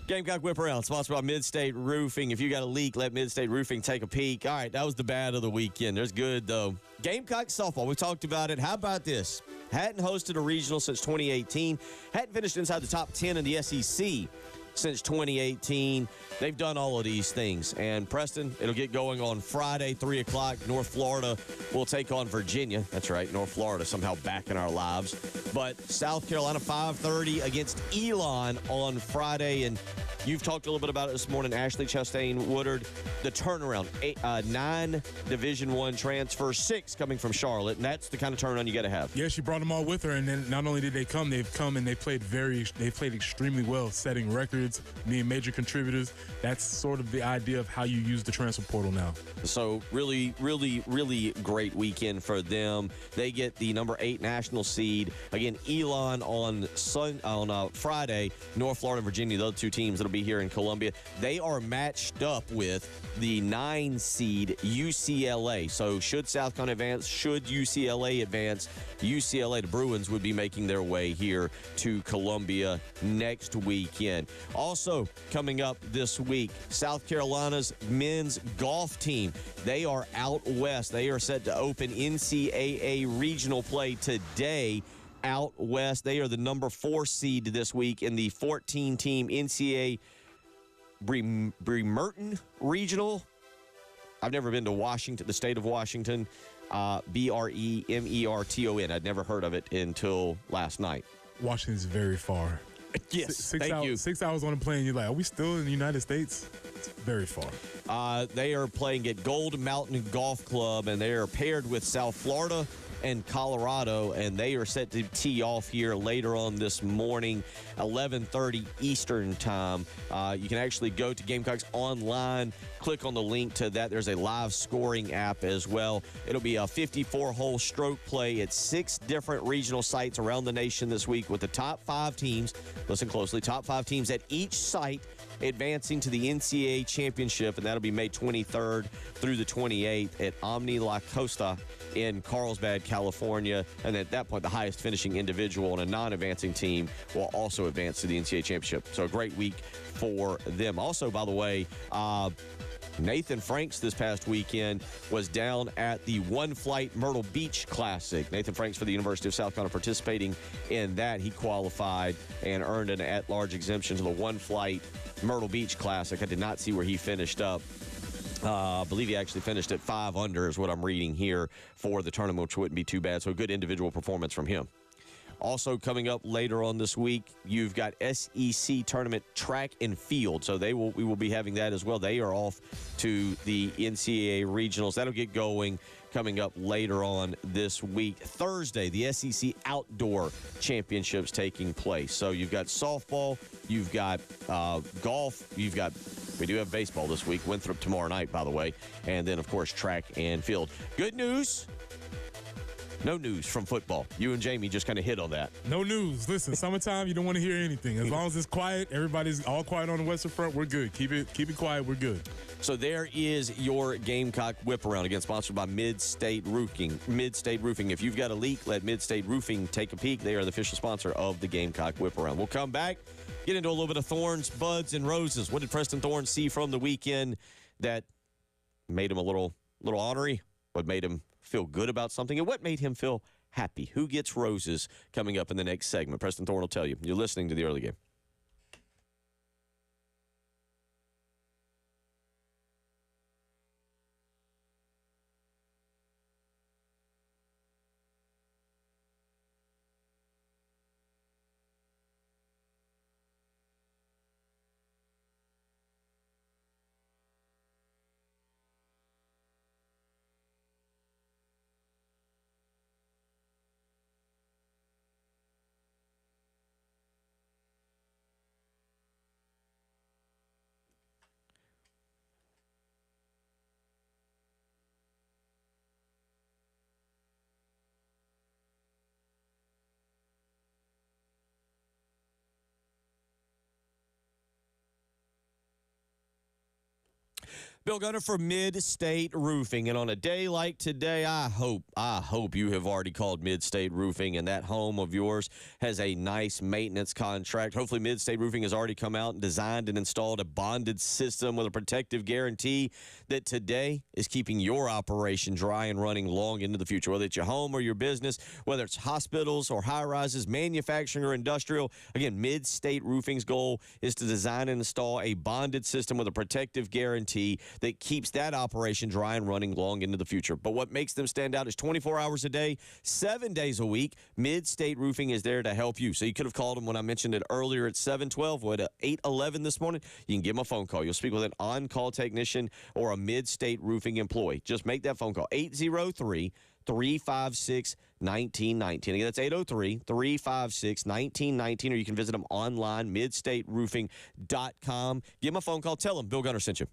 Gamecock whip around, sponsored by Mid-State Roofing. If you got a leak, let Mid-State Roofing take a peek. All right, that was the bad of the weekend. There's good though. Gamecock softball. We talked about it. How about this? Hadn't hosted a regional since 2018. Hadn't finished inside the top 10 in the SEC since 2018. They've done all of these things. And Preston, it'll get going on Friday, 3 o'clock. North Florida will take on Virginia. That's right, North Florida somehow back in our lives. But South Carolina, 5:30 against Elon on Friday. And you've talked a little bit about it this morning. Ashley Chastain Woodard, the turnaround. 9 Division I transfers, 6 coming from Charlotte. And that's the kind of turnaround you got to have. Yeah, she brought them all with her. And then not only did they come, they've come and they played extremely well, setting records, being major contributors. That's sort of the idea of how you use the transfer portal now. So really, really, really great weekend for them. They get the number 8 national seed. Again, Elon on Friday. North Florida and Virginia, those 2 teams that'll be here in Columbia. They are matched up with the 9 seed UCLA. So should South Carolina advance, should UCLA advance, UCLA, the Bruins, would be making their way here to Columbia next weekend. Also coming up this week, South Carolina's men's golf team. They are out west. They are set to open NCAA regional play today out west. They are the number 4 seed this week in the 14-team NCAA Bremerton Regional. I've never been to Washington, the state of Washington. Bremerton. I'd never heard of it until last night. Washington's very far. Yes, thank you. 6 hours on a plane, you're like, are we still in the United States? It's very far. They are playing at Gold Mountain Golf Club, and they are paired with South Florida and Colorado, and they are set to tee off here later on this morning, 11:30 Eastern time. You can actually go to Gamecocks online, click on the link to that. There's a live scoring app as well. It'll be a 54-hole stroke play at 6 different regional sites around the nation this week with the top 5 teams. Listen closely, top 5 teams at each site advancing to the NCAA championship, and that'll be May 23rd through the 28th at Omni La Costa in Carlsbad, California. And at that point, the highest finishing individual on a non-advancing team will also advance to the NCAA championship. So a great week for them. Also, by the way, Nathan Franks this past weekend was down at the One Flight Myrtle Beach Classic. Nathan Franks for the University of South Carolina participating in that. He qualified and earned an at-large exemption to the One Flight Myrtle Beach Classic. I did not see where he finished up. I believe he actually finished at 5 under is what I'm reading here for the tournament, which wouldn't be too bad. So a good individual performance from him. Also coming up later on this week, you've got SEC tournament track and field. So we will be having that as well. They are off to the NCAA regionals. That'll get going coming up later on this week. Thursday, the SEC Outdoor Championships taking place. So you've got softball, you've got golf, we do have baseball this week. Winthrop tomorrow night, by the way. And then, of course, track and field. Good news. No news from football. You and Jamie just kind of hit on that. No news. Listen, summertime, you don't want to hear anything. As long as it's quiet, everybody's all quiet on the Western Front, we're good. Keep it quiet, we're good. So there is your Gamecock Whip Around, again, sponsored by Mid-State Roofing. Mid-State Roofing. If you've got a leak, let Mid-State Roofing take a peek. They are the official sponsor of the Gamecock Whip Around. We'll come back, get into a little bit of thorns, buds, and roses. What did Preston Thorne see from the weekend that made him a little ornery? What made him feel good about something? And what made him feel happy? Who gets roses? Coming up in the next segment. Preston Thorne will tell you. You're listening to The Early Game. Bill Gunner for Mid-State Roofing. And on a day like today, I hope you have already called Mid-State Roofing and that home of yours has a nice maintenance contract. Hopefully Mid-State Roofing has already come out and designed and installed a bonded system with a protective guarantee that today is keeping your operation dry and running long into the future. Whether it's your home or your business, whether it's hospitals or high-rises, manufacturing or industrial, again, Mid-State Roofing's goal is to design and install a bonded system with a protective guarantee that keeps that operation dry and running long into the future. But what makes them stand out is 24 hours a day, 7 days a week, Mid-State Roofing is there to help you. So you could have called them when I mentioned it earlier at 7:12 or at 8:11 this morning. You can give them a phone call. You'll speak with an on-call technician or a Mid-State Roofing employee. Just make that phone call, 803-356-1919. Again, that's 803-356-1919, or you can visit them online, midstateroofing.com. Give them a phone call. Tell them Bill Gunner sent you.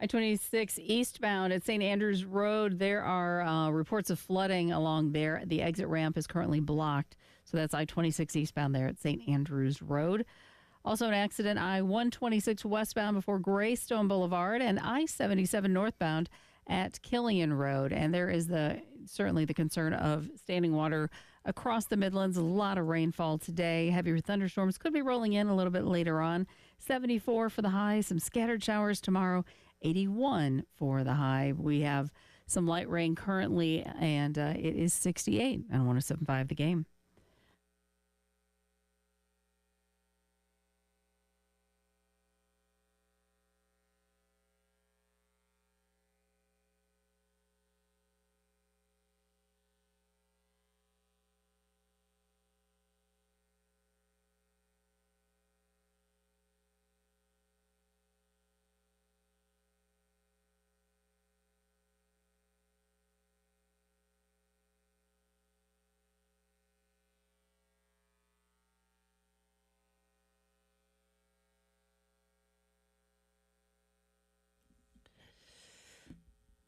I-26 eastbound at St. Andrews Road, there are reports of flooding along there. The exit ramp is currently blocked. So that's I-26 eastbound there at St. Andrews Road. Also an accident, I-126 westbound before Greystone Boulevard and I-77 northbound at Killian Road. And there is certainly the concern of standing water across the Midlands. A lot of rainfall today. Heavier thunderstorms could be rolling in a little bit later on. 74 for the high, some scattered showers tomorrow. 81 for the high. We have some light rain currently, and it is 68 on 107.5 The Game.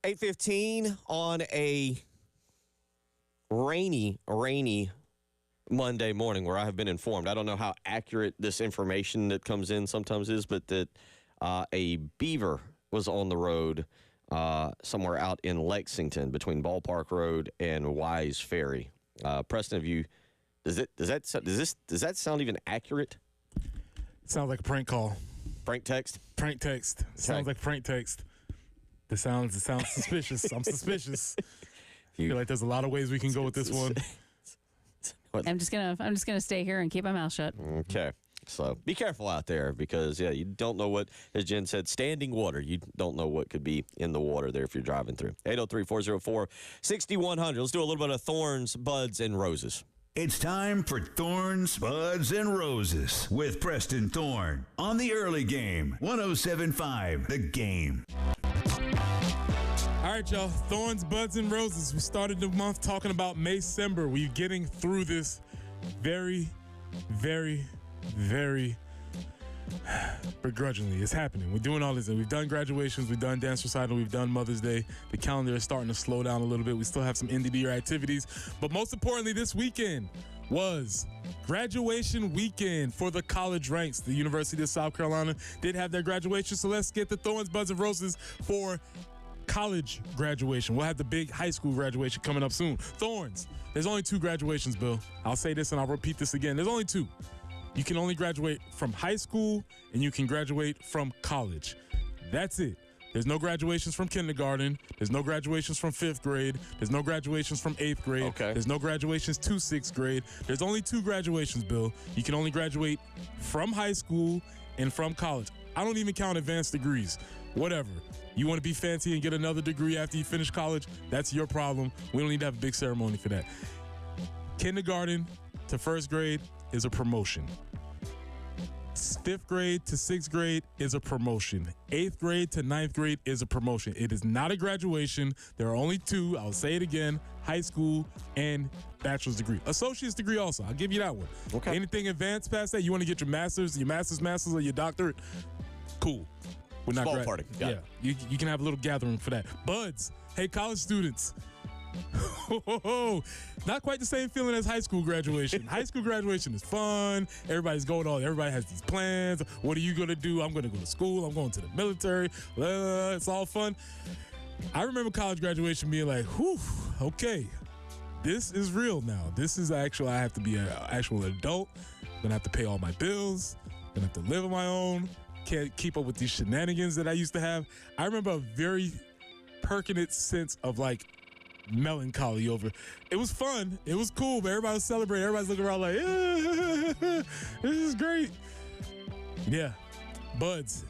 $8:15 on a rainy Monday morning where I have been informed. I don't know how accurate this information that comes in sometimes is, but that a beaver was on the road somewhere out in Lexington between Ballpark Road and Wise Ferry. Preston, does that sound even accurate? It sounds like a prank call. Prank text? Prank text. Okay. Sounds like prank text. It sounds suspicious. I'm suspicious. I feel like there's a lot of ways we can go with this one. I'm just gonna stay here and keep my mouth shut. Okay. So be careful out there because, you don't know what, as Jen said, standing water. You don't know what could be in the water there if you're driving through. 803-404-6100. Let's do a little bit of Thorns, Buds, and Roses. It's time for Thorns, Buds, and Roses with Preston Thorne on the early game. 107.5 The Game. All right, y'all. Thorns, Buds, and Roses. We started the month talking about May-cember. We're getting through this very, very, very begrudgingly. It's happening. We're doing all this. We've done graduations. We've done dance recital. We've done Mother's Day. The calendar is starting to slow down a little bit. We still have some end of the year activities. But most importantly, this weekend was graduation weekend for the college ranks. The University of South Carolina did have their graduation. So let's get the Thorns, Buds, and Roses for college graduation. We'll have the big high school graduation coming up soon. Thorns, there's only 2 graduations, Bill. I'll say this and I'll repeat this again. There's only 2. You can only graduate from high school and you can graduate from college. That's it. There's no graduations from kindergarten. There's no graduations from 5th grade. There's no graduations from 8th grade. Okay. There's no graduations to 6th grade. There's only 2 graduations, Bill. You can only graduate from high school and from college. I don't even count advanced degrees. Whatever. You want to be fancy and get another degree after you finish college? That's your problem. We don't need to have a big ceremony for that. Kindergarten to 1st grade is a promotion. 5th grade to 6th grade is a promotion. 8th grade to 9th grade is a promotion. It is not a graduation. There are only 2. I'll say it again. High school and bachelor's degree. Associate's degree also. I'll give you that one. Okay. Anything advanced past that, you want to get your master's, or your doctorate, cool. We're not Small party. Yeah. You can have a little gathering for that. Buds, hey, college students. Not quite the same feeling as high school graduation. High school graduation is fun. Everybody's going on. Everybody has these plans. What are you going to do? I'm going to go to school. I'm going to the military. It's all fun. I remember college graduation being like, whew, okay, this is real now. This is actual. I have to be an actual adult. I'm going to have to pay all my bills. I'm going to have to live on my own. Can't keep up with these shenanigans that I used to have. I remember a very pertinent sense of like melancholy over. It was fun. It was cool, but everybody was celebrating. Everybody's looking around like, this is great. Yeah. Buds.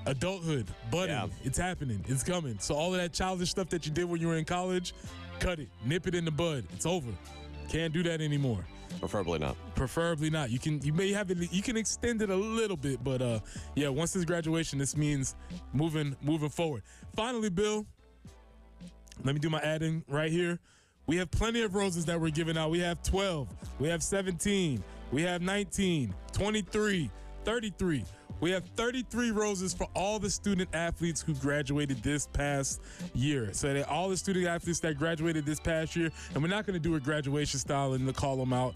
Adulthood. Budding. Yeah. It's happening. It's coming. So all of that childish stuff that you did when you were in college, cut it. Nip it in the bud. It's over. Can't do that anymore. Preferably not. Preferably not. You may have it. You can extend it a little bit, but yeah. Once this graduation, this means moving forward. Finally, Bill. Let me do my adding right here. We have plenty of roses that we're giving out. We have 12. We have 17. We have 19, 23, 33. We have 33 roses for all the student athletes who graduated this past year. So all the student athletes that graduated this past year, and we're not going to do a graduation style and call them out,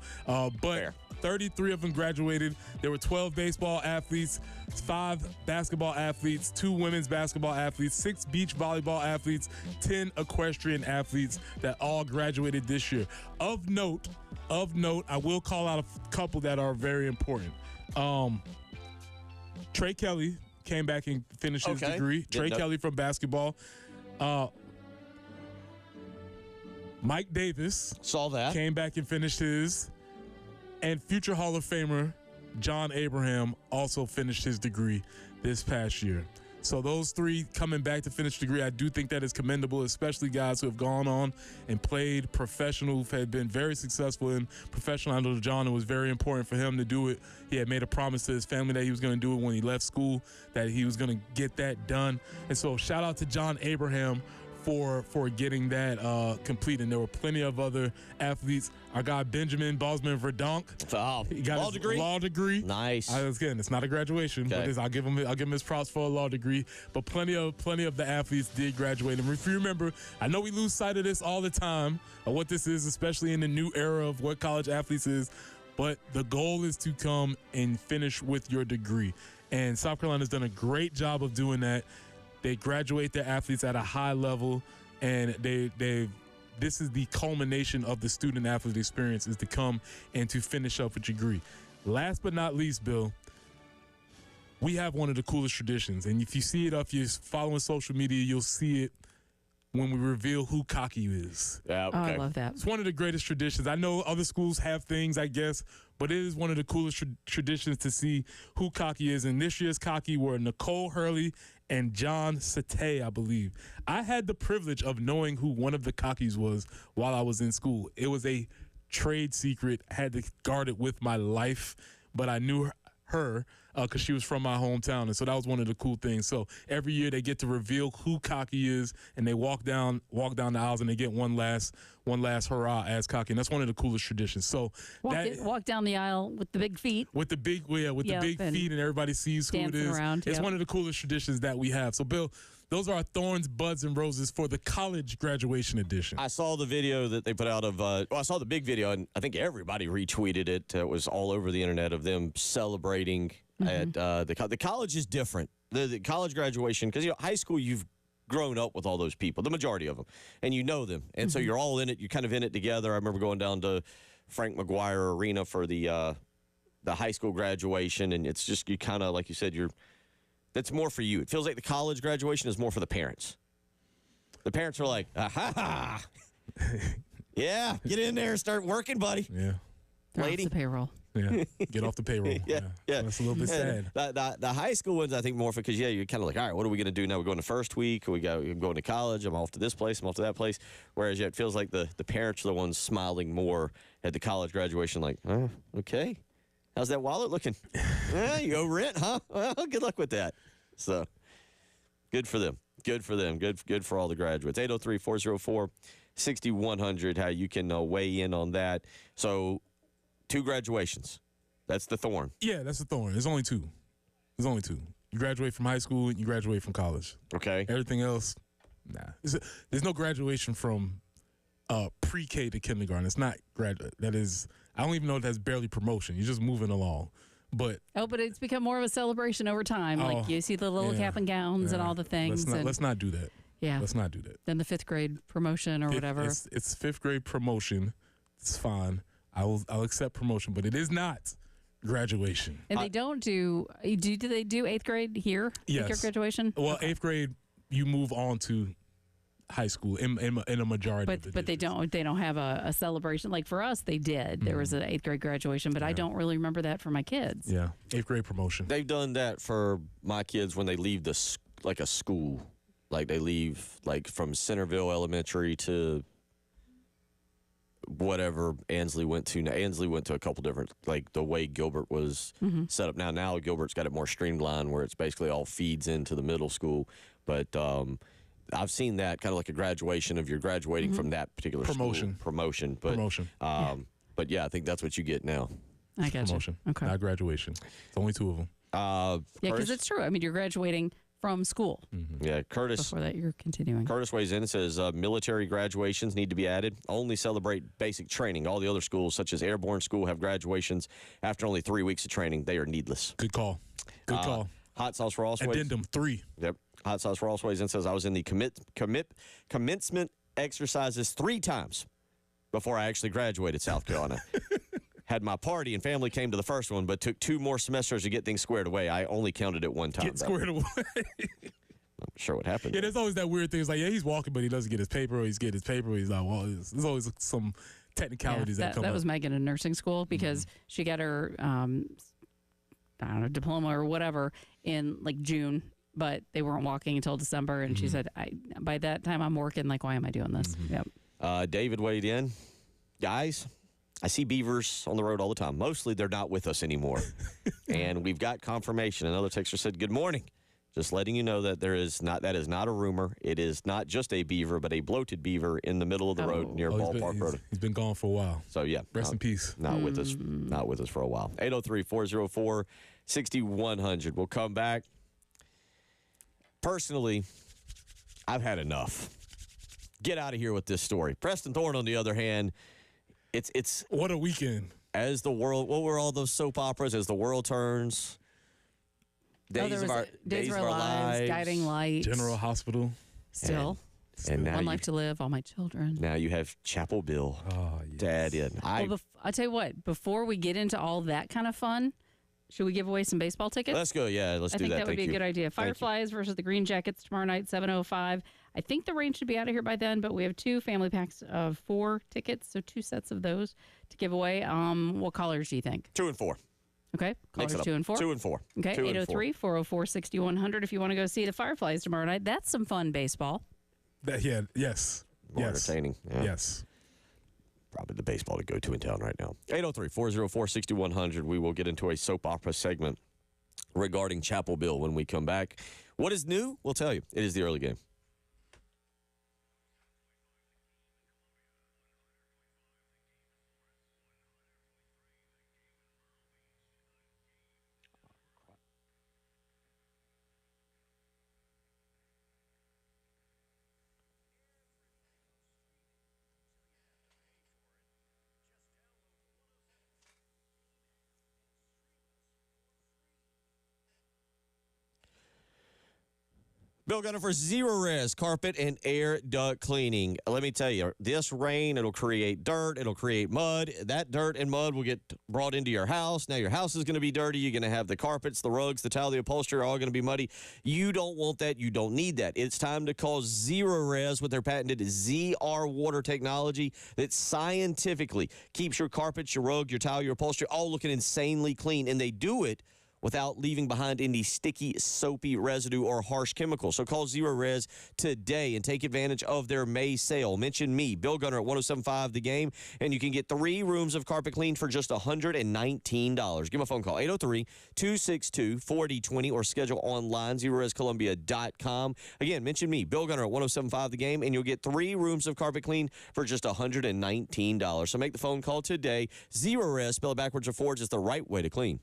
but 33 of them graduated. There were 12 baseball athletes, 5 basketball athletes, 2 women's basketball athletes, 6 beach volleyball athletes, 10 equestrian athletes that all graduated this year. Of note, I will call out a couple that are very important. Trey Kelly came back and finished his degree. Trey Kelly from basketball. Mike Davis came back and finished his. And future Hall of Famer John Abraham also finished his degree this past year. So those 3 coming back to finish the degree, I do think that is commendable, especially guys who have gone on and played professional, who had been very successful in professional. I know John, it was very important for him to do it. He had made a promise to his family that he was going to do it when he left school, that he was going to get that done. And so shout out to John Abraham for getting that complete. And there were plenty of other athletes. Our guy Benjamin Bosman Verdonk. He got law degree. Nice. Again, it's not a graduation, but I'll give him his props for a law degree. But plenty of the athletes did graduate. And if you remember, I know we lose sight of this all the time, of what this is, especially in the new era of what college athletes is. But the goal is to come and finish with your degree. And South Carolina's done a great job of doing that. They graduate their athletes at a high level, and this is the culmination of the student athlete experience, is to come and to finish up with your degree. Last but not least, Bill, we have one of the coolest traditions, and if you see it, if you're following social media, you'll see it when we reveal who Cocky is. Yeah, okay. Oh, I love that. It's one of the greatest traditions. I know other schools have things, I guess, but it is one of the coolest traditions to see who Cocky is. And this year's Cocky were Nicole Hurley and John Satay, I believe. I had the privilege of knowing who one of the Cockies was while I was in school. It was a trade secret. I had to guard it with my life, but I knew her because she was from my hometown, and so that was one of the cool things. So every year they get to reveal who Cocky is, and they walk down the aisles, and they get one last hurrah as Cocky, and that's one of the coolest traditions. So walk down the aisle with the big feet, the big feet, and everybody sees who it is. It's one of the coolest traditions that we have. So Bill, those are our thorns, buds, and roses for the college graduation edition. I saw the video that they put out of, I saw the big video, and I think everybody retweeted it. It was all over the internet of them celebrating at the college is different. The college graduation, because high school, you've grown up with all those people, the majority of them, and you know them, and so you're all in it. You're kind of in it together. I remember going down to Frank McGuire Arena for the high school graduation, and it's just, you kind of, like you said, that's more for you. It feels like the college graduation is more for the parents. The parents are like, aha, yeah, get in there and start working, buddy. Yeah. Lady. Off the payroll. Yeah, get off the payroll. yeah. That's a little bit sad. The high school ones, I think, more for, because, you're kind of like, all right, what are we going to do now? We're going to first week, we're going to college, I'm off to this place, I'm off to that place. Whereas, it feels like the parents are the ones smiling more at the college graduation, like, oh, okay. How's that wallet looking? You owe rent, huh? Well, good luck with that. So, good for them. Good for them. Good for all the graduates. 803-404-6100, how you can weigh in on that. So, 2 graduations. That's the thorn. Yeah, that's the thorn. There's only 2. You graduate from high school and you graduate from college. Okay. Everything else, nah. There's no graduation from pre-K to kindergarten. It's not graduate. That is, I don't even know if that's barely promotion. You're just moving along. But it's become more of a celebration over time. Like you see the little cap and gowns and all the things. Let's not do that. Yeah. Let's not do that. Then the 5th grade promotion or whatever. It's 5th grade promotion. It's fine. I'll accept promotion, but it is not graduation. And they don't do they do 8th grade here? Yes. 8th grade graduation? Well, 8th grade, you move on to high school in a majority of the But they don't have a celebration. Like for us, they did. There was an 8th grade graduation, but I don't really remember that for my kids. Yeah, 8th grade promotion. They've done that for my kids when they leave a school. Like they leave from Centerville Elementary to whatever Ansley went to. Now, Ansley went to a couple different, like the way Gilbert was set up. Now Gilbert's got it more streamlined where it's basically all feeds into the middle school. But I've seen that kind of like a graduation of you're graduating from that particular promotion. School. Promotion. But, But yeah, I think that's what you get now. I got promotion. You. Okay. Not graduation. It's only 2 of them. Yeah, because it's true. I mean, you're graduating from school. Yeah, Curtis. Before that, you're continuing. Curtis weighs in and says military graduations need to be added. Only celebrate basic training. All the other schools, such as Airborne School, have graduations after only 3 weeks of training. They are needless. Good call. Good call. Hot Sauce Ross weighs. Addendum 3. Yep. Hot Sauce Ross weighs in and says I was in the commencement exercises 3 times before I actually graduated South Carolina. Had my party and family came to the first one, but took 2 more semesters to get things squared away. I only counted it 1 time. Get squared away. I'm sure what happened. Yeah, there's always that weird thing. It's like, yeah, he's walking, but he doesn't get his paper, or he's getting his paper. He's like, well, there's always some technicalities that come up. That was Megan in nursing school because she got her, I don't know, diploma or whatever in like June, but they weren't walking until December. And she said, by that time I'm working. Like, why am I doing this? Yep. David weighed in. Guys, I see beavers on the road all the time. Mostly they're not with us anymore. And we've got confirmation. Another texter said, good morning. Just letting you know that that is not a rumor. It is not just a beaver, but a bloated beaver in the middle of the road near Ballpark Road. He's been gone for a while. So, yeah. Rest in peace. Not with us for a while. 803-404-6100. We'll come back. Personally, I've had enough. Get out of here with this story. Preston Thorne, on the other hand, it's what a weekend. As the world, what were all those soap operas? As the world turns, Days of Our Lives, Guiding Light, General Hospital, still, and now One Life to Live, All My Children. Now you have Chapel Bill, Dad in. I'll tell you what. Before we get into all that kind of fun, should we give away some baseball tickets? Let's go. Yeah, let's do that. I think that would be a good idea. Fireflies versus the Green Jackets tomorrow night, 7:05. I think the rain should be out of here by then, but we have 2 family packs of 4 tickets, so 2 sets of those to give away. What callers do you think? 2 and 4. Okay, callers 2 and 4. 2 and 4. Okay, 803-404-6100 if you want to go see the Fireflies tomorrow night. That's some fun baseball. Yes. More entertaining. Yeah. Yes. Probably the baseball to go to in town right now. 803-404-6100. We will get into a soap opera segment regarding Chapel Bill when we come back. What is new? We'll tell you. It is the early game. Bill Gunner for Zero Res Carpet and Air Duct Cleaning. Let me tell you, this rain, it'll create dirt, it'll create mud. That dirt and mud will get brought into your house. Now your house is going to be dirty. You're going to have the carpets, the rugs, the towel, the upholstery are all going to be muddy. You don't want that. You don't need that. It's time to call Zero Res with their patented ZR water technology that scientifically keeps your carpets, your rug, your towel, your upholstery all looking insanely clean. And they do it without leaving behind any sticky, soapy residue or harsh chemicals. So call Zero Res today and take advantage of their May sale. Mention me, Bill Gunner at 107.5 The Game, and you can get 3 rooms of carpet cleaned for just $119. Give them a phone call, 803-262-4020, or schedule online, ZeroResColumbia.com. Again, mention me, Bill Gunner at 107.5 The Game, and you'll get 3 rooms of carpet cleaned for just $119. So make the phone call today. Zero Res, spelled backwards or forwards, is the right way to clean.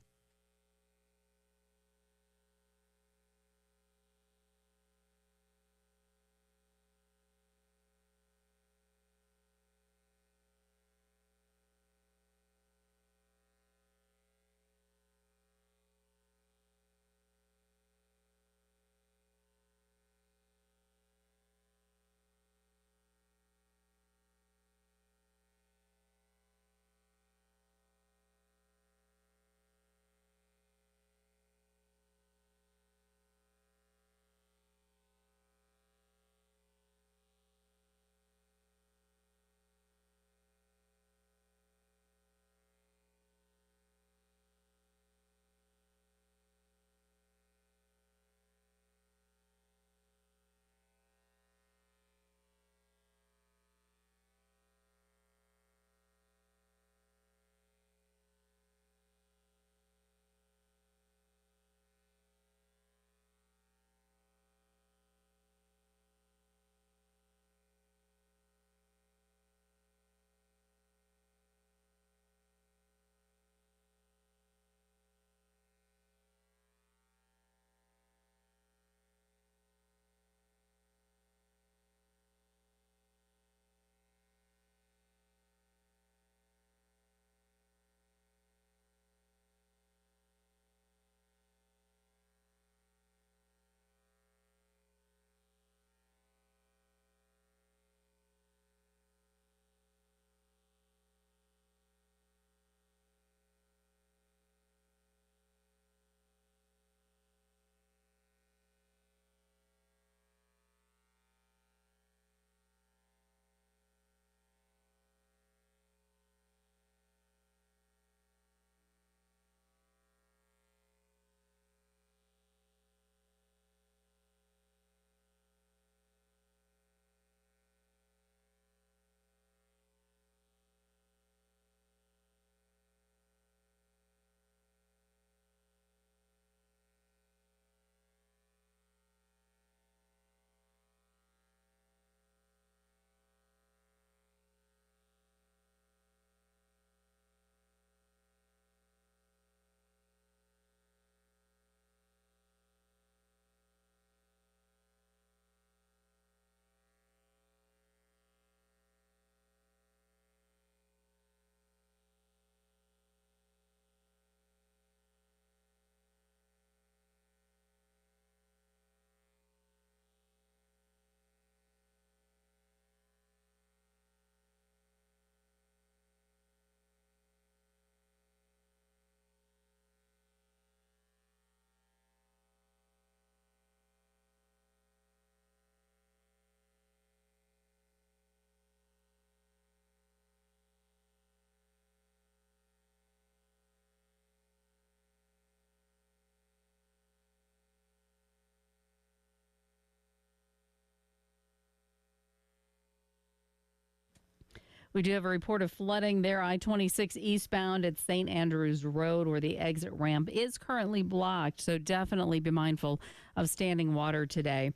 We do have a report of flooding there, I-26 eastbound at St. Andrews Road, where the exit ramp is currently blocked. So definitely be mindful of standing water today.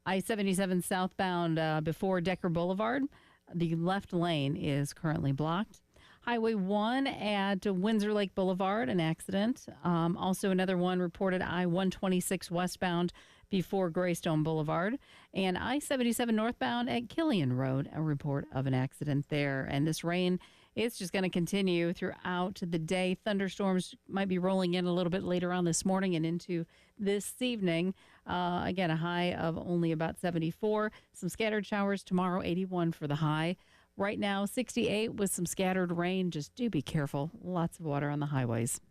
I-77 southbound before Decker Boulevard, the left lane is currently blocked. Highway 1 at Windsor Lake Boulevard, an accident. Also another one reported I-126 westbound before Greystone Boulevard. And I-77 northbound at Killian Road, a report of an accident there. And this rain is just going to continue throughout the day. Thunderstorms might be rolling in a little bit later on this morning and into this evening. Again, a high of only about 74. Some scattered showers tomorrow, 81 for the high. Right now, 68 with some scattered rain. Just do be careful. Lots of water on the highways.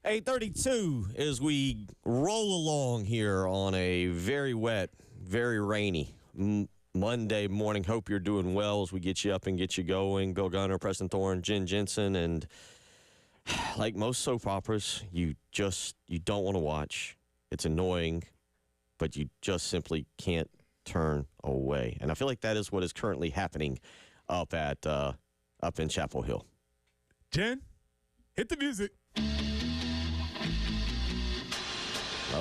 Hey, 32 as we roll along here on a very wet, very rainy Monday morning. Hope you're doing well as we get you up and get you going. Bill Gunner, Preston Thorne, Jen Jensen, and like most soap operas, you don't want to watch. It's annoying, but you just simply can't turn away. And I feel like that is what is currently happening up in Chapel Hill. Jen, hit the music.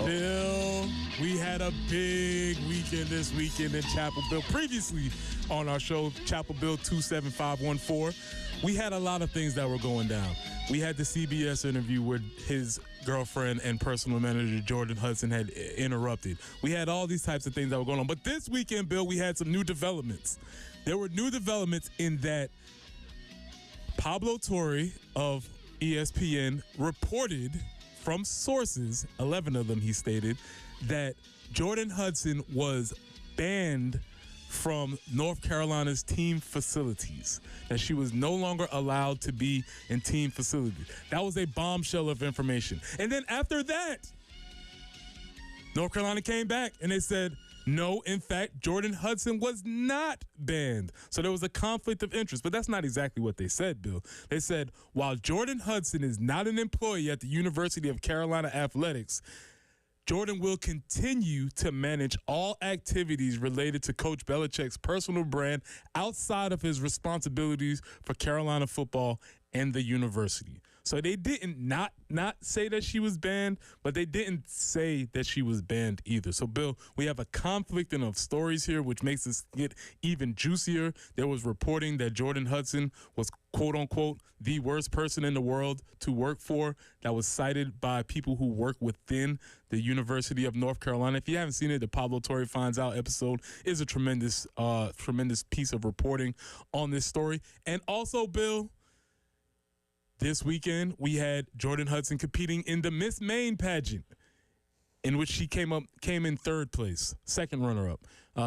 Bill, we had a big weekend this weekend in Chapel Bill. Previously on our show, Chapel Bill 27514, we had a lot of things that were going down. We had the CBS interview where his girlfriend and personal manager Jordan Hudson had interrupted. We had all these types of things that were going on. But this weekend, Bill, we had some new developments. There were new developments in that Pablo Torre of ESPN reported from sources, 11 of them he stated, that Jordan Hudson was banned from North Carolina's team facilities, that she was no longer allowed to be in team facilities. That was a bombshell of information. And then after that, North Carolina came back and they said, no, in fact, Jordan Hudson was not banned. So there was a conflict of interest. But that's not exactly what they said, Bill. They said, while Jordan Hudson is not an employee at the University of Carolina Athletics, Jordan will continue to manage all activities related to Coach Belichick's personal brand outside of his responsibilities for Carolina football and the university. So they didn't not say that she was banned, but they didn't say that she was banned either. So, Bill, we have a conflict of stories here, which makes this get even juicier. There was reporting that Jordan Hudson was, quote-unquote, the worst person in the world to work for. That was cited by people who work within the University of North Carolina. If you haven't seen it, the Pablo Torre Finds Out episode is a tremendous piece of reporting on this story. And also, Bill, this weekend, we had Jordan Hudson competing in the Miss Maine pageant, in which she came in third place, second runner-up.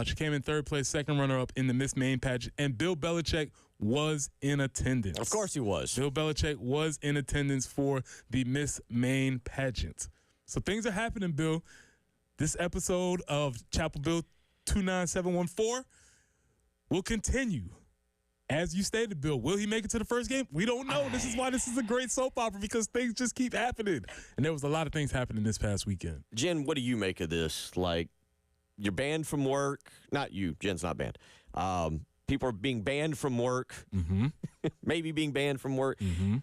She came in third place, second runner-up in the Miss Maine pageant, and Bill Belichick was in attendance. Of course he was. Bill Belichick was in attendance for the Miss Maine pageant. So things are happening, Bill. This episode of Chapel Bill 29714 will continue. As you stated, Bill, will he make it to the first game? We don't know. This is why this is a great soap opera, because things just keep happening. And there was a lot of things happening this past weekend. Jen, what do you make of this? Like, you're banned from work. Not you. Jen's not banned. People are being banned from work. Mm-hmm. Maybe being banned from work. Mm-hmm.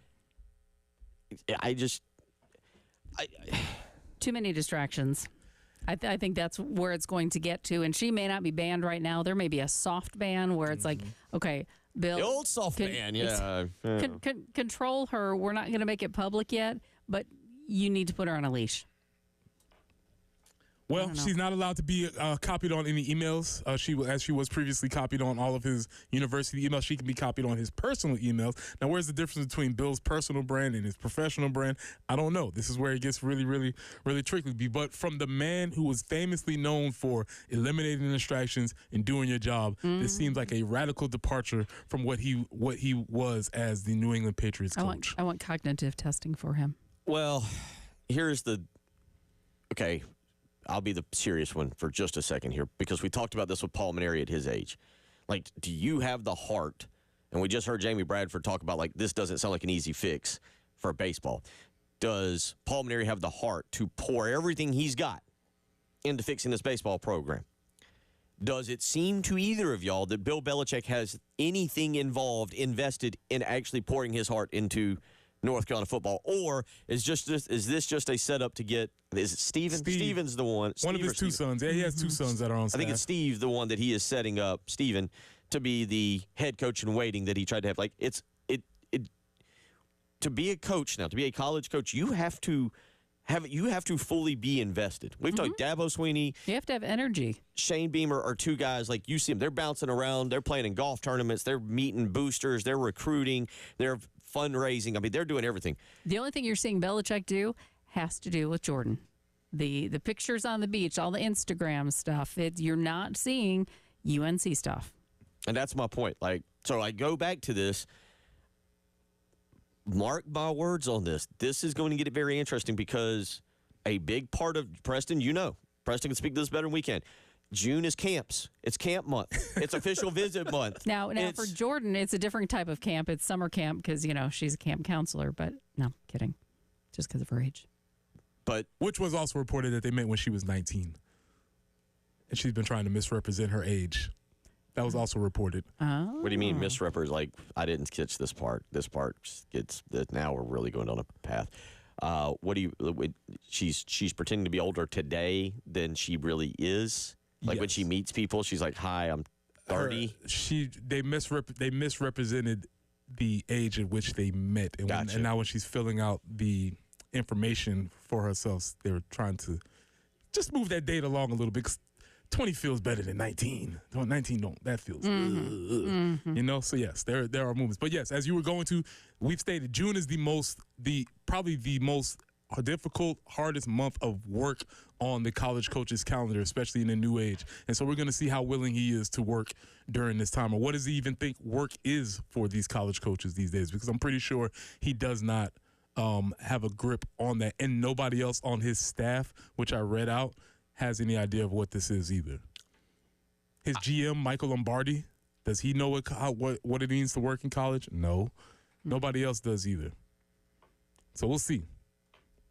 Too many distractions. I think that's where it's going to get to. And she may not be banned right now. There may be a soft ban where it's like, okay, Bill. The old soft ban, yeah. Control her. We're not going to make it public yet, but you need to put her on a leash. Well, she's not allowed to be copied on any emails. As she was previously copied on all of his university emails, she can be copied on his personal emails. Now, where's the difference between Bill's personal brand and his professional brand? I don't know. This is where it gets really, really, really tricky. But from the man who was famously known for eliminating distractions and doing your job, this seems like a radical departure from what he was as the New England Patriots coach. I want cognitive testing for him. Well, okay. I'll be the serious one for just a second here, because we talked about this with Paul Maneri at his age. Like, do you have the heart? And we just heard Jamie Bradford talk about, like, this doesn't sound like an easy fix for baseball. Does Paul Maneri have the heart to pour everything he's got into fixing this baseball program? Does it seem to either of y'all that Bill Belichick has anything invested in actually pouring his heart into North Carolina football, or is this just a setup to get? Is it Steven? Steven's the one. One of his two sons. Yeah, he has two sons that are on staff. I think it's Steve, the one that he is setting up, Steven, to be the head coach in waiting that he tried to have. Like, to be a coach now, to be a college coach, you have to fully be invested. We've talked Dabo Sweeney. You have to have energy. Shane Beamer are two guys, like, you see them. They're bouncing around. They're playing in golf tournaments. They're meeting boosters. They're recruiting. They're fundraising. I mean, they're doing everything. The only thing you're seeing Belichick do has to do with Jordan. The pictures on the beach, all the Instagram stuff. You're not seeing UNC stuff. And that's my point. Like, so I go back to this. Mark my words on this. This is going to get it very interesting, because a big part of Preston, Preston can speak to this better than we can. June is camps. It's camp month. It's official visit month. Now for Jordan, it's a different type of camp. It's summer camp because, she's a camp counselor. But no, kidding. Just because of her age. But which was also reported that they met when she was 19. And she's been trying to misrepresent her age. That was also reported. Oh. What do you mean misrepresent? Like, I didn't catch this part. This part gets that now we're really going down a path. She's pretending to be older today than she really is. Like, when she meets people, she's like, "Hi, I'm 30." They misrepresented the age at which they met, and, and now when she's filling out the information for herself, they're trying to just move that date along a little bit. 'Cause 20 feels better than 19. 19 don't. That feels, So yes, there are movements. But yes, as you were going to, we've stated June is probably the most difficult, hardest month of work on the college coach's calendar, especially in the new age. And so we're going to see how willing he is to work during this time, or what does he even think work is for these college coaches these days, because I'm pretty sure he does not have a grip on that, and nobody else on his staff, which I read out, has any idea of what this is either. His GM, Michael Lombardi, does he know what it means to work in college? No. Nobody else does either. So we'll see.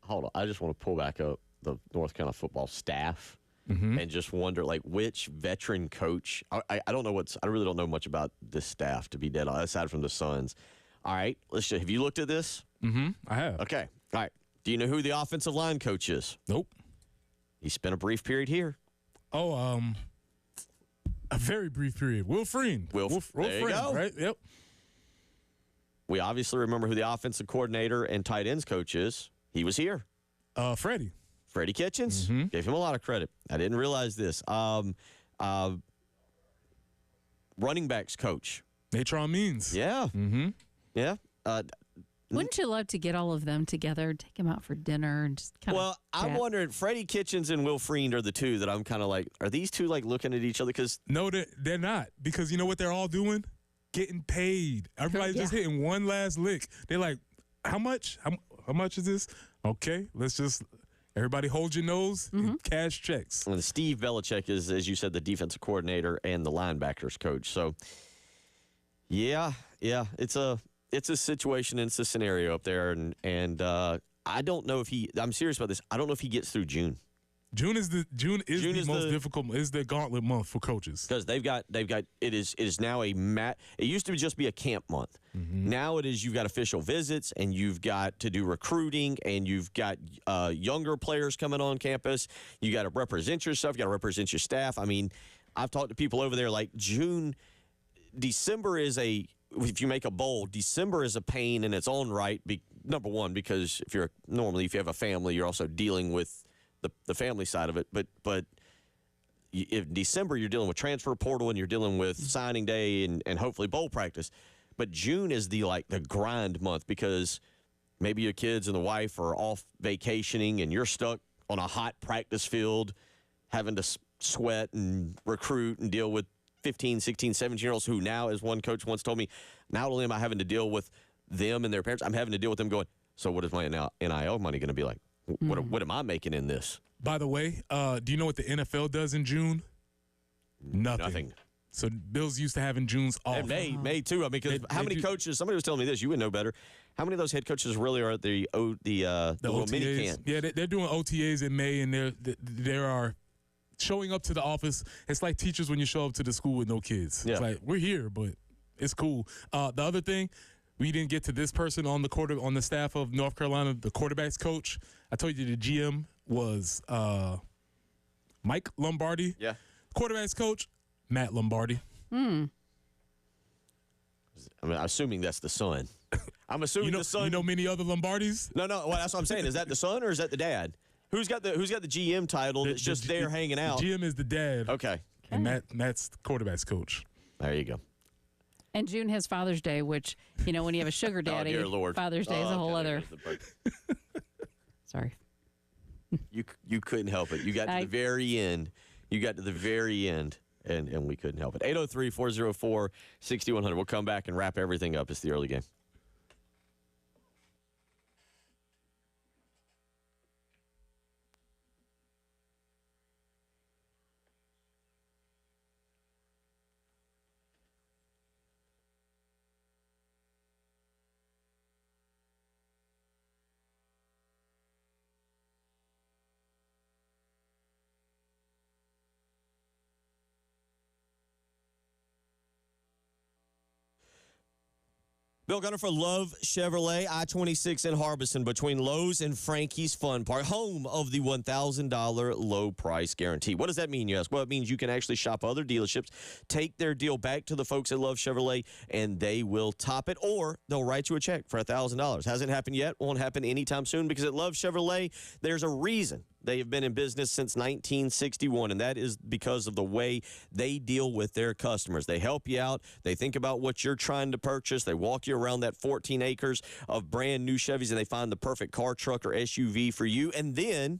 Hold on. I just want to pull back up the North Carolina football staff and just wonder, like, which veteran coach. I don't know I really don't know much about this staff, to be dead honest, aside from the Suns. All right. Have you looked at this? I have. Okay. All right. Do you know who the offensive line coach is? Nope. He spent a brief period here. Oh, a very brief period. Will Friend. Will Friend, you go. Right? Yep. We obviously remember who the offensive coordinator and tight ends coach is. He was here. Freddie Kitchens. Gave him a lot of credit. I didn't realize this. Running backs coach. Natron Means. Yeah. Yeah. Wouldn't you love to get all of them together, take them out for dinner, and just kind of Well, I'm wondering, Freddie Kitchens and Will Friend are the two that I'm kind of like, are these two, like, looking at each other? Because no, they're not. Because you know what they're all doing? Getting paid. Everybody's just hitting one last lick. They're like, how much? How much is this? Okay, let's just, everybody hold your nose and cash checks. And Steve Belichick is, as you said, the defensive coordinator and the linebackers coach. So, yeah, it's a situation, and it's a scenario up there, and I don't know if I'm serious about this. I don't know if he gets through June. June is the most difficult. Is the gauntlet month for coaches, because they've got it is now it used to just be a camp month. Now it is, you've got official visits, and you've got to do recruiting, and you've got younger players coming on campus. You got to represent yourself. You got to represent your staff. I mean, I've talked to people over there, like December is if you make a bowl, December is a pain in its own right. Number one, because if you have a family, you're also dealing with the family side of it. But in December, you're dealing with transfer portal and you're dealing with signing day and hopefully bowl practice. But June is the grind month because maybe your kids and the wife are off vacationing and you're stuck on a hot practice field having to sweat and recruit and deal with 15, 16, 17-year-olds who now, as one coach once told me, not only am I having to deal with them and their parents, I'm having to deal with them going, so what is my NIL money going to be like? What am I making in this? By the way, do you know what the NFL does in June? Nothing. So Bills used to have in June's off. And May too. I mean, because how many coaches? Somebody was telling me this. You would know better. How many of those head coaches really are at the little mini camp? Yeah, they're doing OTAs in May, and there are showing up to the office. It's like teachers when you show up to the school with no kids. Yeah. It's like, we're here, but it's cool. The other thing, we didn't get to this person on the staff of North Carolina, the quarterback's coach. I told you the GM was Mike Lombardi. Yeah. Quarterback's coach, Matt Lombardi. Hmm. I'm assuming that's the son. I'm assuming the son. You know many other Lombardis? No. Well, that's what I'm saying. Is that the son or is that the dad? Who's got the GM title that's just there hanging out? The GM is the dad. Okay. And Matt's the quarterback's coach. There you go. And June has Father's Day, which, when you have a sugar daddy, dear Lord. Father's Day is a whole other. Sorry. You couldn't help it. You got to the very end. And we couldn't help it. 803-404-6100. We'll come back and wrap everything up. It's the early game. Bill Gunner for Love Chevrolet, I-26 in Harbison, between Lowe's and Frankie's Fun Park, home of the $1,000 low price guarantee. What does that mean, you ask? Well, it means you can actually shop other dealerships, take their deal back to the folks at Love Chevrolet, and they will top it, or they'll write you a check for $1,000. Hasn't happened yet, won't happen anytime soon, because at Love Chevrolet, there's a reason they have been in business since 1961, and that is because of the way they deal with their customers. They help you out. They think about what you're trying to purchase. They walk you around that 14 acres of brand new Chevys, and they find the perfect car, truck, or SUV for you, and then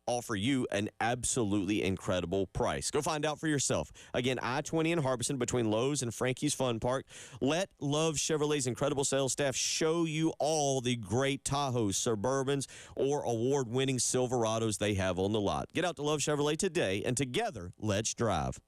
offer you an absolutely incredible price. Go find out for yourself. Again, I-20 in Harbison between Lowe's and Frankie's Fun Park. Let Love Chevrolet's incredible sales staff show you all the great Tahoes, Suburbans, or award-winning Silverados they have on the lot. Get out to Love Chevrolet today, and together, let's drive.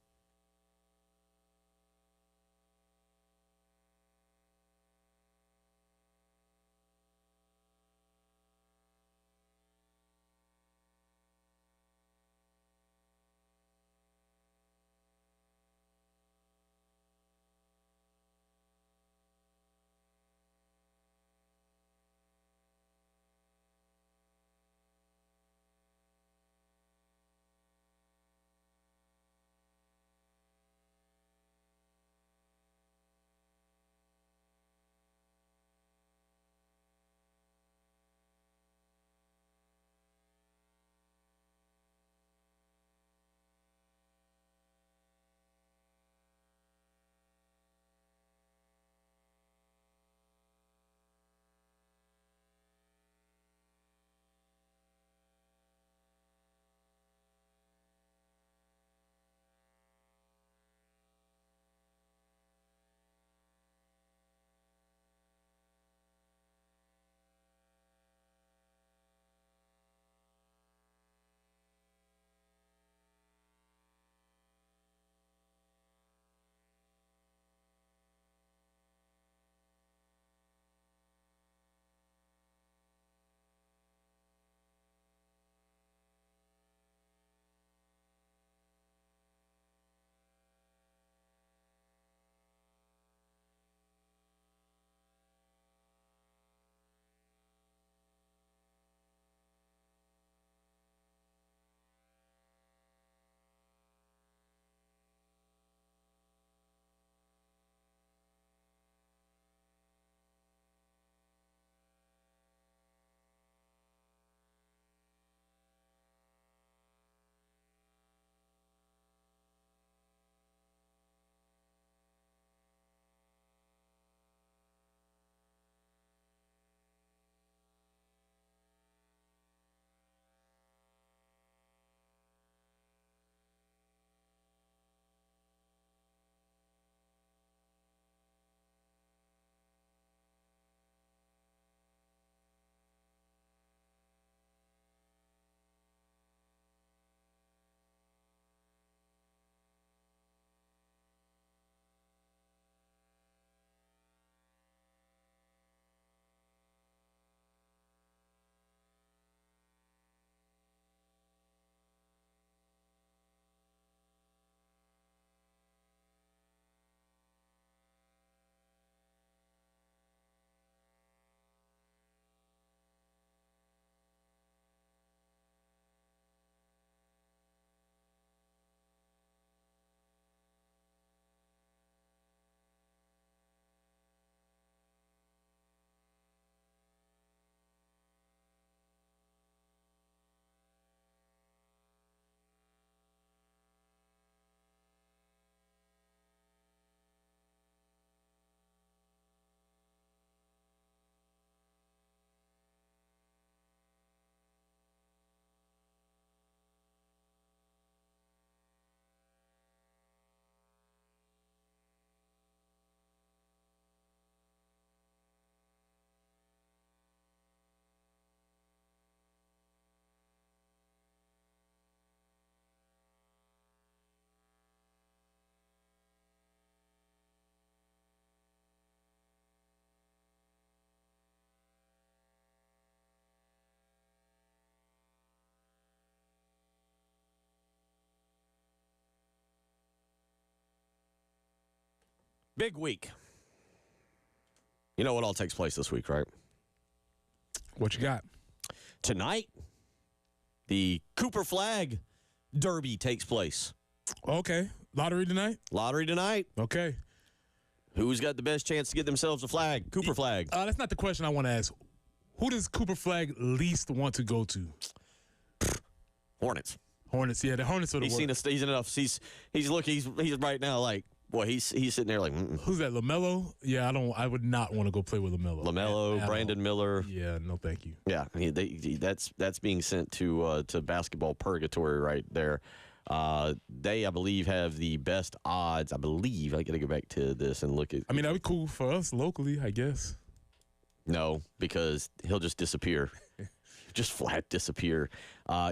Big week. You know what all takes place this week, right? What you got? Tonight, the Cooper Flag Derby takes place. Okay. Lottery tonight? Lottery tonight. Okay. Who's got the best chance to get themselves a flag? Cooper Flag. That's not the question I want to ask. Who does Cooper Flag least want to go to? Hornets. Hornets, yeah, the Hornets are the worst. He's enough. He's right now like, boy, he's sitting there like, Who's that, LaMelo? Yeah, I would not want to go play with LaMelo. LaMelo, Brandon Miller. Yeah, no thank you. Yeah, that's being sent to basketball purgatory right there. They, I believe, have the best odds. I believe. I got to go back to this and look at. I mean, that'd be cool for us locally, I guess. No, because he'll just disappear. Just flat disappear.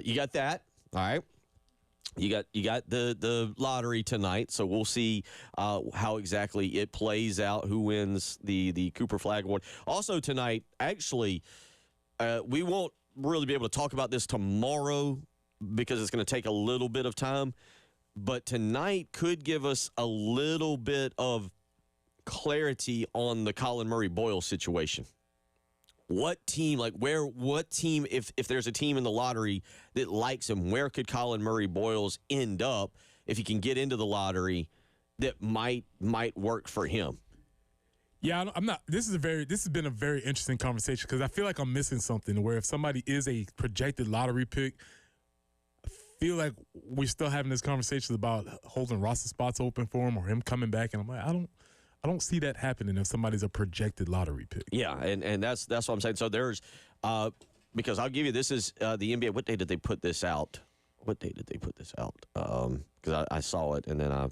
You got that. All right. You got the lottery tonight, so we'll see how exactly it plays out, who wins the Cooper Flag Award. Also tonight, actually, we won't really be able to talk about this tomorrow because it's going to take a little bit of time, but tonight could give us a little bit of clarity on the Colin Murray-Boyle situation. What team, if there's a team in the lottery that likes him, where could Colin Murray-Boyles end up if he can get into the lottery that might work for him? Yeah, I'm not. This has been a very interesting conversation because I feel like I'm missing something where if somebody is a projected lottery pick, I feel like we're still having this conversation about holding roster spots open for him or him coming back, and I'm like, I don't see that happening if somebody's a projected lottery pick. Yeah, and that's what I'm saying. So there's because I'll give you, this is the NBA. What day did they put this out? Because I saw it, and then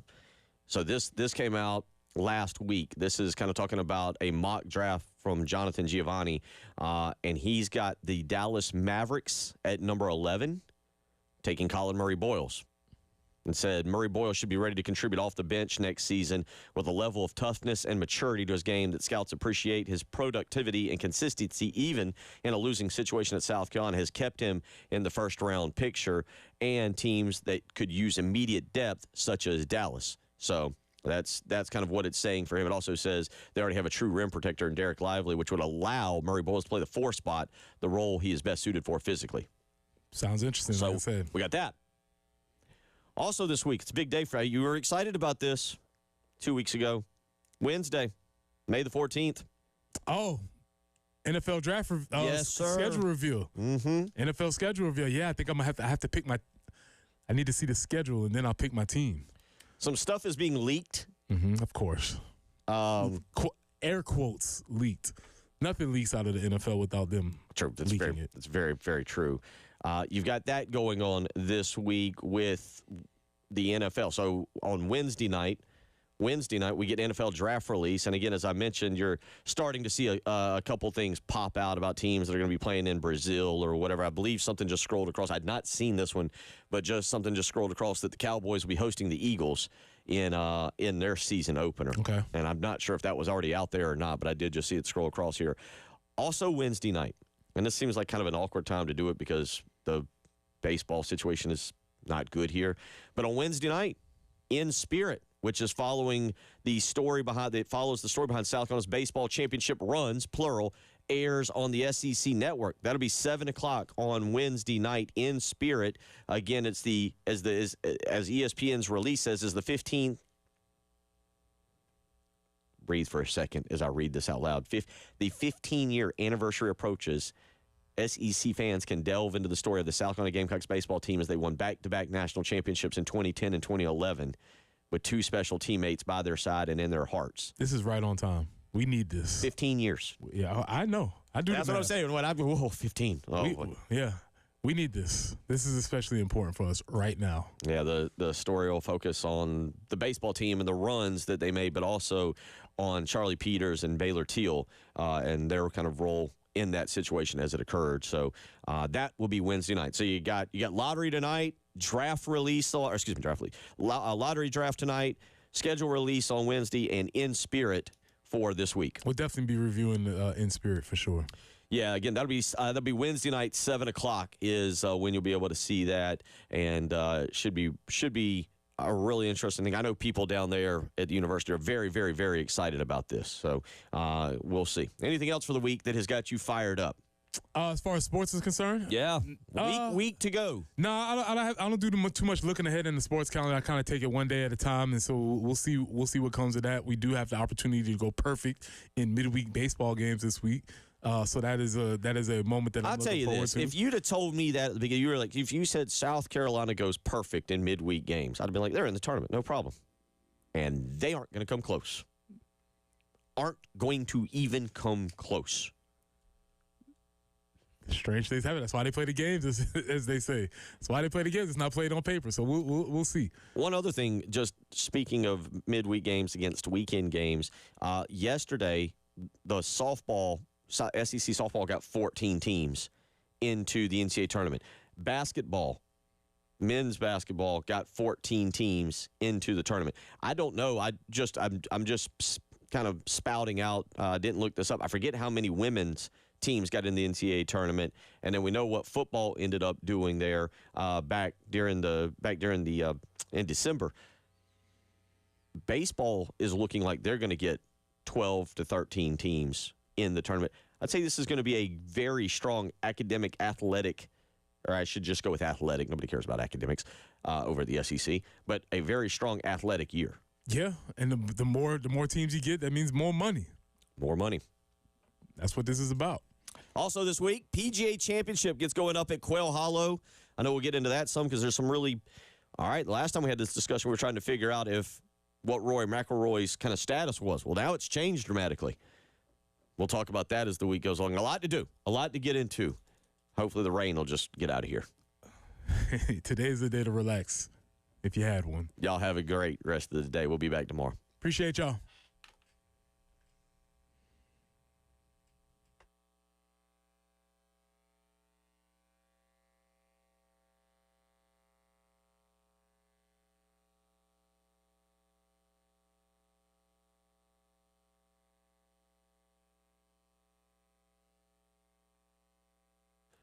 so this came out last week. This is kind of talking about a mock draft from Jonathan Giovanni, and he's got the Dallas Mavericks at number 11, taking Colin Murray-Boyles. And said Murray-Boyle should be ready to contribute off the bench next season with a level of toughness and maturity to his game that scouts appreciate. His productivity and consistency, even in a losing situation at South Carolina, has kept him in the first-round picture and teams that could use immediate depth, such as Dallas. So that's kind of what it's saying for him. It also says they already have a true rim protector in Derek Lively, which would allow Murray-Boyles to play the 4 spot, the role he is best suited for physically. Sounds interesting, so like I said. We got that. Also this week, it's a big day for you. You were excited about this 2 weeks ago. Wednesday, May the 14th. Oh, NFL draft yes, sir. Schedule review. Mm-hmm. NFL schedule review. Yeah, I think I'm going to have to pick I need to see the schedule, and then I'll pick my team. Some stuff is being leaked. Mm-hmm, of course. Air quotes leaked. Nothing leaks out of the NFL without them leaking it. That's very, very true. You've got that going on this week with the NFL. So on Wednesday night, we get NFL draft release. And again, as I mentioned, you're starting to see a couple things pop out about teams that are going to be playing in Brazil or whatever. I believe something just scrolled across. I'd not seen this one, but something just scrolled across that the Cowboys will be hosting the Eagles in their season opener. Okay. And I'm not sure if that was already out there or not, but I did just see it scroll across here. Also Wednesday night, and this seems like kind of an awkward time to do it because the baseball situation is not good here. But on Wednesday night, In Spirit, which is following the story behind South Carolina's baseball championship runs, plural, airs on the SEC network. That'll be 7:00 on Wednesday night. In Spirit, again, it's as ESPN's release says, is the 15th. Breathe for a second as I read this out loud. The 15-year anniversary approaches. SEC fans can delve into the story of the South Carolina Gamecocks baseball team as they won back-to-back national championships in 2010 and 2011 with 2 special teammates by their side and in their hearts. This is right on time. We need this. 15 years. Yeah, I know. I do. That's what I'm saying. 15. We need this. This is especially important for us right now. Yeah, the story will focus on the baseball team and the runs that they made, but also on Charlie Peters and Baylor Teal and their kind of role in that situation as it occurred. So that will be Wednesday night. So you got lottery tonight, lottery draft tonight, schedule release on Wednesday, and In Spirit for this week. We'll definitely be reviewing In Spirit for sure. Yeah, again, that'll be Wednesday night, 7:00 is when you'll be able to see that, and should be a really interesting thing. I know people down there at the university are very, very, very excited about this. So we'll see. Anything else for the week that has got you fired up? As far as sports is concerned, Yeah, week to go. No, I don't do too much looking ahead in the sports calendar. I kind of take it one day at a time, and so we'll see what comes of that. We do have the opportunity to go perfect in midweek baseball games this week, so that is a moment that I'll tell you this: if you'd have told me that at the beginning, you were like, if you said South Carolina goes perfect in midweek games, I'd have been like, they're in the tournament, no problem, and they aren't going to come close. Aren't going to even come close. Strange things happen. That's why they play the games, as they say. That's why they play the games. It's not played on paper. So we'll see. One other thing, just speaking of midweek games against weekend games, yesterday the SEC softball got 14 teams into the NCAA tournament. Men's basketball got 14 teams into the tournament. I don't know. I'm just kind of spouting out. Didn't look this up. I forget how many women's teams got in the NCAA tournament, and then we know what football ended up doing there back during in December. Baseball is looking like they're going to get 12 to 13 teams in the tournament. I'd say this is going to be a very strong academic, athletic, or I should just go with athletic. Nobody cares about academics over at the SEC, but a very strong athletic year. Yeah, and the more teams you get, that means more money. More money. That's what this is about. Also this week, PGA Championship gets going up at Quail Hollow. I know we'll get into that some because there's some really – all right, last time we had this discussion, we were trying to figure out what Rory McIlroy's kind of status was. Well, now it's changed dramatically. We'll talk about that as the week goes along. A lot to do, a lot to get into. Hopefully the rain will just get out of here. Today's the day to relax, if you had one. Y'all have a great rest of the day. We'll be back tomorrow. Appreciate y'all.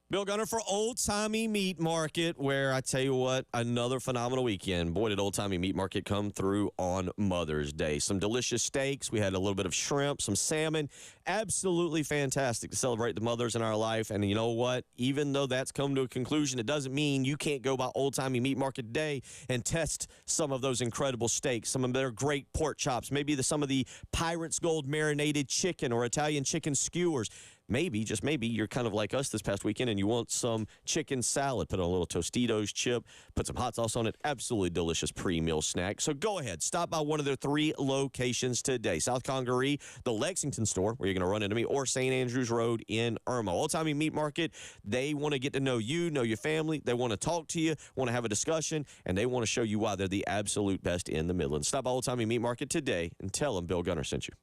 Bill Gunner for Old Timey Meat Market, where I tell you what, another phenomenal weekend. Boy, did Old Timey Meat Market come through on Mother's Day. Some delicious steaks. We had a little bit of shrimp, some salmon. Absolutely fantastic to celebrate the mothers in our life. And you know what? Even though that's come to a conclusion, it doesn't mean you can't go by Old Timey Meat Market today and test some of those incredible steaks, some of their great pork chops, maybe some of the Pirate's Gold marinated chicken or Italian chicken skewers. Maybe, just maybe, you're kind of like us this past weekend and you want some chicken salad. Put on a little Tostitos chip, put some hot sauce on it. Absolutely delicious pre-meal snack. So go ahead, stop by one of their 3 locations today. South Congaree, the Lexington store, where you're going to run into me, or St. Andrews Road in Irma. Old Timey Meat Market, they want to get to know you, know your family. They want to talk to you, want to have a discussion, and they want to show you why they're the absolute best in the Midlands. Stop by Old Timey Meat Market today and tell them Bill Gunner sent you.